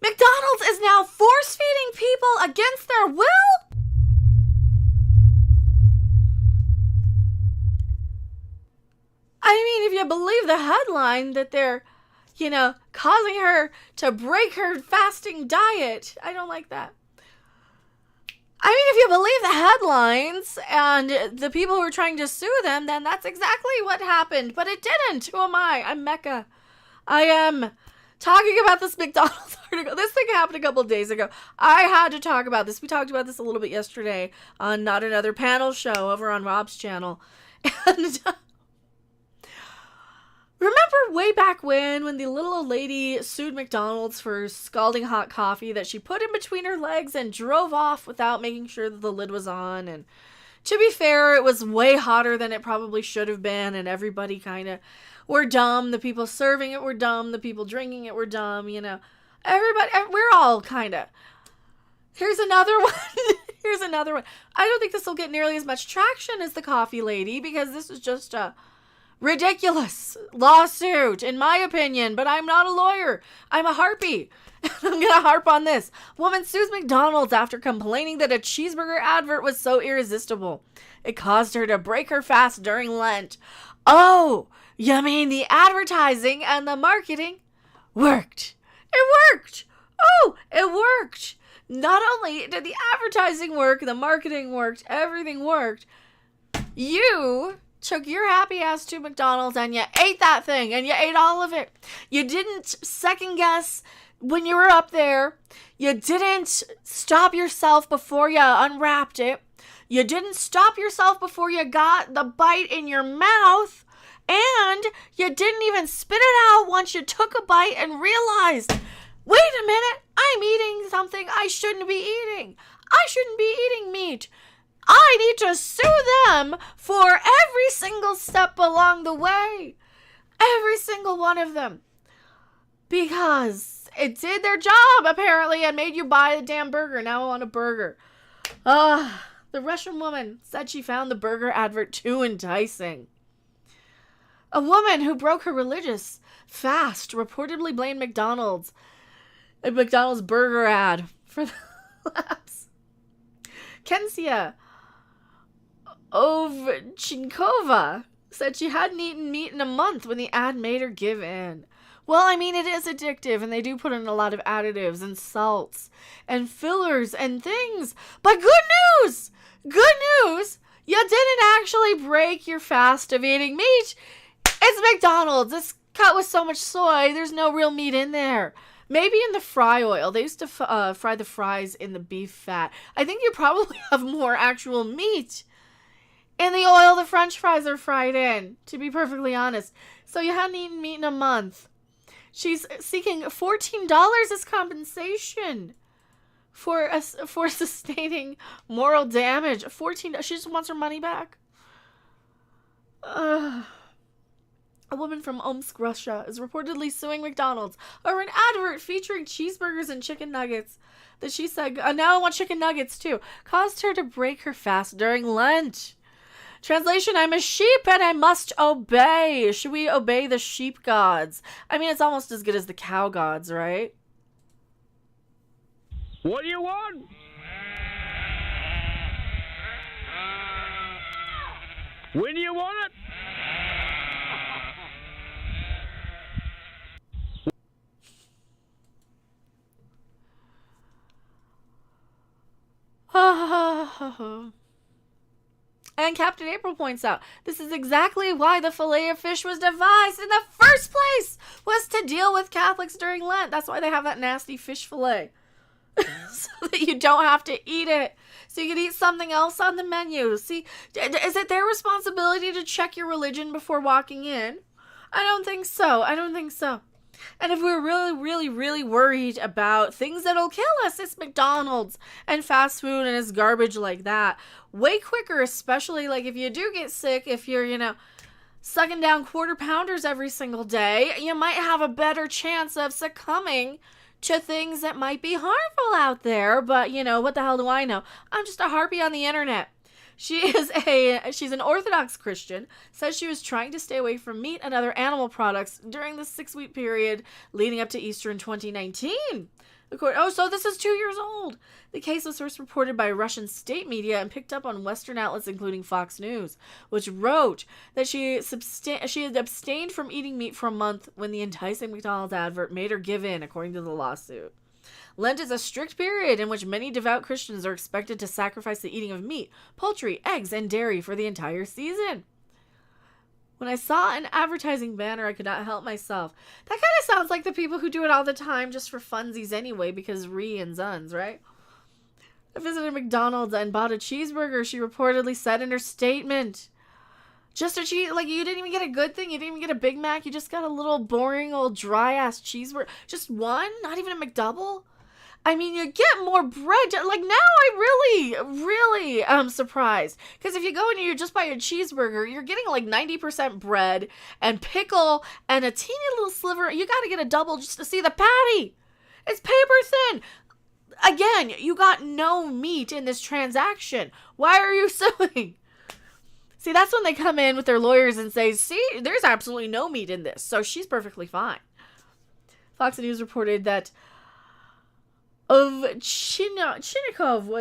McDonald's is now force-feeding people against their will? I mean, if you believe the headline that they're, you know, causing her to break her fasting diet. I don't like that. I mean, if you believe the headlines and the people who are trying to sue them, then that's exactly what happened. But it didn't. Who am I? I'm Mecca. I am talking about this McDonald's article. This thing happened a couple of days ago. I had to talk about this. We talked about this a little bit yesterday on Not Another Panel Show over on Rob's channel. And remember way back when the little old lady sued McDonald's for scalding hot coffee that she put in between her legs and drove off without making sure that the lid was on? And to be fair, it was way hotter than it probably should have been, and everybody kind of were dumb. The people serving it were dumb. The people drinking it were dumb, you know. Everybody, we're all kind of. Here's another one. Here's another one. I don't think this will get nearly as much traction as the coffee lady, because this is just a ridiculous lawsuit, in my opinion, but I'm not a lawyer. I'm a harpy. I'm gonna harp on this. Woman sues McDonald's after complaining that a cheeseburger advert was so irresistible. It caused her to break her fast during Lent. Oh, you mean the advertising and the marketing worked? It worked. Oh, it worked. Not only did the advertising work, the marketing worked, everything worked. You took your happy ass to McDonald's and you ate that thing, and you ate all of it. You didn't second guess when you were up there. You didn't stop yourself before you unwrapped it. You didn't stop yourself before you got the bite in your mouth. And you didn't even spit it out once you took a bite and realized, wait a minute, I'm eating something I shouldn't be eating. I shouldn't be eating meat. I need to sue them for every single step along the way. Every single one of them. Because it did their job, apparently, and made you buy the damn burger. Now I want a burger. The Russian woman said she found the burger advert too enticing. A woman who broke her religious fast reportedly blamed McDonald's burger ad for the lapse. Kensia Ovchinkova said she hadn't eaten meat in a month when the ad made her give in. Well, I mean, it is addictive, and they do put in a lot of additives and salts and fillers and things. But good news! Good news! You didn't actually break your fast of eating meat. It's McDonald's. It's cut with so much soy, there's no real meat in there. Maybe in the fry oil. They used to fry the fries in the beef fat. I think you probably have more actual meat in the oil the French fries are fried in, to be perfectly honest. So you hadn't eaten meat in a month. She's seeking $14 as compensation for sustaining moral damage. $14. She just wants her money back. A woman from Omsk, Russia, is reportedly suing McDonald's over an advert featuring cheeseburgers and chicken nuggets that she said, now I want chicken nuggets too, caused her to break her fast during Lent. Translation, I'm a sheep and I must obey. Should we obey the sheep gods? I mean, it's almost as good as the cow gods, right? What do you want? When do you want it? And Captain April points out, this is exactly why the fillet of fish was devised in the first place, was to deal with Catholics during Lent. That's why they have that nasty fish fillet. So that you don't have to eat it. So you can eat something else on the menu. See, is it their responsibility to check your religion before walking in? I don't think so. I don't think so. And if we're really, really, really worried about things that'll kill us, it's McDonald's and fast food and it's garbage like that. Way quicker, especially like if you do get sick, if you're, sucking down quarter pounders every single day, you might have a better chance of succumbing to things that might be harmful out there. But, what the hell do I know? I'm just a harpy on the internet. She's an Orthodox Christian, says she was trying to stay away from meat and other animal products during the 6-week period leading up to Easter in 2019. So this is 2 years old. The case was first reported by Russian state media and picked up on Western outlets including Fox News, which wrote that she had abstained from eating meat for a month when the enticing McDonald's advert made her give in, according to the lawsuit. Lent is a strict period in which many devout Christians are expected to sacrifice the eating of meat, poultry, eggs, and dairy for the entire season. When I saw an advertising banner, I could not help myself. That kind of sounds like the people who do it all the time just for funsies anyway, because re and zuns, right? I visited McDonald's and bought a cheeseburger, she reportedly said in her statement. Just a cheese, you didn't even get a good thing. You didn't even get a Big Mac. You just got a little boring old dry-ass cheeseburger. Just one? Not even a McDouble? I mean, you get more bread. Now I'm really surprised. Because if you go and you just buy a cheeseburger, you're getting 90% bread and pickle and a teeny little sliver. You got to get a double just to see the patty. It's paper thin. Again, you got no meat in this transaction. Why are you suing? See, that's when they come in with their lawyers and say, see, there's absolutely no meat in this. So she's perfectly fine. Fox News reported that Chinnikov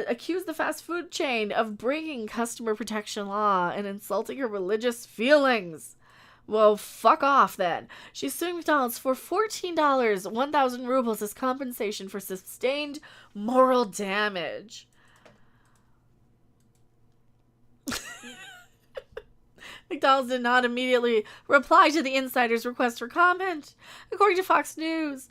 accused the fast food chain of breaking customer protection law and insulting her religious feelings. Well, fuck off then. She's suing McDonald's for $14, 1,000 rubles as compensation for sustained moral damage. McDonald's did not immediately reply to the insider's request for comment. According to Fox News,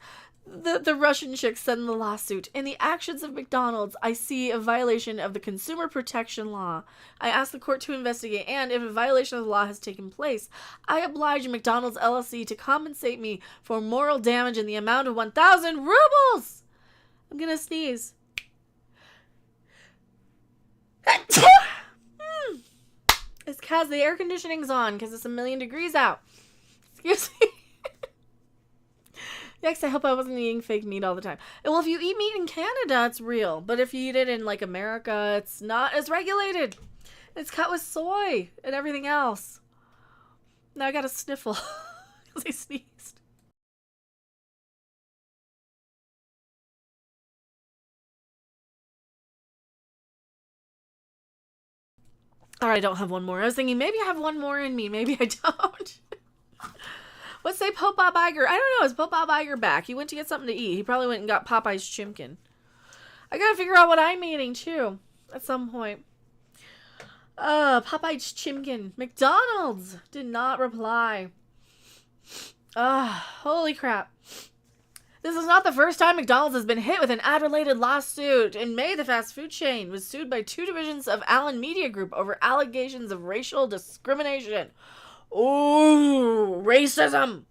the Russian chick said in the lawsuit, "In the actions of McDonald's, I see a violation of the consumer protection law. I ask the court to investigate, and if a violation of the law has taken place, I oblige McDonald's LLC to compensate me for moral damage in the amount of 1,000 rubles." I'm gonna sneeze. It's because the air conditioning's on, because it's 1,000,000 degrees out. Excuse me. Next, I hope I wasn't eating fake meat all the time. Well, if you eat meat in Canada, it's real. But if you eat it in, like, America, it's not as regulated. It's cut with soy and everything else. Now I got a sniffle because I sneezed. Alright, I don't have one more. I was thinking maybe I have one more in me. Maybe I don't. Let's say Pope Bob Iger. I don't know. Is Pope Bob Iger back? He went to get something to eat. He probably went and got Popeye's Chimkin. I gotta figure out what I'm eating, too. At some point. Popeye's Chimkin. McDonald's did not reply. Holy crap. This is not the first time McDonald's has been hit with an ad-related lawsuit. In May, the fast food chain was sued by 2 divisions of Allen Media Group over allegations of racial discrimination. Ooh, racism.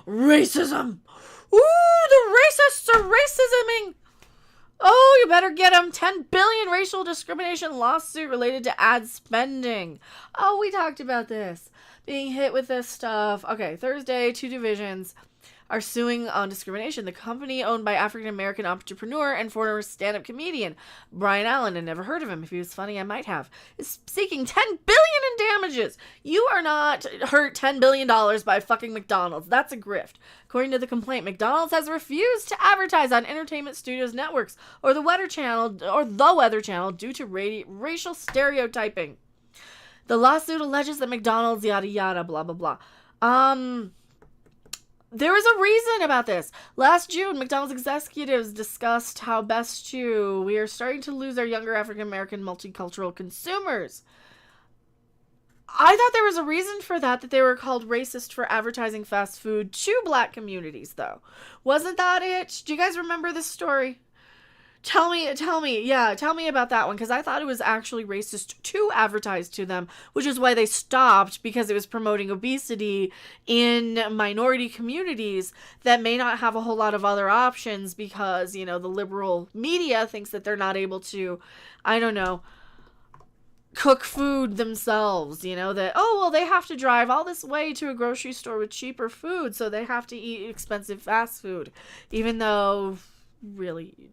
Racism. Ooh, the racists are racisming. Oh, you better get them. 10 billion racial discrimination lawsuit related to ad spending. Oh, we talked about this. Being hit with this stuff. Okay, Thursday, 2 divisions are suing on discrimination. The company, owned by African-American entrepreneur and former stand-up comedian Brian Allen, I never heard of him. If he was funny, I might have, is seeking $10 billion in damages. You are not hurt $10 billion by fucking McDonald's. That's a grift. According to the complaint, McDonald's has refused to advertise on Entertainment Studios networks or the Weather Channel due to racial stereotyping. The lawsuit alleges that McDonald's yada yada blah blah blah. There was a reason about this. Last June, McDonald's executives discussed how we are starting to lose our younger African-American multicultural consumers. I thought there was a reason for that they were called racist for advertising fast food to black communities, though. Wasn't that it? Do you guys remember this story? Tell me about that one, because I thought it was actually racist to advertise to them, which is why they stopped, because it was promoting obesity in minority communities that may not have a whole lot of other options because, the liberal media thinks that they're not able to, cook food themselves, that, they have to drive all this way to a grocery store with cheaper food, so they have to eat expensive fast food, even though, really, you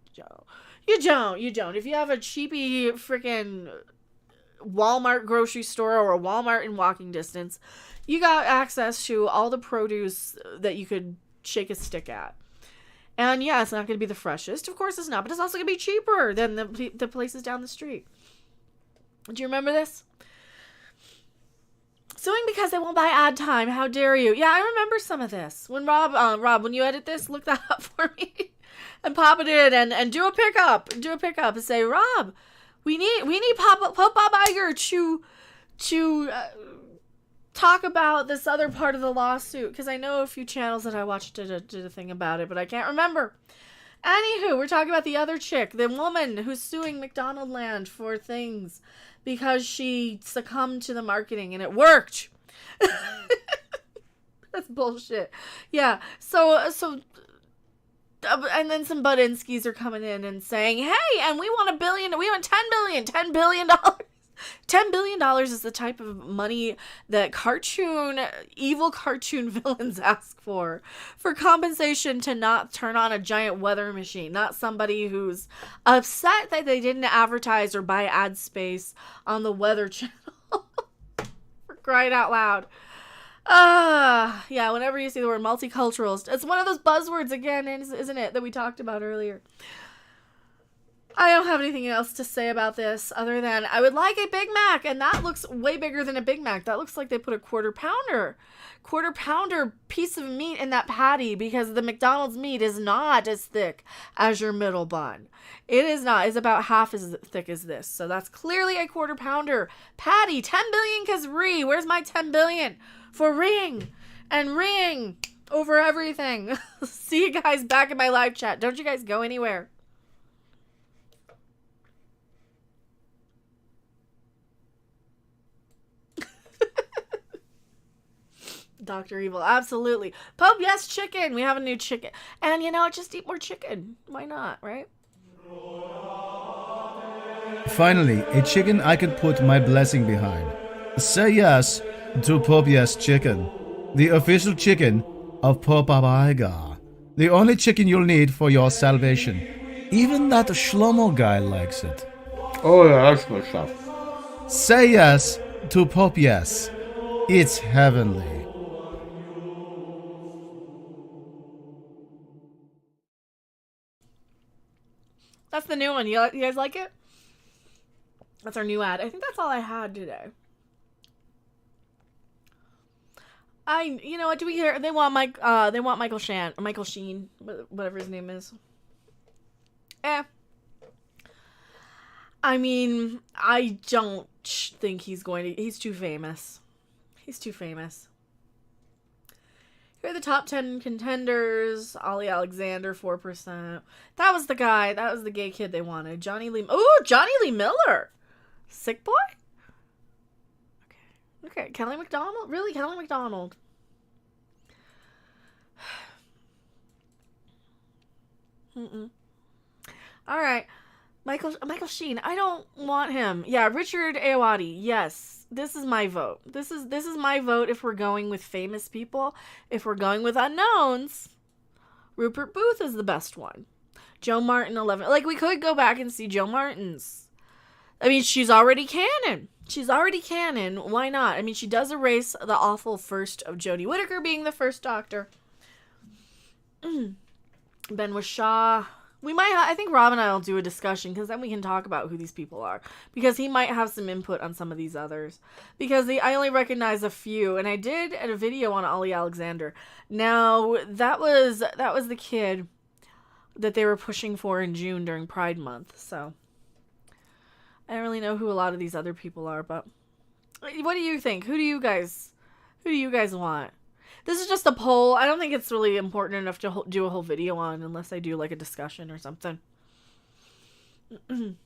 don't. If you have a cheapy freaking Walmart grocery store or a Walmart in walking distance, you got access to all the produce that you could shake a stick at. And yeah, it's not going to be the freshest. Of course it's not, but it's also going to be cheaper than the places down the street. Do you remember this? Suing because they won't buy ad time. How dare you? Yeah, I remember some of this. When Rob, when you edit this, look that up for me. And pop it in and do a pickup. And say, Rob, we need Pope Bob Iger to talk about this other part of the lawsuit, because I know a few channels that I watched did a thing about it, but I can't remember. Anywho, we're talking about the other chick, the woman who's suing McDonald Land for things because she succumbed to the marketing and it worked. That's bullshit. Yeah. So. And then some Budinskis are coming in and saying, hey, and we want $1 billion, we want $10 billion. $10 billion is the type of money that evil cartoon villains ask for compensation to not turn on a giant weather machine, not somebody who's upset that they didn't advertise or buy ad space on the Weather Channel. For crying out loud. Yeah, whenever you see the word multicultural, it's one of those buzzwords again, isn't it, that we talked about earlier. I don't have anything else to say about this other than I would like a Big Mac, and that looks way bigger than a Big Mac. That looks like they put a quarter pounder piece of meat in that patty, because the McDonald's meat is not as thick as your middle bun. It is not. It's about half as thick as this. So that's clearly a quarter pounder patty. 10 billion because where's my 10 billion for ring and ring over everything? See you guys back in my live chat. Don't you guys go anywhere. Dr. Evil, absolutely. Pope, yes, chicken. We have a new chicken. And you know what? Just eat more chicken. Why not, right? Finally, a chicken I can put my blessing behind. Say yes to Pope Yes Chicken, the official chicken of Pope Baba. The only chicken you'll need for your salvation. Even that Shlomo guy likes it. Oh yeah, that's good stuff. Say yes to Pope Yes. It's heavenly. That's the new one. You guys like it? That's our new ad. I think that's all I had today. You know what? Do we hear? They want Michael Sheen, whatever his name is. I mean, I don't think he's going to. He's too famous. He's too famous. Here are the top 10 contenders. Ollie Alexander, 4%. That was the guy. That was the gay kid they wanted. Johnny Lee. Oh, Johnny Lee Miller. Sick boy? Okay. Kelly McDonald? Really? Kelly McDonald. All right. Michael Sheen. I don't want him. Yeah, Richard Ayoade. Yes. This is my vote. This is my vote if we're going with famous people. If we're going with unknowns, Rupert Booth is the best one. Joe Martin, 11. Like, we could go back and see Joe Martin's. I mean, she's already canon. Why not? I mean, she does erase the awful first of Jodie Whittaker being the first Doctor. Ben Shaw. I think Rob and I will do a discussion, because then we can talk about who these people are, because he might have some input on some of these others, because I only recognize a few, and I did a video on Ollie Alexander. Now, that was the kid that they were pushing for in June during Pride Month, so I don't really know who a lot of these other people are, but what do you think? Who do you guys want? This is just a poll. I don't think it's really important enough to do a whole video on, unless I do like a discussion or something. An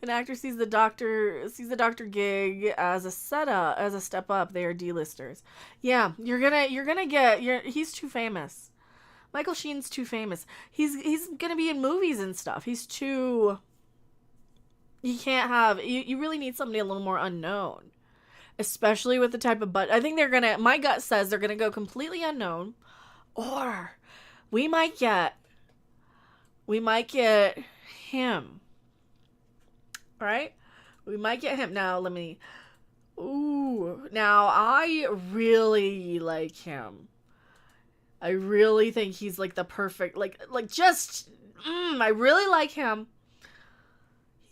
actor sees the doctor gig as a setup, as a step up. They are D-listers. Yeah, he's too famous. Michael Sheen's too famous. He's gonna be in movies and stuff. You really need somebody a little more unknown. Especially with the type of I think my gut says they're gonna go completely unknown, or we might get him. Right? We might get him. Now I really like him. I really think he's like the perfect, I really like him.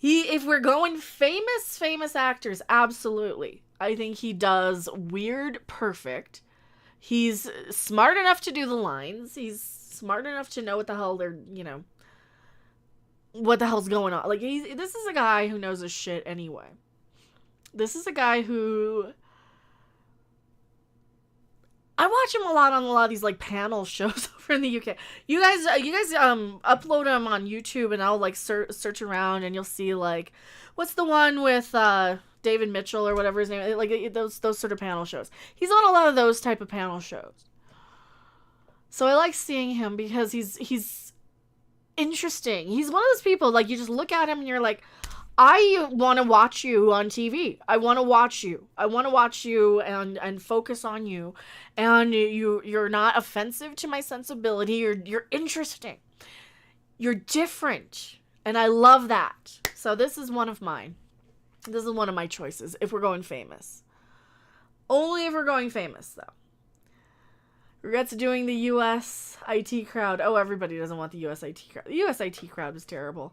If we're going famous actors, absolutely. I think he does weird perfect. He's smart enough to do the lines. He's smart enough to know what the hell what the hell's going on. Like, this is a guy who knows his shit anyway. This is a guy who I watch him a lot on a lot of these like panel shows over in the UK. You guys upload them on YouTube, and I'll like search around, and you'll see like, what's the one with David Mitchell or whatever his name is, like those sort of panel shows. He's on a lot of those type of panel shows. So I like seeing him because he's interesting. He's one of those people, like, you just look at him and you're like, I want to watch you on TV. I want to watch you. I want to watch you and focus on you. And you're not offensive to my sensibility. You're interesting. You're different. And I love that. So this is one of mine. This is one of my choices if we're going famous. Only if we're going famous, though. Regrets doing the US IT crowd. Oh, everybody doesn't want the US IT crowd. The US IT crowd was terrible.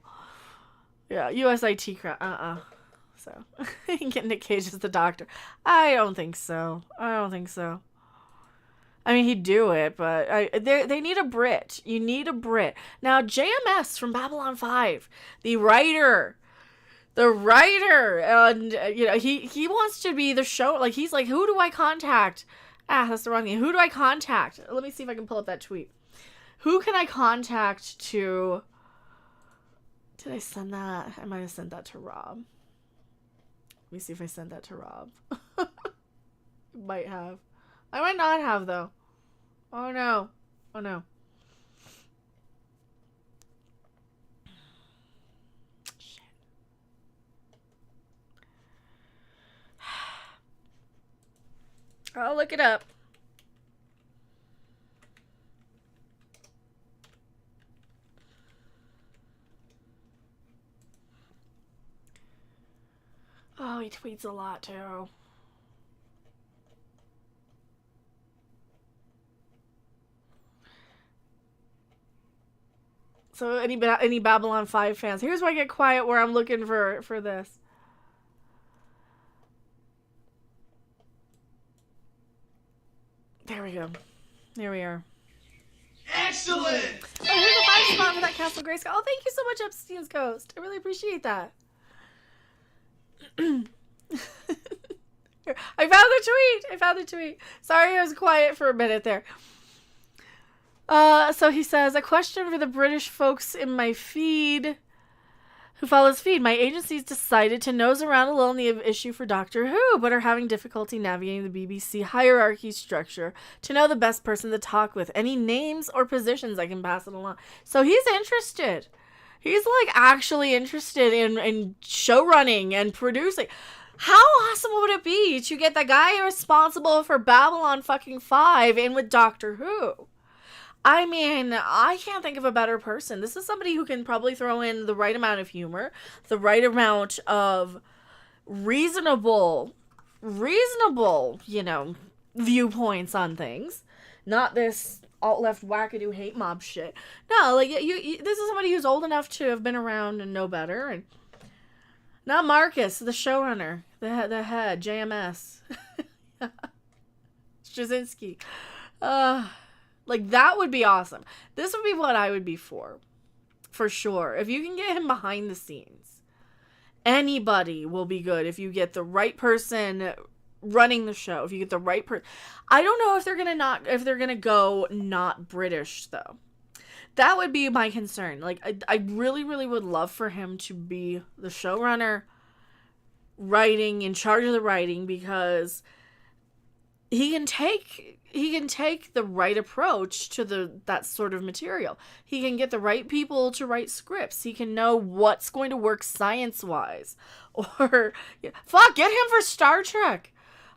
Yeah, US IT crowd. So, get Nick Cage as the doctor. I don't think so. I mean, he'd do it, but they need a Brit. You need a Brit. Now, JMS from Babylon 5, the writer, and, he wants to be the show. Like, he's like, who do I contact? That's the wrong thing. Who do I contact? Let me see if I can pull up that tweet. Who can I contact to... Did I send that? I might have sent that to Rob. Let me see if I sent that to Rob. Might have. I might not have, though. Oh, no. Shit. I'll look it up. Oh, he tweets a lot, too. So any Babylon 5 fans, here's where I get quiet where I'm looking for this. There we go. There we are. Excellent! Oh, here's a 5 spot for that Castle Grayskull. Oh, thank you so much, Epstein's Ghost. I really appreciate that. I found the tweet. Sorry I was quiet for a minute there. So he says, a question for the British folks in my feed who follows feed. My agency's decided to nose around a little in the issue for Doctor Who, but are having difficulty navigating the BBC hierarchy structure to know the best person to talk with. Any names or positions I can pass it along. So he's interested. He's like actually interested in show running and producing. How awesome would it be to get the guy responsible for Babylon fucking 5 in with Doctor Who? I mean, I can't think of a better person. This is somebody who can probably throw in the right amount of humor, the right amount of reasonable, viewpoints on things. Not this alt-left wackadoo hate mob shit. No, like, you this is somebody who's old enough to have been around and know better. And not Marcus, the showrunner, the head, JMS. Straczynski. Like, that would be awesome. This would be what I would be for sure. If you can get him behind the scenes, anybody will be good if you get the right person running the show. If you get the right person. I don't know if they're gonna go not British, though. That would be my concern. Like, I really, really would love for him to be the showrunner, in charge of the writing, because he can take the right approach to that sort of material. He can get the right people to write scripts. He can know what's going to work science-wise. Or, fuck, get him for Star Trek.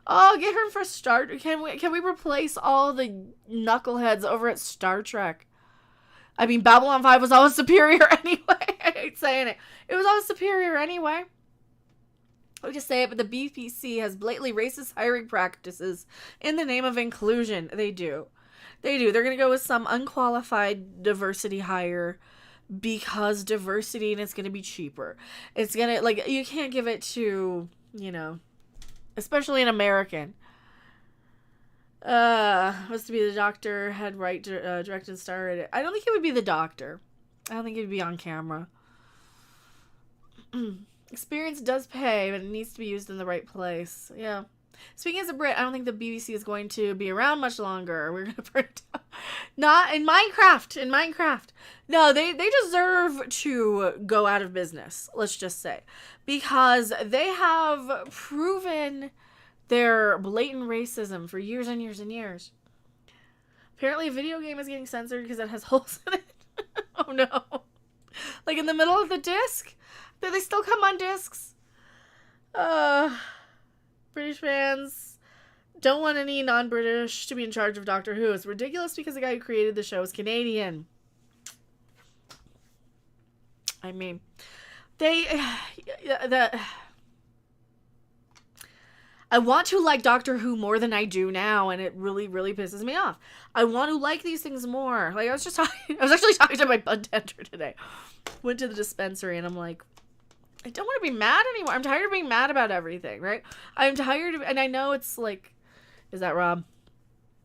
Oh, get him for Star Trek. Can we replace all the knuckleheads over at Star Trek? I mean, Babylon 5 was always superior anyway. I hate saying it. It was always superior anyway. I just say it, but the BBC has blatantly racist hiring practices in the name of inclusion. They do. They're going to go with some unqualified diversity hire because diversity, and it's going to be cheaper. It's going to, like, you can't give it to, especially an American. Was to be the Doctor, head right, direct and starred. I don't think it would be the Doctor. I don't think it would be on camera. Experience does pay, but it needs to be used in the right place. Yeah. Speaking as a Brit, I don't think the BBC is going to be around much longer. We're going to burn it down. Not in Minecraft. No, they deserve to go out of business, let's just say. Because they have proven their blatant racism for years and years and years. Apparently a video game is getting censored because it has holes in it. Oh no. Like in the middle of the disc? Do they still come on discs? British fans don't want any non-British to be in charge of Doctor Who. It's ridiculous because the guy who created the show is Canadian. I mean, I want to like Doctor Who more than I do now, and it really, really pisses me off. I want to like these things more. Like, I was actually talking to my bud tender today. Went to the dispensary, and I'm like, I don't want to be mad anymore. I'm tired of being mad about everything, right? I'm tired of, and I know it's like, is that Rob?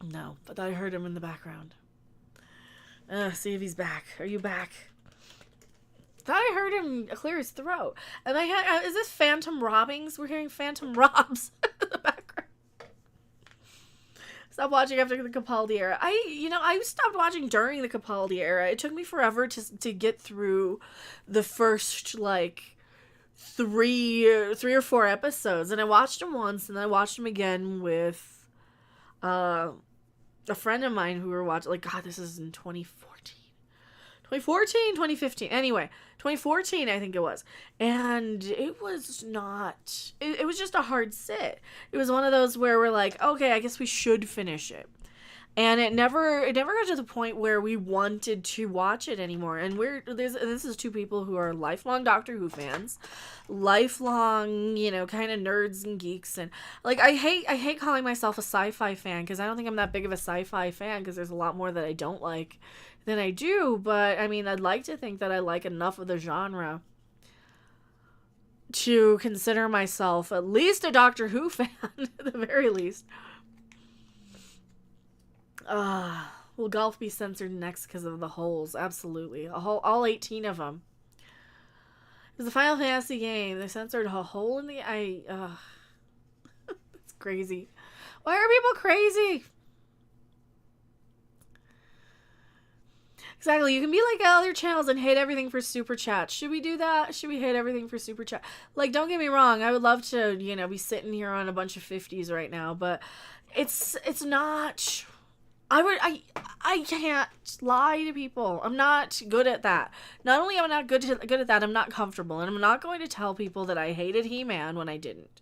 No, but I heard him in the background. See if he's back. Are you back? Thought I heard him clear his throat. And is this phantom robbings? We're hearing phantom robs in the background. Stopped watching after the Capaldi era. I stopped watching during the Capaldi era. It took me forever to get through the first, like, three or four episodes. And I watched them once, and then I watched them again with a friend of mine who were watching. Like, God, this is in 2015. Anyway, 2014, I think it was. And it was not, it was just a hard sit. It was one of those where we're like, okay, I guess we should finish it. And it never got to the point where we wanted to watch it anymore. And this is two people who are lifelong Doctor Who fans, lifelong, kind of nerds and geeks. And like, I hate calling myself a sci-fi fan, because I don't think I'm that big of a sci-fi fan, because there's a lot more that I don't like than I do. But I mean, I'd like to think that I like enough of the genre to consider myself at least a Doctor Who fan, at the very least. Will golf be censored next because of the holes? Absolutely. All 18 of them. It's the Final Fantasy game. They censored a hole in the... It's crazy. Why are people crazy? Exactly. You can be like other channels and hate everything for super chat. Should we do that? Should we hate everything for super chat? Like, don't get me wrong. I would love to, be sitting here on a bunch of 50s right now, but it's not... I can't lie to people. I'm not good at that. Not only am I not good at that, I'm not comfortable. And I'm not going to tell people that I hated He-Man when I didn't.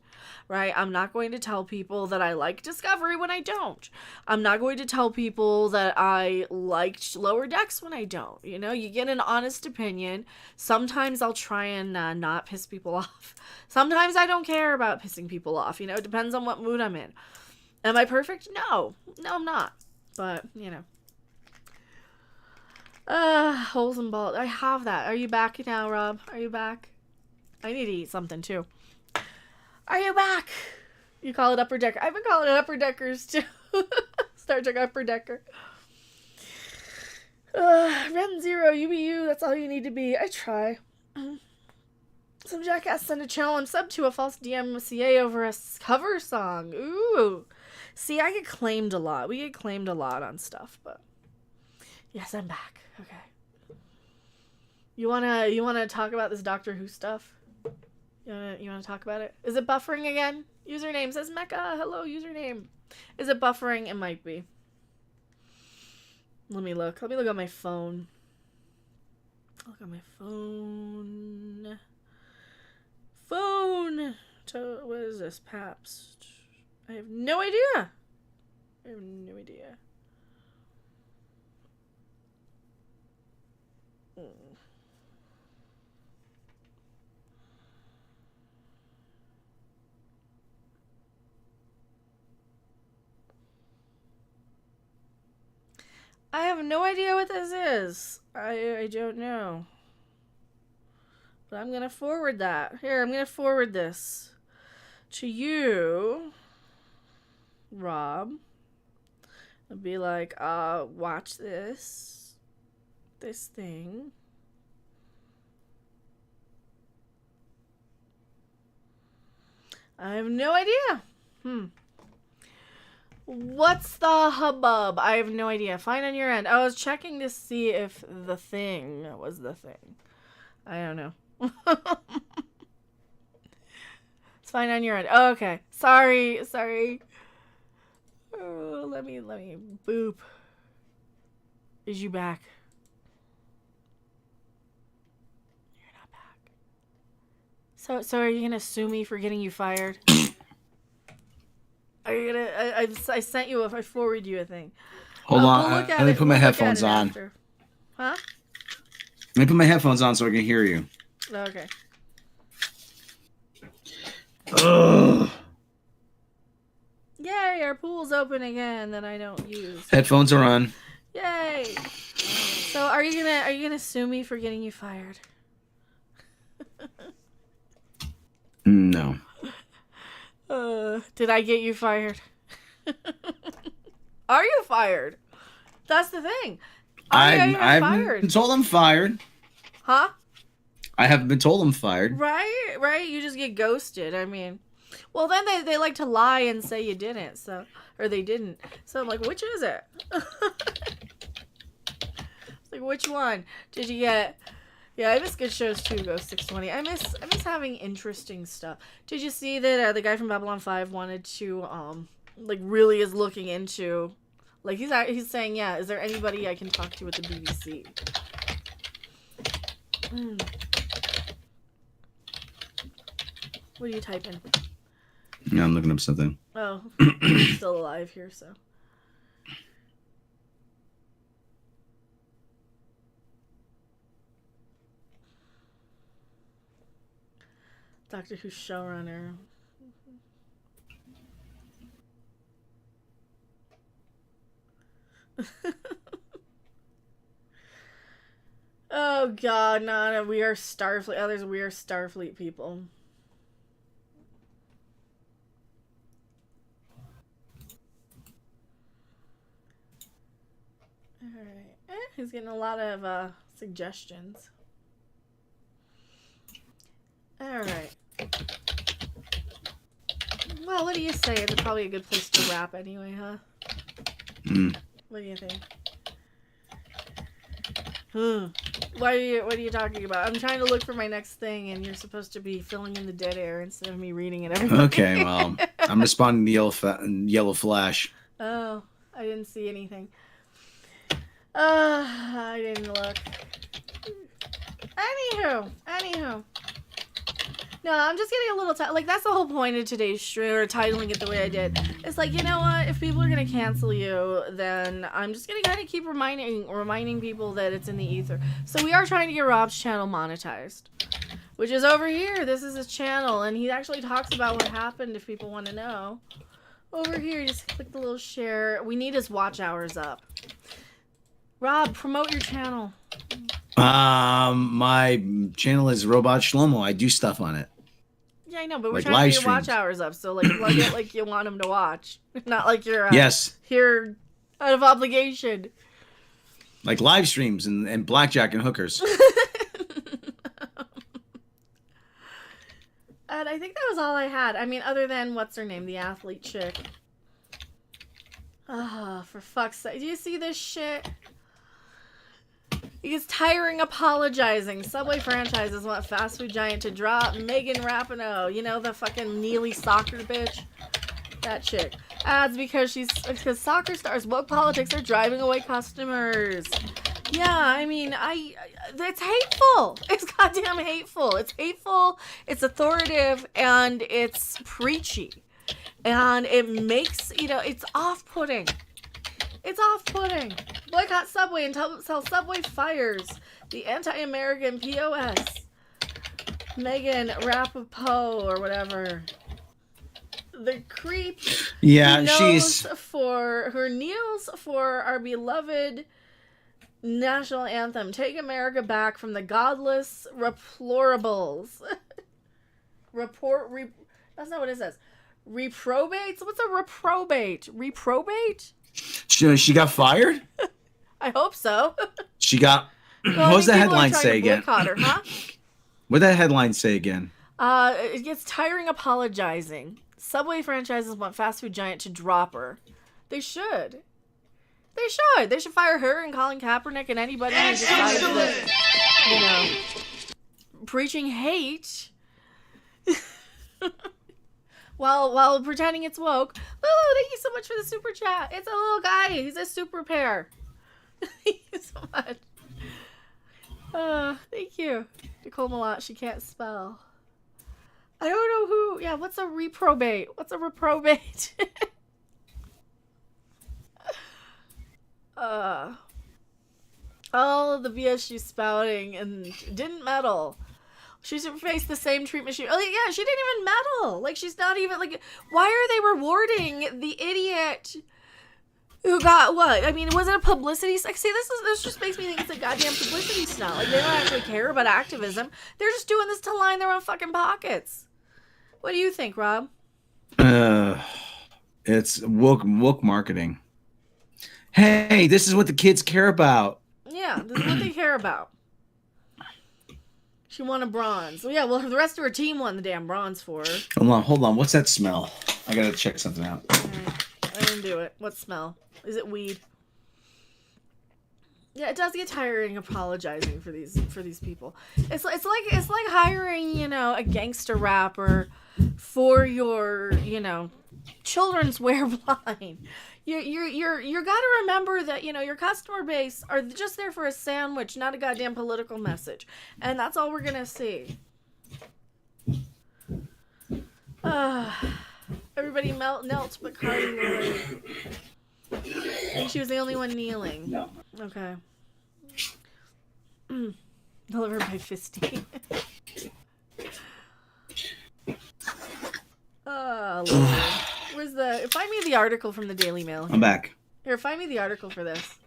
Right? I'm not going to tell people that I like Discovery when I don't. I'm not going to tell people that I liked Lower Decks when I don't. You get an honest opinion. Sometimes I'll try and not piss people off. Sometimes I don't care about pissing people off. It depends on what mood I'm in. Am I perfect? No, I'm not. But, holes and balls. I have that. Are you back now, Rob? Are you back? I need to eat something, too. Are you back? You call it Upper Decker. I've been calling it Upper Deckers, too. Star Trek Upper Decker. Ren Zero, you be you. That's all you need to be. I try. Some jackass sent a challenge sub to a false DMCA over a cover song. Ooh. See, I get claimed a lot. We get claimed a lot on stuff, but yes, I'm back. Okay. You wanna talk about this Doctor Who stuff? You wanna talk about it? Is it buffering again? Username says Mecca. Hello, username. Is it buffering? It might be. Let me look. Let me look on my phone. Look on my phone. What is this? Pabst. I have no idea. I have no idea what this is. I don't know. But I'm going to forward that. Here, I'm going to forward this to you, Rob. I'll be like, watch this thing. I have no idea. What's the hubbub? I have no idea. Fine on your end. I was checking to see if the thing was the thing. I don't know. It's fine on your end. Oh, okay. Sorry. Oh, let me boop. Is you back? You're not back. So are you gonna sue me for getting you fired? Are you gonna? I sent you. I forwarded you a thing. Hold on. Let me put my headphones on. After. Huh? Let me put my headphones on so I can hear you. Okay. Ugh. Yay, our pool's open again that I don't use. Headphones are on. Yay. So are you gonna sue me for getting you fired? No. Did I get you fired? Are you fired? That's the thing. I've been told I'm fired. Huh? I haven't been told I'm fired. Right. You just get ghosted. I mean, well, then they like to lie and say you didn't, so or they didn't. So I'm like, which is it? Like, which one did you get? Yeah, I miss good shows too. Ghost 620. I miss having interesting stuff. Did you see that the guy from Babylon 5 wanted to like really is looking into, like he's saying, yeah, is there anybody I can talk to at the BBC? What are you typing? Yeah, I'm looking up something. Oh, I'm still alive here, so. Doctor Who showrunner. Oh God, no, we are Starfleet. Others, we are Starfleet people. All right, he's getting a lot of suggestions. All right. Well, what do you say? It's probably a good place to wrap anyway, huh? What do you think? What are you talking about? I'm trying to look for my next thing, and you're supposed to be filling in the dead air instead of me reading it. Okay, well, I'm responding to Yellow Flash. Oh, I didn't see anything. I didn't look. Anywho. No, I'm just getting a little tired. Like, that's the whole point of today's stream, or titling it the way I did. It's like, you know what? If people are going to cancel you, then I'm just going to kind of keep reminding people that it's in the ether. So we are trying to get Robb's channel monetized, which is over here. This is his channel, and he actually talks about what happened if people want to know. Over here, just click the little share. We need his watch hours up. Robb, promote your channel. My channel is Robot Shlomo. I do stuff on it. Yeah, I know, but we're Like trying to get your live watch hours up, so like plug it like you want them to watch, not like you're yes here out of obligation. Like live streams and blackjack and hookers. And I think that was all I had. I mean, other than what's her name, the athlete chick. Oh, for fuck's sake! Do you see this shit? He's tiring apologizing. Subway franchises want fast food giant to drop Megan Rapinoe. You know, the fucking Neely soccer bitch? That chick. Ads because soccer stars woke politics are driving away customers. Yeah, I mean, it's hateful. It's goddamn hateful. It's hateful, it's authoritative, and it's preachy. And it makes, it's off-putting. It's off-putting. Boycott Subway until Subway fires the anti-American POS. Megan Rapinoe or whatever. The creep. Yeah, kneels for our beloved national anthem. Take America back from the godless replorables. That's not what it says. Reprobates? What's a reprobate? Reprobate? She got fired? I hope so. She got... Well, what does the headline say again? Her, huh? What did that headline say again? It gets tiring apologizing. Subway franchises want fast food giant to drop her. They should. They should fire her and Colin Kaepernick and anybody who decides that, preaching hate while pretending it's woke. Lulu, thank you so much for the super chat. It's a little guy. He's a super pair. Thank you so much. Thank you. Nicole Malat, she can't spell. I don't know who. Yeah, what's a reprobate? What's a reprobate? All of the BS she's spouting and didn't meddle. She's faced the same treatment she... Oh, yeah, she didn't even meddle. Like, she's not even, like... Why are they rewarding the idiot who got what? I mean, was it a publicity... Like, see, this just makes me think it's a goddamn publicity stunt. Like, they don't actually care about activism. They're just doing this to line their own fucking pockets. What do you think, Rob? It's woke marketing. Hey, this is what the kids care about. Yeah, this is what they care about. She won a bronze. Well, yeah, well, the rest of her team won the damn bronze for her. Hold on. What's that smell? I gotta check something out. Right. I didn't do it. What smell? Is it weed? Yeah, it does get tiring apologizing for these people. It's like hiring, you know, a gangster rapper for your, you know, children's wear line. You're gotta remember that, you know, your customer base are just there for a sandwich, not a goddamn political message. And that's all we're gonna see. Everybody knelt but Cardi Lloyd. I think she was the only one kneeling. No. Okay. Delivered by Fisty. Oh, Lord. Find me the article from the Daily Mail. I'm back. Here, find me the article for this.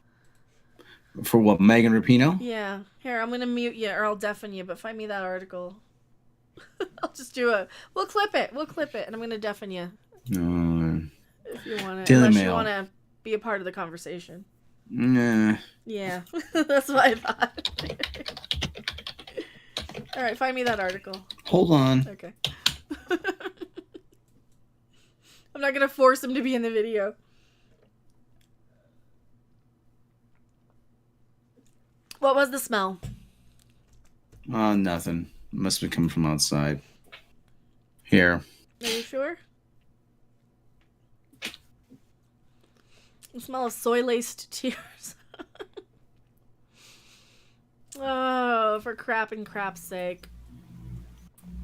For what, Megan Rapinoe? Yeah. Here, I'm gonna mute you or I'll deafen you, but find me that article. I'll just do we'll clip it, and I'm gonna deafen you. If you wanna, Daily unless Mail. you wanna be a part of the conversation. Nah. Yeah, that's what I thought. All right, find me that article. Hold on. Okay. I'm not gonna force him to be in the video. What was the smell? Nothing. Must be coming from outside. Here. Are you sure? The smell of soy-laced tears. Oh, for crap and crap's sake.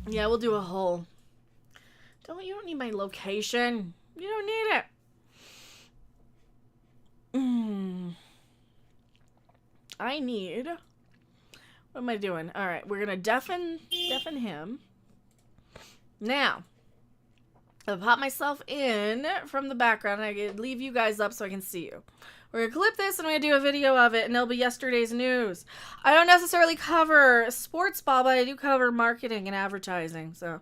Yeah, we'll do a whole... You don't need my location. You don't need it. I need... What am I doing? Alright, we're gonna deafen him. Now, I'll pop myself in from the background and I can leave you guys up so I can see you. We're gonna clip this and I'm gonna do a video of it and it'll be yesterday's news. I don't necessarily cover sports ball, but I do cover marketing and advertising, so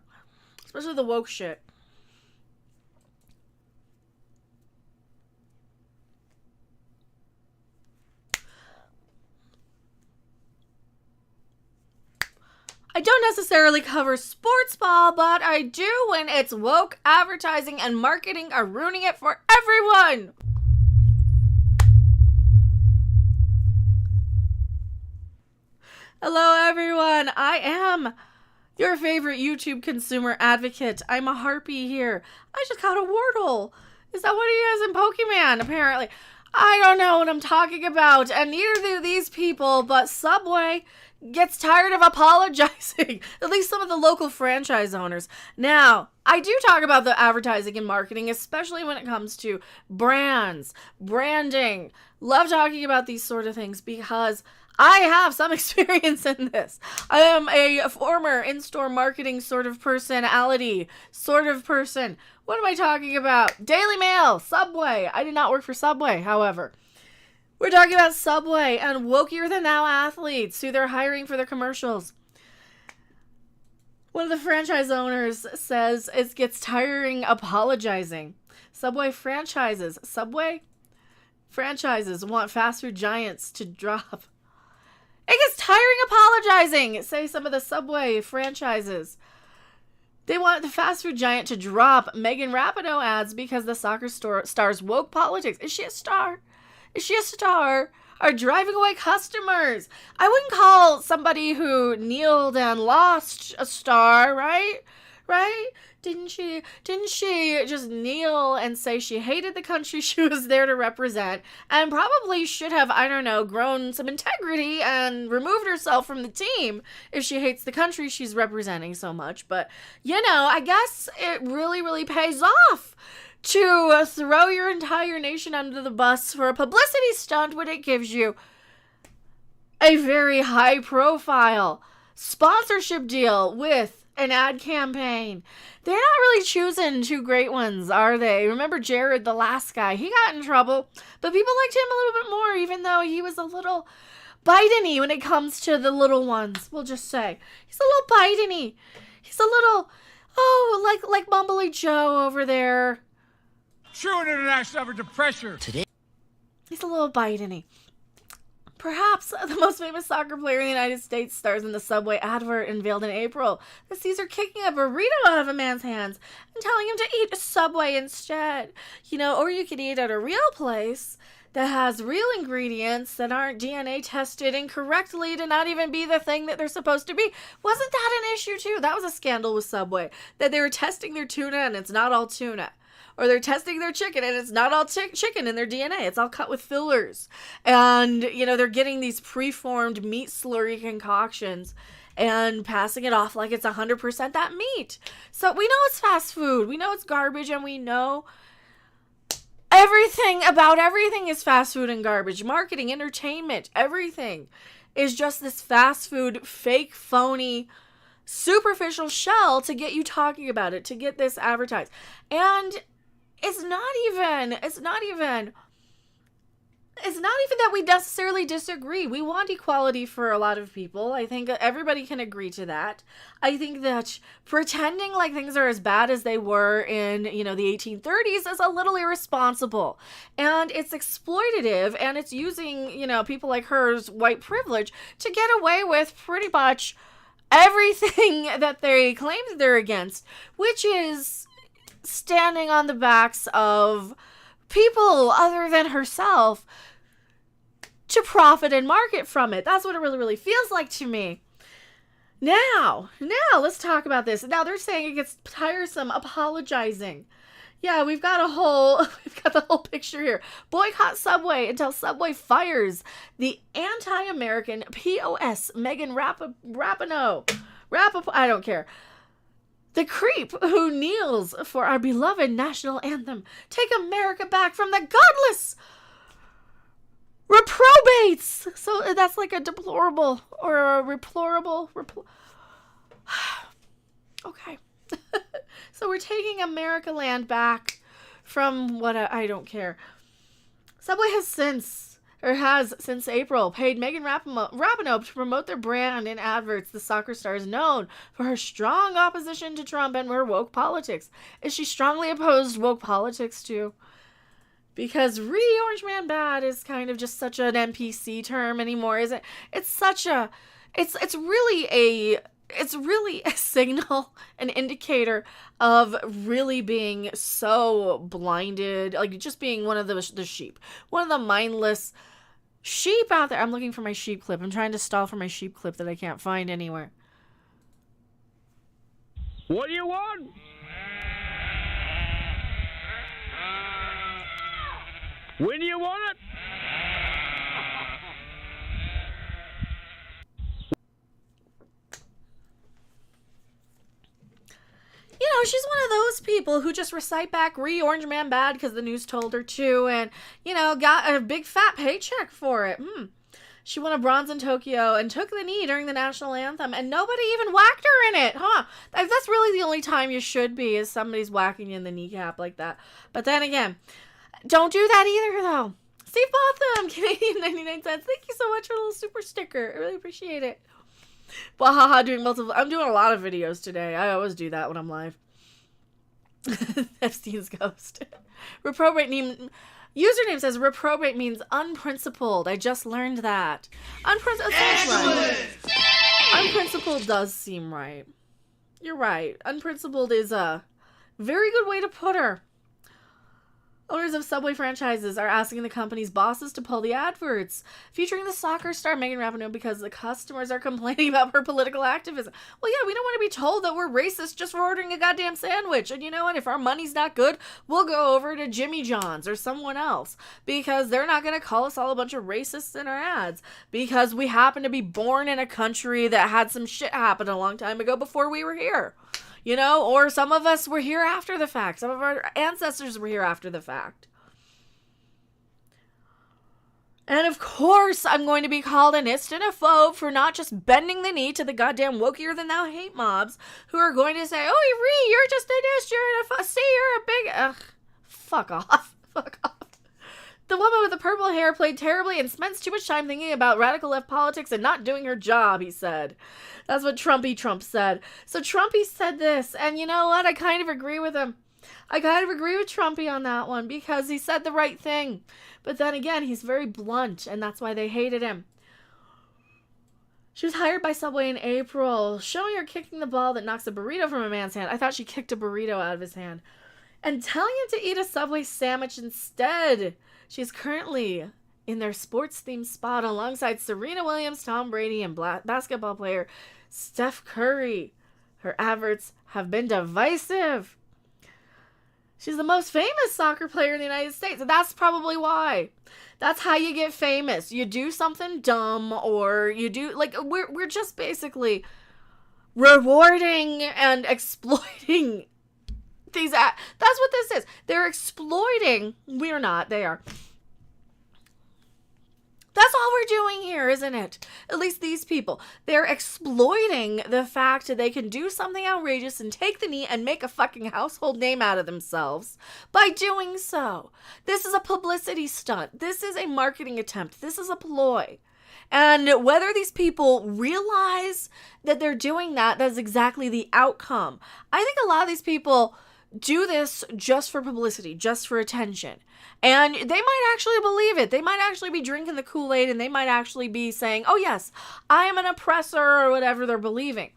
especially the woke shit. I don't necessarily cover sports ball, but I do when it's woke advertising and marketing are ruining it for everyone. Hello, everyone. I am your favorite YouTube consumer advocate. I'm a harpy here. I just caught a Wordle. Is that what he is in Pokemon, apparently? I don't know what I'm talking about, and neither do these people, but Subway gets tired of apologizing. At least some of the local franchise owners. Now, I do talk about the advertising and marketing, especially when it comes to brands, branding. Love talking about these sort of things because I have some experience in this. I am a former in-store marketing sort of personality, sort of person. What am I talking about? Daily Mail, Subway. I did not work for Subway, however. We're talking about Subway and wokier than thou athletes who they're hiring for their commercials. One of the franchise owners says it gets tiring apologizing. Subway franchises want fast food giants to drop. It gets tiring apologizing, say some of the Subway franchises. They want the fast food giant to drop Megan Rapinoe ads because the soccer star's woke politics. Is she a star? Is she a star? Are driving away customers. I wouldn't call somebody who kneeled and lost a star, right? Right? Didn't she just kneel and say she hated the country she was there to represent and probably should have, I don't know, grown some integrity and removed herself from the team if she hates the country she's representing so much. But, you know, I guess it really, really pays off to throw your entire nation under the bus for a publicity stunt when it gives you a very high profile sponsorship deal with an ad campaign. They're not really choosing two great ones, are they? Remember Jared, the last guy? He got in trouble, but people liked him a little bit more, even though he was a little Biden-y when it comes to the little ones. We'll just say he's a little Biden-y. He's a little, like Mumbly Joe over there. True international effort to pressure. Today. He's a little Biden-y. Perhaps the most famous soccer player in the United States stars in the Subway advert unveiled in April that sees her kicking a burrito out of a man's hands and telling him to eat a Subway instead. Or you could eat at a real place that has real ingredients that aren't DNA tested incorrectly to not even be the thing that they're supposed to be. Wasn't that an issue too? That was a scandal with Subway, that they were testing their tuna and it's not all tuna. Or they're testing their chicken and it's not all chicken in their DNA. It's all cut with fillers. And, they're getting these preformed meat slurry concoctions and passing it off like it's 100% that meat. So we know it's fast food. We know it's garbage, and we know everything about everything is fast food and garbage. Marketing, entertainment, everything is just this fast food, fake, phony, superficial shell to get you talking about it, to get this advertised. And it's not even that we necessarily disagree. We want equality for a lot of people. I think everybody can agree to that. I think that pretending like things are as bad as they were in, the 1830s is a little irresponsible. And it's exploitative, and it's using, people like her's white privilege to get away with pretty much everything that they claim they're against, which is standing on the backs of people other than herself to profit and market from it. That's what it really, really feels like to me. Now, let's talk about this. Now they're saying it gets tiresome apologizing. Yeah, we've got the whole picture here. Boycott Subway until Subway fires the anti-American POS Megan Rapinoe. I don't care. The creep who kneels for our beloved national anthem. Take America back from the godless reprobates. So that's like a deplorable or a replorable. Okay. So we're taking America land back from what I don't care. Subway has since April paid Megan Rapinoe to promote their brand in adverts. The soccer star is known for her strong opposition to Trump and her woke politics. Is she strongly opposed woke politics too? Because really, Orange Man Bad is kind of just such an NPC term anymore, isn't it? It's really a signal, an indicator of really being so blinded, like just being one of the sheep, one of the mindless sheep out there. I'm looking for my sheep clip. I'm trying to stall for my sheep clip that I can't find anywhere. What do you want? When do you want it? She's one of those people who just recite back Orange Man Bad because the news told her to, and, got a big fat paycheck for it. She won a bronze in Tokyo and took the knee during the national anthem, and nobody even whacked her in it, huh? That's really the only time you should be, is somebody's whacking you in the kneecap like that. But then again, don't do that either, though. Steve Botham, Canadian 99 cents. Thank you so much for the little super sticker. I really appreciate it. Wahaha, I'm doing a lot of videos today. I always do that when I'm live. Epstein's ghost. Reprobate username says reprobate means unprincipled. I just learned that. Unprincipled sounds right. Unprincipled does seem right. You're right. Unprincipled is a very good way to put her. Owners of Subway franchises are asking the company's bosses to pull the adverts featuring the soccer star Megan Rapinoe because the customers are complaining about her political activism. Well, yeah, we don't want to be told that we're racist just for ordering a goddamn sandwich. And you know what? If our money's not good, we'll go over to Jimmy John's or someone else because they're not going to call us all a bunch of racists in our ads because we happen to be born in a country that had some shit happen a long time ago before we were here. Or some of us were here after the fact. Some of our ancestors were here after the fact. And of course, I'm going to be called an istinophobe for not just bending the knee to the goddamn wokier than thou hate mobs who are going to say, oh, Ree, you're just an ist, you're a see, you're a big... Ugh, fuck off. Fuck off. The woman with the purple hair played terribly and spends too much time thinking about radical left politics and not doing her job, he said. That's what Trumpy Trump said. So Trumpy said this, and you know what? I kind of agree with him. I kind of agree with Trumpy on that one because he said the right thing. But then again, he's very blunt, and that's why they hated him. She was hired by Subway in April, showing her kicking the ball that knocks a burrito from a man's hand. I thought she kicked a burrito out of his hand. And telling him to eat a Subway sandwich instead. She's currently in their sports-themed spot alongside Serena Williams, Tom Brady, and basketball player Steph Curry. Her adverts have been divisive. She's the most famous soccer player in the United States, and that's probably why. That's how you get famous. You do something dumb, or you do, like, we're just basically rewarding and exploiting these. That's what this is. They're exploiting. We're not. They are. That's all we're doing here, isn't it? At least these people. They're exploiting the fact that they can do something outrageous and take the knee and make a fucking household name out of themselves by doing so. This is a publicity stunt. This is a marketing attempt. This is a ploy. And whether these people realize that they're doing that, that's exactly the outcome. I think a lot of these people do this just for publicity, just for attention. And they might actually believe it. They might actually be drinking the Kool-Aid, and they might actually be saying, oh yes, I am an oppressor, or whatever they're believing.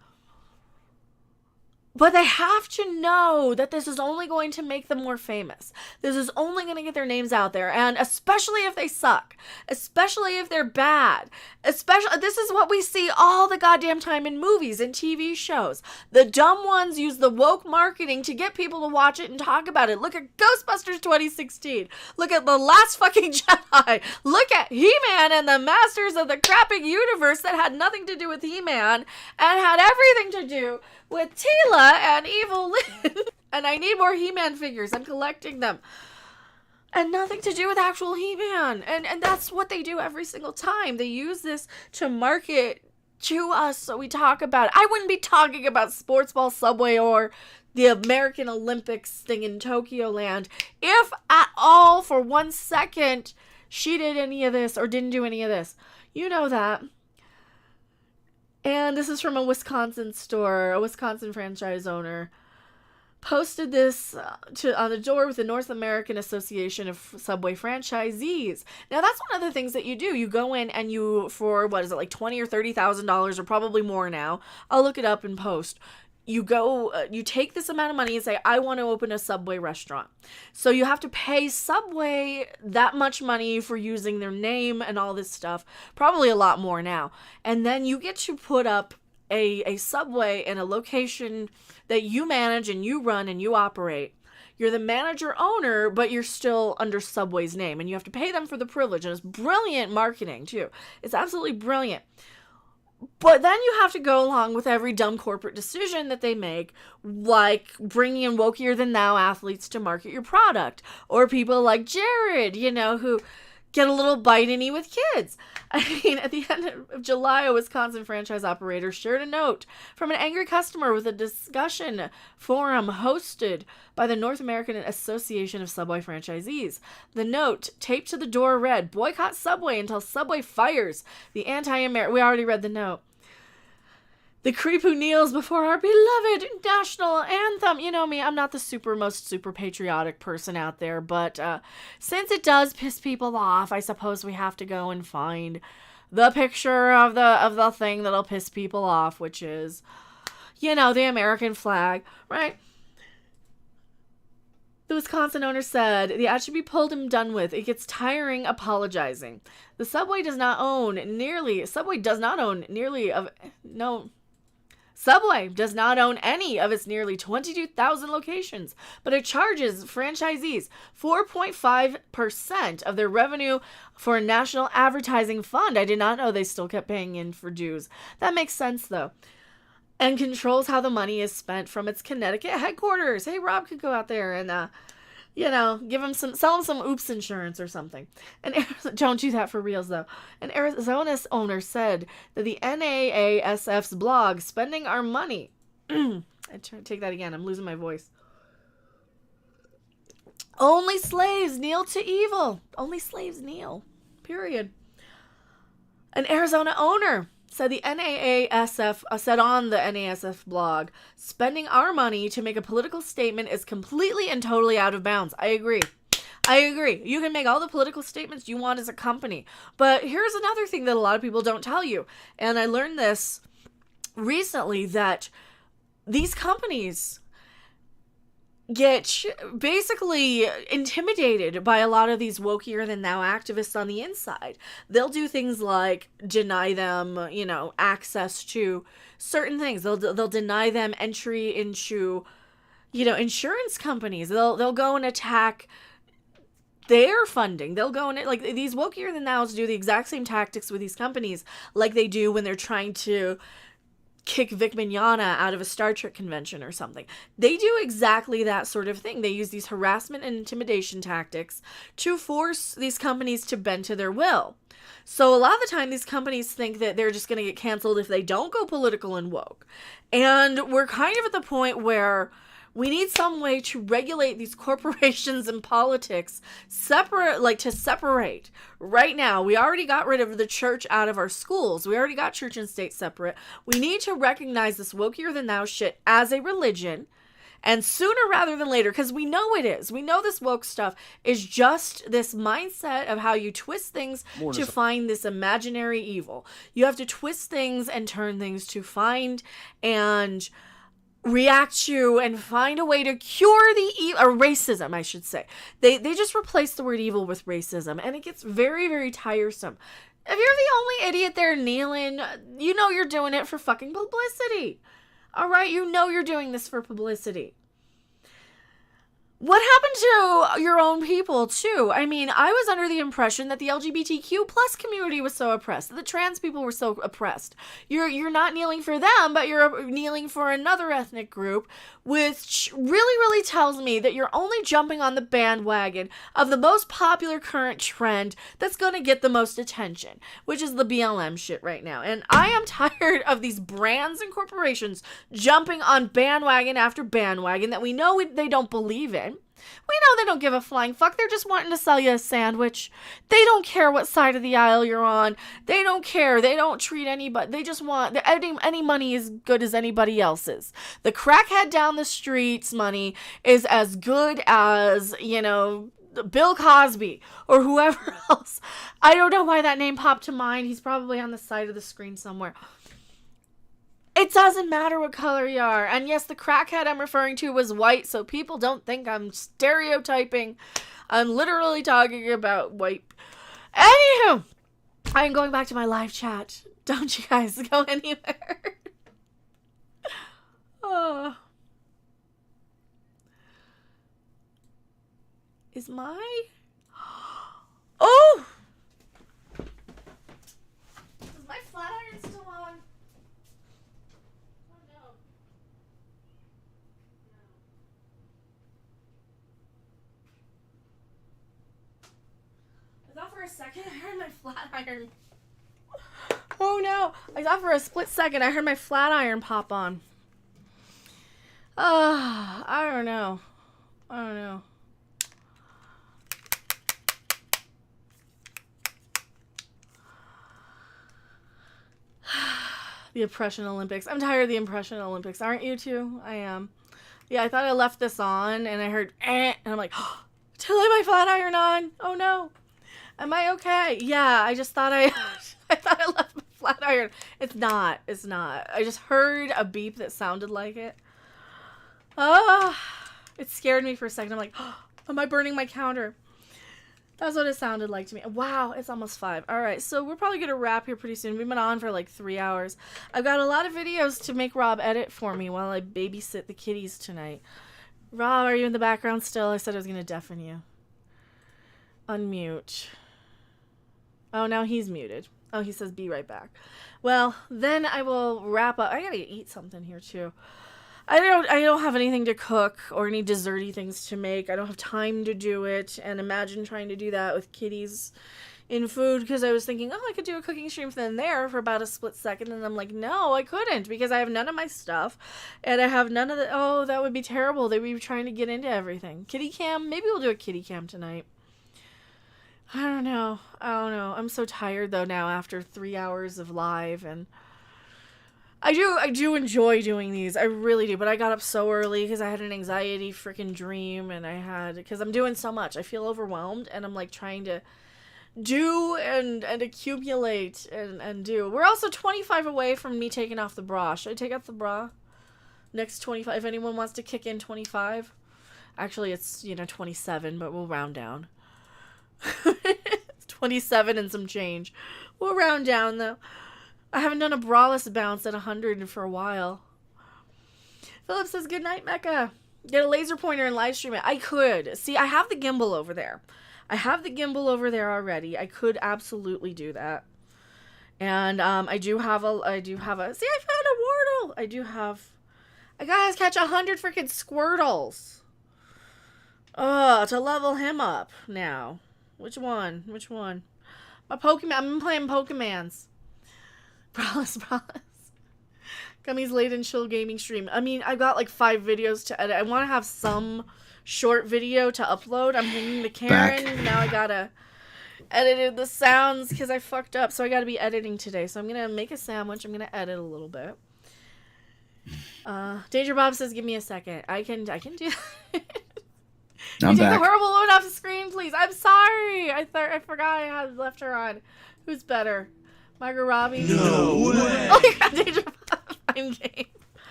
But they have to know that this is only going to make them more famous. This is only going to get their names out there. And especially if they suck. Especially if they're bad. Especially, this is what we see all the goddamn time in movies and TV shows. The dumb ones use the woke marketing to get people to watch it and talk about it. Look at Ghostbusters 2016. Look at The Last fucking Jedi. Look at He-Man and the Masters of the Crapping Universe that had nothing to do with He-Man and had everything to do with Tila and Evil Lynn. And I need more He-Man figures. I'm collecting them. And nothing to do with actual He-Man. And that's what they do every single time. They use this to market to us so we talk about it. I wouldn't be talking about Sports Ball Subway or the American Olympics thing in Tokyo Land if at all for 1 second she did any of this or didn't do any of this. You know that. And this is from a Wisconsin store, a Wisconsin franchise owner. Posted this on the door with the North American Association of Subway Franchisees. Now, that's one of the things that you do. You go in and you, for, what is it, like $20,000 or $30,000 or probably more now. I'll look it up and post. You go, you take this amount of money and say, I want to open a Subway restaurant. So you have to pay Subway that much money for using their name and all this stuff. Probably a lot more now. And then you get to put up a Subway in a location that you manage and you run and you operate. You're the manager owner, but you're still under Subway's name. And you have to pay them for the privilege. And it's brilliant marketing, too. It's absolutely brilliant. But then you have to go along with every dumb corporate decision that they make, like bringing in wokier than thou athletes to market your product, or people like Jared, you know, who get a little bite-in-y with kids. I mean, at the end of July, a Wisconsin franchise operator shared a note from an angry customer with a discussion forum hosted by the North American Association of Subway Franchisees. The note, taped to the door, read, "Boycott Subway until Subway fires the anti-American..." We already read the note. "The creep who kneels before our beloved national anthem." You know me, I'm not the most super patriotic person out there, but since it does piss people off, I suppose we have to go and find the picture of the thing that'll piss people off, which is, you know, the American flag, right? The Wisconsin owner said, "The ad should be pulled and done with. It gets tiring apologizing. Subway does not own any of its nearly 22,000 locations, but it charges franchisees 4.5% of their revenue for a national advertising fund." I did not know they still kept paying in for dues. That makes sense, though. "And controls how the money is spent from its Connecticut headquarters." Hey, Robb could go out there and You know, sell him some oops insurance or something. And don't do that for reals though. An Arizona owner said that the NAASF's blog, Spending Our Money. I try to take that again. I'm losing my voice. Only slaves kneel to evil. Only slaves kneel. Period. An Arizona owner said the NAASF said on the NASF blog, spending our money to make a political statement is completely and totally out of bounds. I agree. You can make all the political statements you want as a company. But here's another thing that a lot of people don't tell you. And I learned this recently, that these companies get basically intimidated by a lot of these wokier than thou activists on the inside. They'll do things like deny them, you know, access to certain things. They'll deny them entry into, you know, insurance companies. They'll go and attack their funding. They'll go and, like, these wokier than thous do the exact same tactics with these companies like they do when they're trying to kick Vic Mignogna out of a Star Trek convention or something. They do exactly that sort of thing. They use these harassment and intimidation tactics to force these companies to bend to their will. So a lot of the time, these companies think that they're just going to get canceled if they don't go political and woke. And we're kind of at the point where we need some way to regulate these corporations and politics separate. Right now, we already got rid of the church out of our schools. We already got church and state separate. We need to recognize this wokier than thou shit as a religion, and sooner rather than later, because we know it is. We know this woke stuff is just this mindset of how you twist things to find this imaginary evil. You have to twist things and turn things to find and react to and find a way to cure the or racism, I should say. They just replace the word evil with racism, and it gets very, very tiresome. If you're the only idiot there kneeling, you know you're doing it for fucking publicity. All right, you know you're doing this for publicity. What happened to your own people, too? I mean, I was under the impression that the LGBTQ plus community was so oppressed, that the trans people were so oppressed. You're not kneeling for them, but you're kneeling for another ethnic group, which really, really tells me that you're only jumping on the bandwagon of the most popular current trend that's going to get the most attention, which is the BLM shit right now. And I am tired of these brands and corporations jumping on bandwagon after bandwagon that we know they don't believe in. We know they don't give a flying fuck. They're just wanting to sell you a sandwich. They don't care what side of the aisle you're on. They don't care. They don't treat anybody. They just want any money as good as anybody else's. The crackhead down the street's money is as good as, you know, Bill Cosby or whoever else. I don't know why that name popped to mind. He's probably on the side of the screen somewhere. It doesn't matter what color you are. And yes, the crackhead I'm referring to was white, so people don't think I'm stereotyping. I'm literally talking about white. Anywho, I'm going back to my live chat. Don't you guys go anywhere. Oh. Is my... Oh! Is my flat iron still on? For a second, I heard my flat iron. Oh no! I thought for a split second I heard my flat iron pop on. I don't know. The Oppression Olympics. I'm tired of the Oppression Olympics. Aren't you too? I am. Yeah, I thought I left this on and I heard and I'm like, oh, did I leave my flat iron on? Oh no. Am I okay? Yeah, I just thought I thought I left my flat iron. It's not. I just heard a beep that sounded like it. It scared me for a second. I'm like, oh, am I burning my counter? That's what it sounded like to me. Wow, it's almost 5. All right, so we're probably going to wrap here pretty soon. We've been on for like 3 hours. I've got a lot of videos to make Rob edit for me while I babysit the kitties tonight. Rob, are you in the background still? I said I was going to deafen you. Unmute. Oh, now he's muted. Oh, he says be right back. Well, then I will wrap up. I gotta eat something here, too. I don't have anything to cook or any desserty things to make. I don't have time to do it. And imagine trying to do that with kitties in food, because I was thinking, oh, I could do a cooking stream then there for about a split second, and I'm like, no, I couldn't, because I have none of my stuff, and I have none of the, oh, that would be terrible. They would be trying to get into everything. Kitty cam, maybe we'll do a kitty cam tonight. I don't know. I'm so tired though now after 3 hours of live, and I do enjoy doing these. I really do, but I got up so early because I had an anxiety freaking dream, and because I'm doing so much. I feel overwhelmed, and I'm like trying to do and accumulate and do. We're also 25 away from me taking off the bra. Should I take off the bra? Next 25, if anyone wants to kick in 25. Actually, it's, 27, but we'll round down. It's 27 and some change. We'll round down, though. I haven't done a braless bounce at 100 for a while. Philip says, good night, Mecca. Get a laser pointer and live stream it. I could. See, I have the gimbal over there. Already. I could absolutely do that. And I do have a see, I found a Wardle. I gotta catch 100 freaking Squirtles. To level him up now. Which one? My Pokemon. I've been playing Pokemans. Brawless. Gummy's late and chill gaming stream. I mean, I've got like 5 videos to edit. I want to have some short video to upload. I'm thinking to Karen. Now I gotta edit the sounds because I fucked up. So I gotta be editing today. So I'm gonna make a sandwich. I'm gonna edit a little bit. Danger Bob says, give me a second. I can do that. I'm take back. the horrible woman off the screen, please. I'm sorry. I forgot I had left her on. Who's better? Margaret Robbie? No way. Oh my god, Danger Bob. Fine game.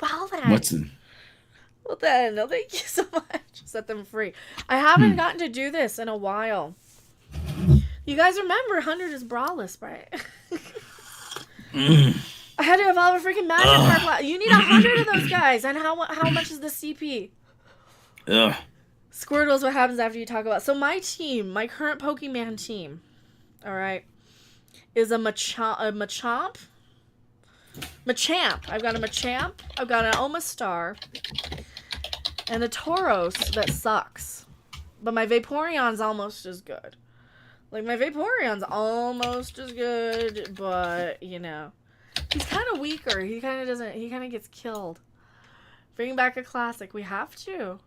Well then. What's in? Well then, no, thank you so much. Set them free. I haven't gotten to do this in a while. You guys remember 100 is braless, right? I had to evolve a freaking magic card. You need 100 of those guys. And how much is the CP? Ugh. Squirtle is what happens after you talk about. So my team, my current Pokemon team, all right, is a Machamp. I've got a Machamp. I've got an Omastar. And a Tauros that sucks. But my Vaporeon's almost as good. Like, my Vaporeon's almost as good, but, he's kind of weaker. He kind of gets killed. Bring back a classic. We have to.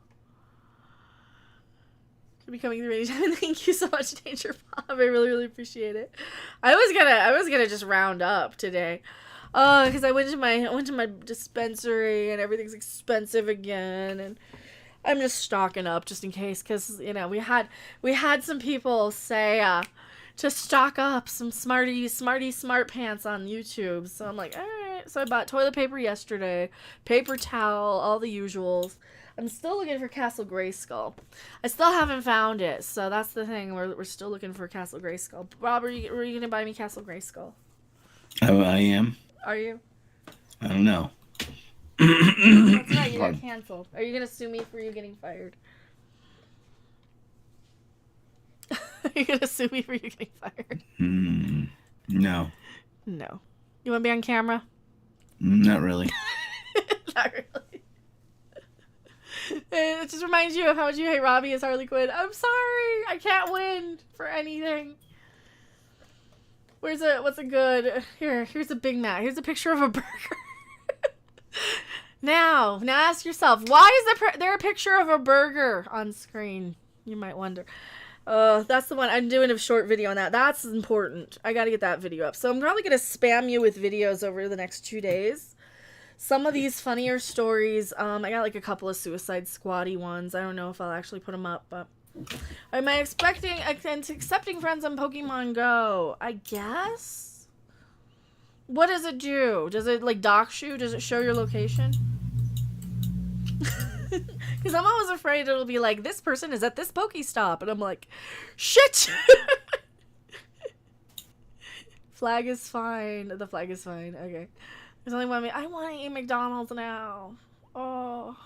Should be coming through anytime. Thank you so much, Danger Bob. I really, really appreciate it. I was gonna just round up today. Because I went to my dispensary and everything's expensive again, and I'm just stocking up just in case. Because we had some people say to stock up some smart pants on YouTube. So I'm like, all right. So I bought toilet paper yesterday, paper towel, all the usuals. I'm still looking for Castle Grayskull. I still haven't found it, so that's the thing. We're still looking for Castle Grayskull. Rob, are you gonna buy me Castle Grayskull? Oh, I am. Are you? I don't know. That's right, you got canceled. Are you going to sue me for you getting fired? Are you going to sue me for you getting fired? No. No. You want to be on camera? Not really. Not really. It just reminds you of how much you hate Robbie as Harley Quinn. I'm sorry. I can't win for anything. What's a good, here's a Big Mac. Here's a picture of a burger. Now ask yourself, why is there a picture of a burger on screen? You might wonder. That's the one. I'm doing a short video on that. That's important. I gotta get that video up. So I'm probably gonna spam you with videos over the next 2 days. Some of these funnier stories, I got like a couple of Suicide Squad-y ones. I don't know if I'll actually put them up, but... Am I accepting friends on Pokemon Go? I guess? What does it do? Does it, like, dox you? Does it show your location? Because I'm always afraid it'll be like, this person is at this Pokestop. And I'm like, shit! Flag is fine. The flag is fine. Okay. There's only one. I want to eat McDonald's now. Oh.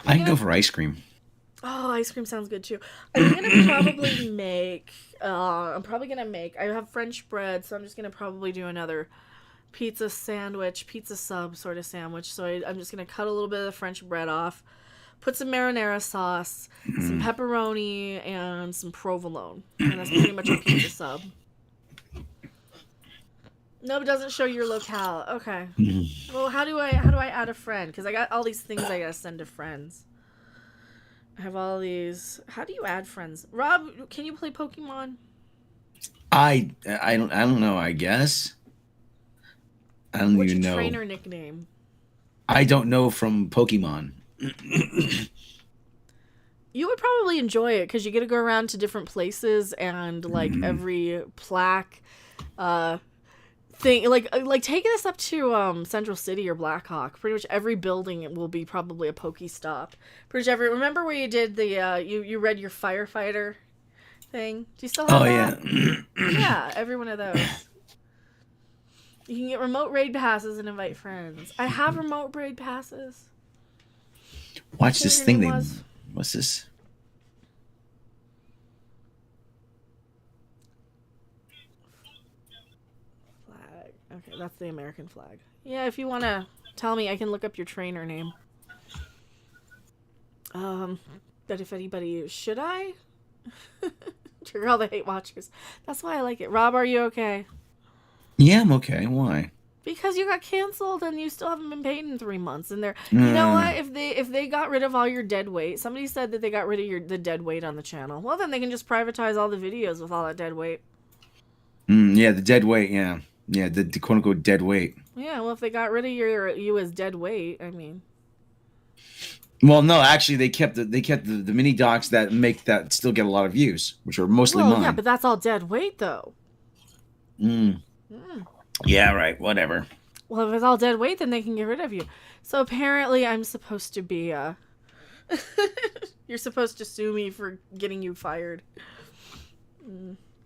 I can go for ice cream. Oh, ice cream sounds good too. I'm gonna probably make. I have French bread, so I'm just gonna probably do another pizza sandwich, pizza sub sort of sandwich. So I'm just going to cut a little bit of the French bread off, put some marinara sauce, some pepperoni, and some provolone. And that's pretty much a pizza sub. No, it doesn't show your locale. Okay. Well, how do I add a friend? Because I got all these things I gotta send to friends. I have all these. How do you add friends? Rob, can you play Pokemon? I don't know. I guess. I don't What's even your know. trainer nickname? I don't know from Pokemon. You would probably enjoy it because you get to go around to different places and like every plaque, thing like taking this up to Central City or Blackhawk. Pretty much every building will be probably a Pokestop. Pretty much every. Remember where you did the you read your firefighter thing? Do you still have that? Yeah. Yeah, every one of those. You can get remote raid passes and invite friends. I have remote raid passes. Watch this thing. What's this? Flag. Okay, that's the American flag. Yeah, if you want to tell me, I can look up your trainer name. But if anybody... Should I? Trigger all the hate watchers. That's why I like it. Rob, are you okay? Yeah, I'm okay. Why? Because you got canceled and you still haven't been paid in 3 months. And you know what? If they got rid of all your dead weight, somebody said that they got rid of the dead weight on the channel. Well, then they can just privatize all the videos with all that dead weight. Yeah, the dead weight. Yeah, the quote unquote dead weight. Yeah, well, if they got rid of you as dead weight, I mean. Well, no, actually, they kept the mini docs that still get a lot of views, which are mostly mine. Yeah, but that's all dead weight though. Yeah, right. Whatever. Well, if it's all dead weight, then they can get rid of you. So apparently, I'm supposed to be. You're supposed to sue me for getting you fired.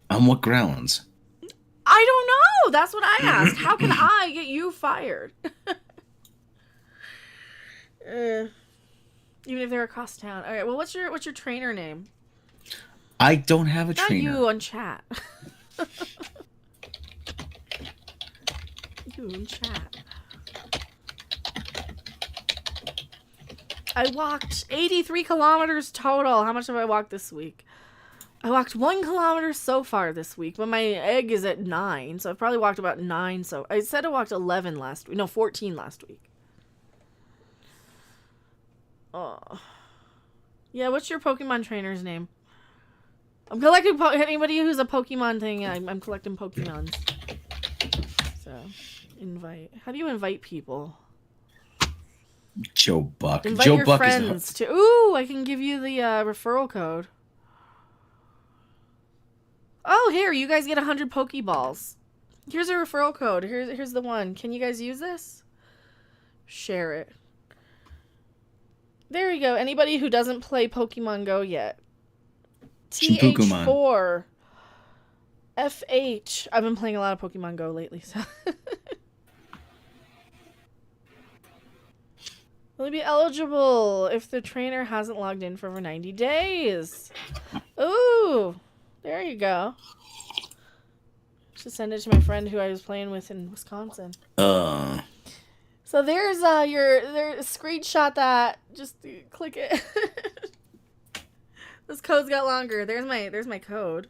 On what grounds? I don't know. That's what I asked. How can I get you fired? Even if they're across town. All right. Well, what's your trainer name? I don't have a trainer. Not you on chat. You in chat. I walked 83 kilometers total. How much have I walked this week? I walked 1 kilometer so far this week, but my egg is at 9, so I've probably walked about 9. So I said I walked 11 last week. No, 14 last week. Oh. Yeah, what's your Pokemon trainer's name? I'm collecting anybody who's a Pokemon thing. I'm collecting Pokemons. So, invite. How do you invite people? Joe Buck. Invite Joe your Buck friends to. Ooh, I can give you the referral code. Oh, here, you guys get 100 Pokeballs. Here's a referral code. Here's the one. Can you guys use this? Share it. There you go. Anybody who doesn't play Pokemon Go yet. TH4. FH. I've been playing a lot of Pokemon Go lately, so. Will be eligible if the trainer hasn't logged in for over 90 days. Ooh. There you go. Should send it to my friend who I was playing with in Wisconsin. So there's screenshot that. Just click it. This code's got longer. There's my code.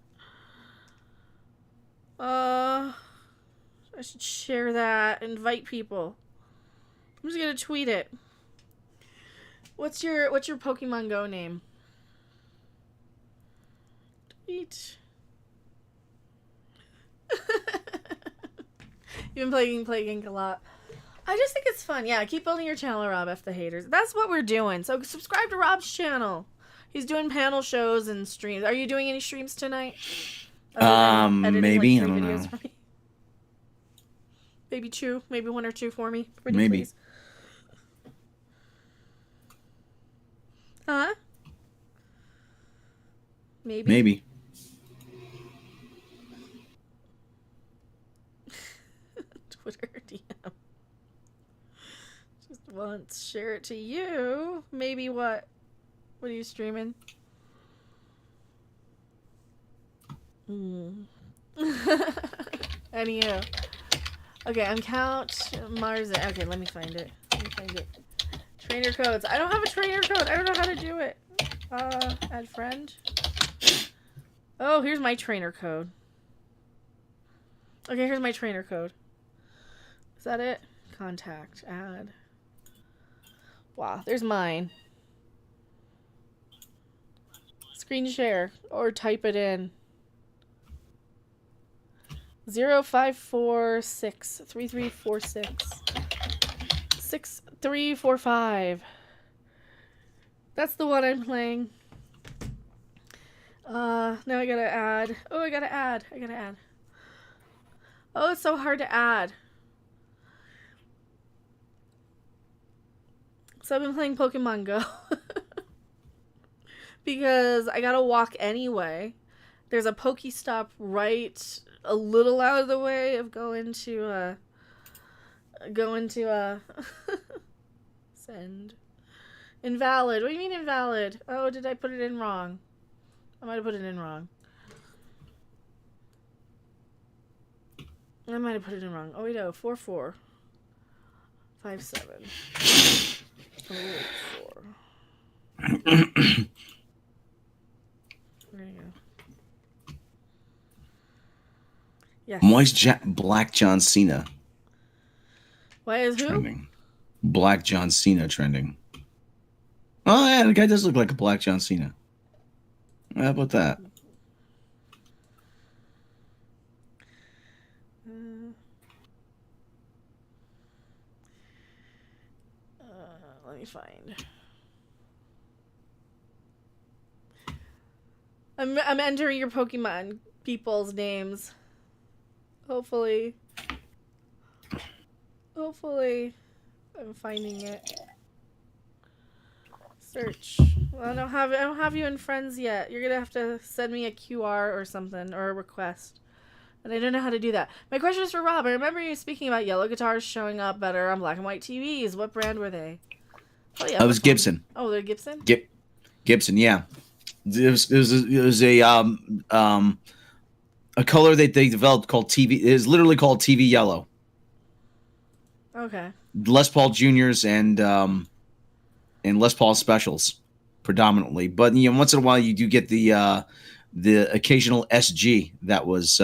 I should share that. Invite people. I'm just gonna tweet it. What's your Pokemon Go name? Tweet. You've been playing a lot. I just think it's fun. Yeah, keep building your channel, Rob. F the haters. That's what we're doing. So subscribe to Rob's channel. He's doing panel shows and streams. Are you doing any streams tonight? Maybe. I don't know. Maybe 2. Maybe 1 or 2 for me. Pretty maybe. Please. Huh? Maybe. Twitter DM. Just once. Share it to you. Maybe what? What are you streaming? Anywho. Okay, I'm Count Marzen. Okay, let me find it. Trainer codes. I don't have a trainer code. I don't know how to do it. Add friend. Oh, here's my trainer code. Okay, here's my trainer code. Is that it? Contact. Add. Wow, there's mine. Screen share. Or type it in. 0546 3346 6345. That's the one I'm playing. Now I gotta add. Oh, I gotta add. Oh, it's so hard to add. So I've been playing Pokemon Go. Because I gotta walk anyway. There's a Pokestop right a little out of the way of going to send. Invalid. What do you mean invalid? Oh, did I put it in wrong? I might have put it in wrong. Oh, wait, no. 4457. Oh, 4. There you go. Yes. Why is Black John Cena? Why is trending? Who? Black John Cena trending. Oh yeah, the guy does look like a Black John Cena. How about that? Let me find. I'm entering your Pokemon people's names. Hopefully I'm finding it. Search. Well, I don't have you in friends yet. You're gonna have to send me a QR or something, or a request. And I don't know how to do that. My question is for Rob. I remember you speaking about yellow guitars showing up better on black and white TVs. What brand were they? Oh yeah. It was Gibson. Oh, they're Gibson? Gibson, yeah. It was a color that they developed called TV. It is literally called TV yellow. Okay. Les Paul Juniors and Les Paul specials predominantly, but once in a while you do get the occasional SG that was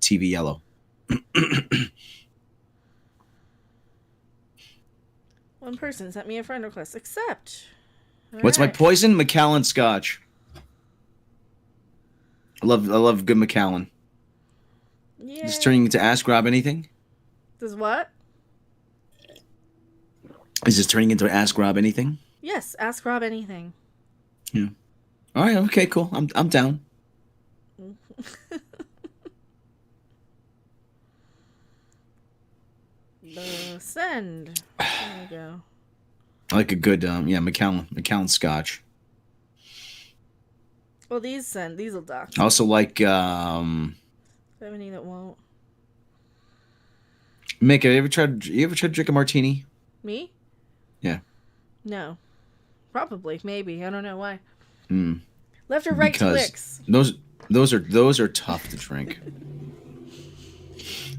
TV yellow. One person sent me a friend request. Accept. What's my poison? Macallan Scotch. I love good Macallan. Yeah. Is this turning into Ask Rob anything? Does what? Is this turning into Ask Rob anything? Yes, ask Rob anything. Yeah. All right. Okay. Cool. I'm down. Send. There we go. I like a good Macallan Scotch. Well, these will dock. I also like I have any that won't. Mick, have you ever tried to drink a martini? Me? Yeah. No. Probably. Maybe. I don't know why. Hmm. Left or right because Twix? Those are tough to drink.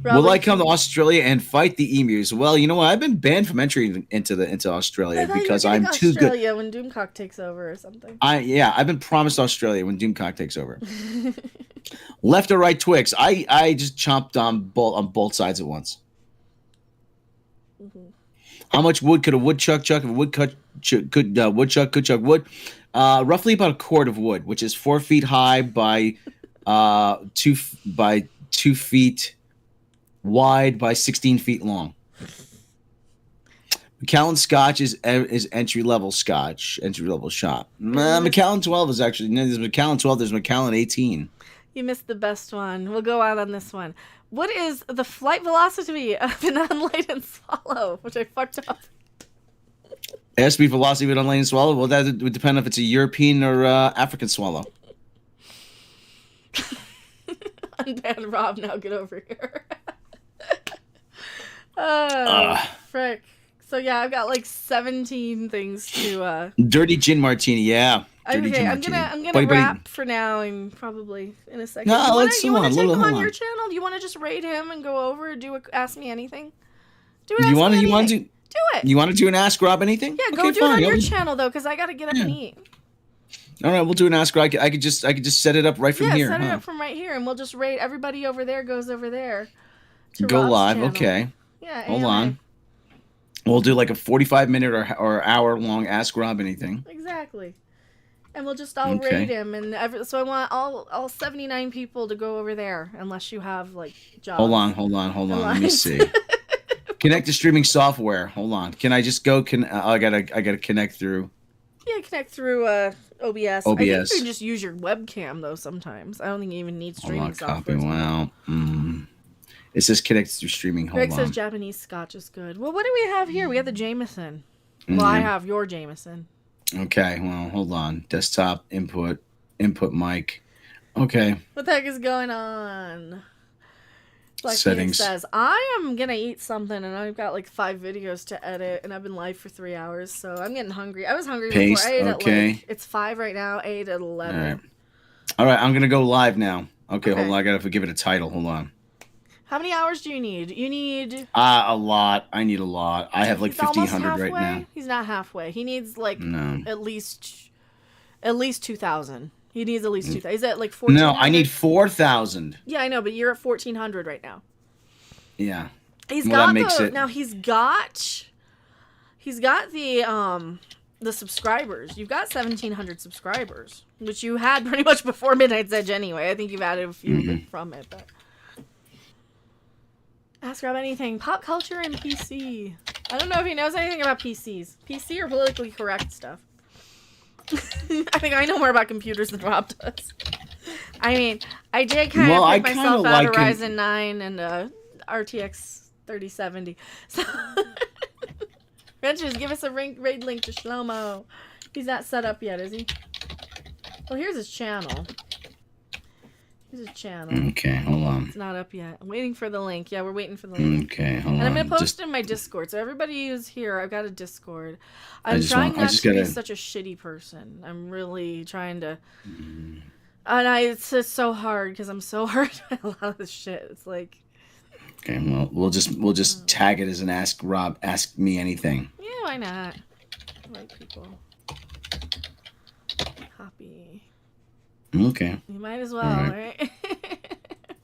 Robin. Will I come to Australia and fight the emus? Well, you know what? I've been banned from entry into Australia because I'm too good. Australia when Doomcock takes over or something. I've been promised Australia when Doomcock takes over. Left or right Twix? I just chomped on both sides at once. Mm-hmm. How much wood could a woodchuck chuck? If a woodchuck could chuck wood, roughly about a quart of wood, which is 4 feet high by 2 feet wide by 16 feet long. Macallan Scotch is entry level shop. Macallan 12 is actually there's Macallan 12. There's Macallan 18. You missed the best one. We'll go out on this one. What is the flight velocity of an unladen swallow? Which I fucked up. Airspeed velocity of an unladen swallow? Well, that would depend if it's a European or African swallow. Unban Rob, now get over here. Frick. So yeah, I've got like 17 things to Dirty gin martini, yeah. Okay, I'm gonna wrap for now and probably in a second. No, you wanna take him on your channel? Do you wanna just raid him and go over and ask me anything? Do it. You want to do it. You want to do an Ask Rob anything? Yeah, go do it on your channel though, because I gotta get up and eat. All right, we'll do an Ask Rob. I could just set it up right from here. Yeah, set it up from right here, and we'll just raid everybody over there. Goes over there. Go Rob's live, channel. okay. Yeah. Hold on. We'll do like a 45-minute or hour-long Ask Rob anything. Exactly. And we'll just all raid him, and so I want all 79 people to go over there, unless you have like jobs. Hold on. Let me see. Connect to streaming software. Hold on. Can I just go? I gotta connect through. Yeah, connect through OBS. OBS. I think you can just use your webcam though. Sometimes I don't think you even need streaming software. Copy. Wow. It says connect through streaming. Hold Greg on. says Japanese scotch is good. Well, what do we have here? We have the Jameson. Well, I have your Jameson. Okay. Well, hold on. Desktop input mic. Okay. What the heck is going on? Black Settings. Says, I am going to eat something, and I've got like 5 videos to edit, and I've been live for 3 hours, so I'm getting hungry. I was hungry before. I ate at like, it's 5 right now. I ate at 11. All right. I'm going to go live now. Okay, hold on. I got to give it a title. Hold on. How many hours do you need? You need... a lot. I need a lot. I have like 1,500 right now. He's not halfway. He needs like at least 2,000. He needs at least 2,000. Is that like 1,400? No, I need 4,000. Yeah, I know, but you're at 1,400 right now. Yeah. He's got the subscribers. You've got 1,700 subscribers, which you had pretty much before Midnight's Edge anyway. I think you've added a few from it, but... Ask Rob anything. Pop culture and PC. I don't know if he knows anything about PCs. PC or politically correct stuff. I think I know more about computers than Rob does. I mean, I did kind of pick myself out of Ryzen 9 and RTX 3070. So, Ventures, give us a raid link to Shlomo. He's not set up yet, is he? Well, here's his channel. Okay, hold on. It's not up yet. I'm waiting for the link. Yeah, we're waiting for the link. Okay, hold on. And I'm going to post in my Discord. So everybody who's here, I've got a Discord. I'm trying not to be such a shitty person. I'm really trying to... And it's just so hard because I'm so hurt by a lot of this shit. It's like... Okay, well, we'll just tag it as an Ask Rob, Ask Me Anything. Yeah, why not? I like people. Copy. Okay. You might as well, right?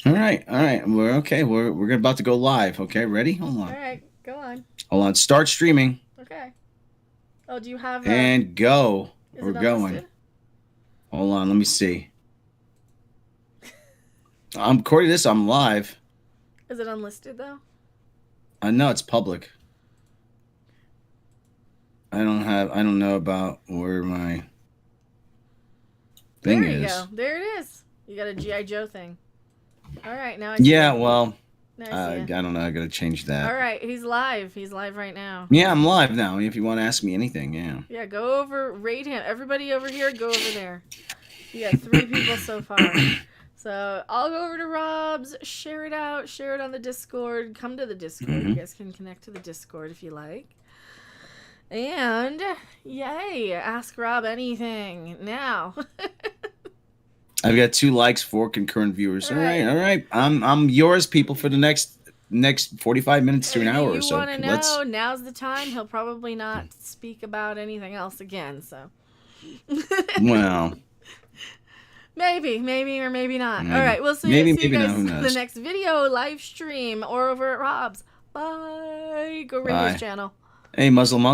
All right. We're okay. We're about to go live. Okay, ready? Hold on. All right, go on. Hold on. Start streaming. Okay. Oh, do you have? And go. We're going. Hold on. Let me see. According to this, I'm live. Is it unlisted though? No, it's public. I don't know about where my thing is. There you go. There it is. You got a G.I. Joe thing. All right, now I don't know. I got to change that. All right, he's live. He's live right now. Yeah, I'm live now. If you want to ask me anything, yeah. Yeah, go over, rate him. Everybody over here, go over there. You got 3 people so far. So I'll go over to Rob's, share it out, share it on the Discord. Come to the Discord. You guys can connect to the Discord if you like. And yay, ask Rob anything now. I've got 2 likes, 4 concurrent viewers. All right. I'm yours, people, for the next 45 minutes to an hour or so. You want to know? Now's the time. He'll probably not speak about anything else again. So. Well. Maybe, or maybe not. All right, we'll see you guys in the next video, live stream, or over at Rob's. Bye. Go read his channel. Hey, Muslim Monk.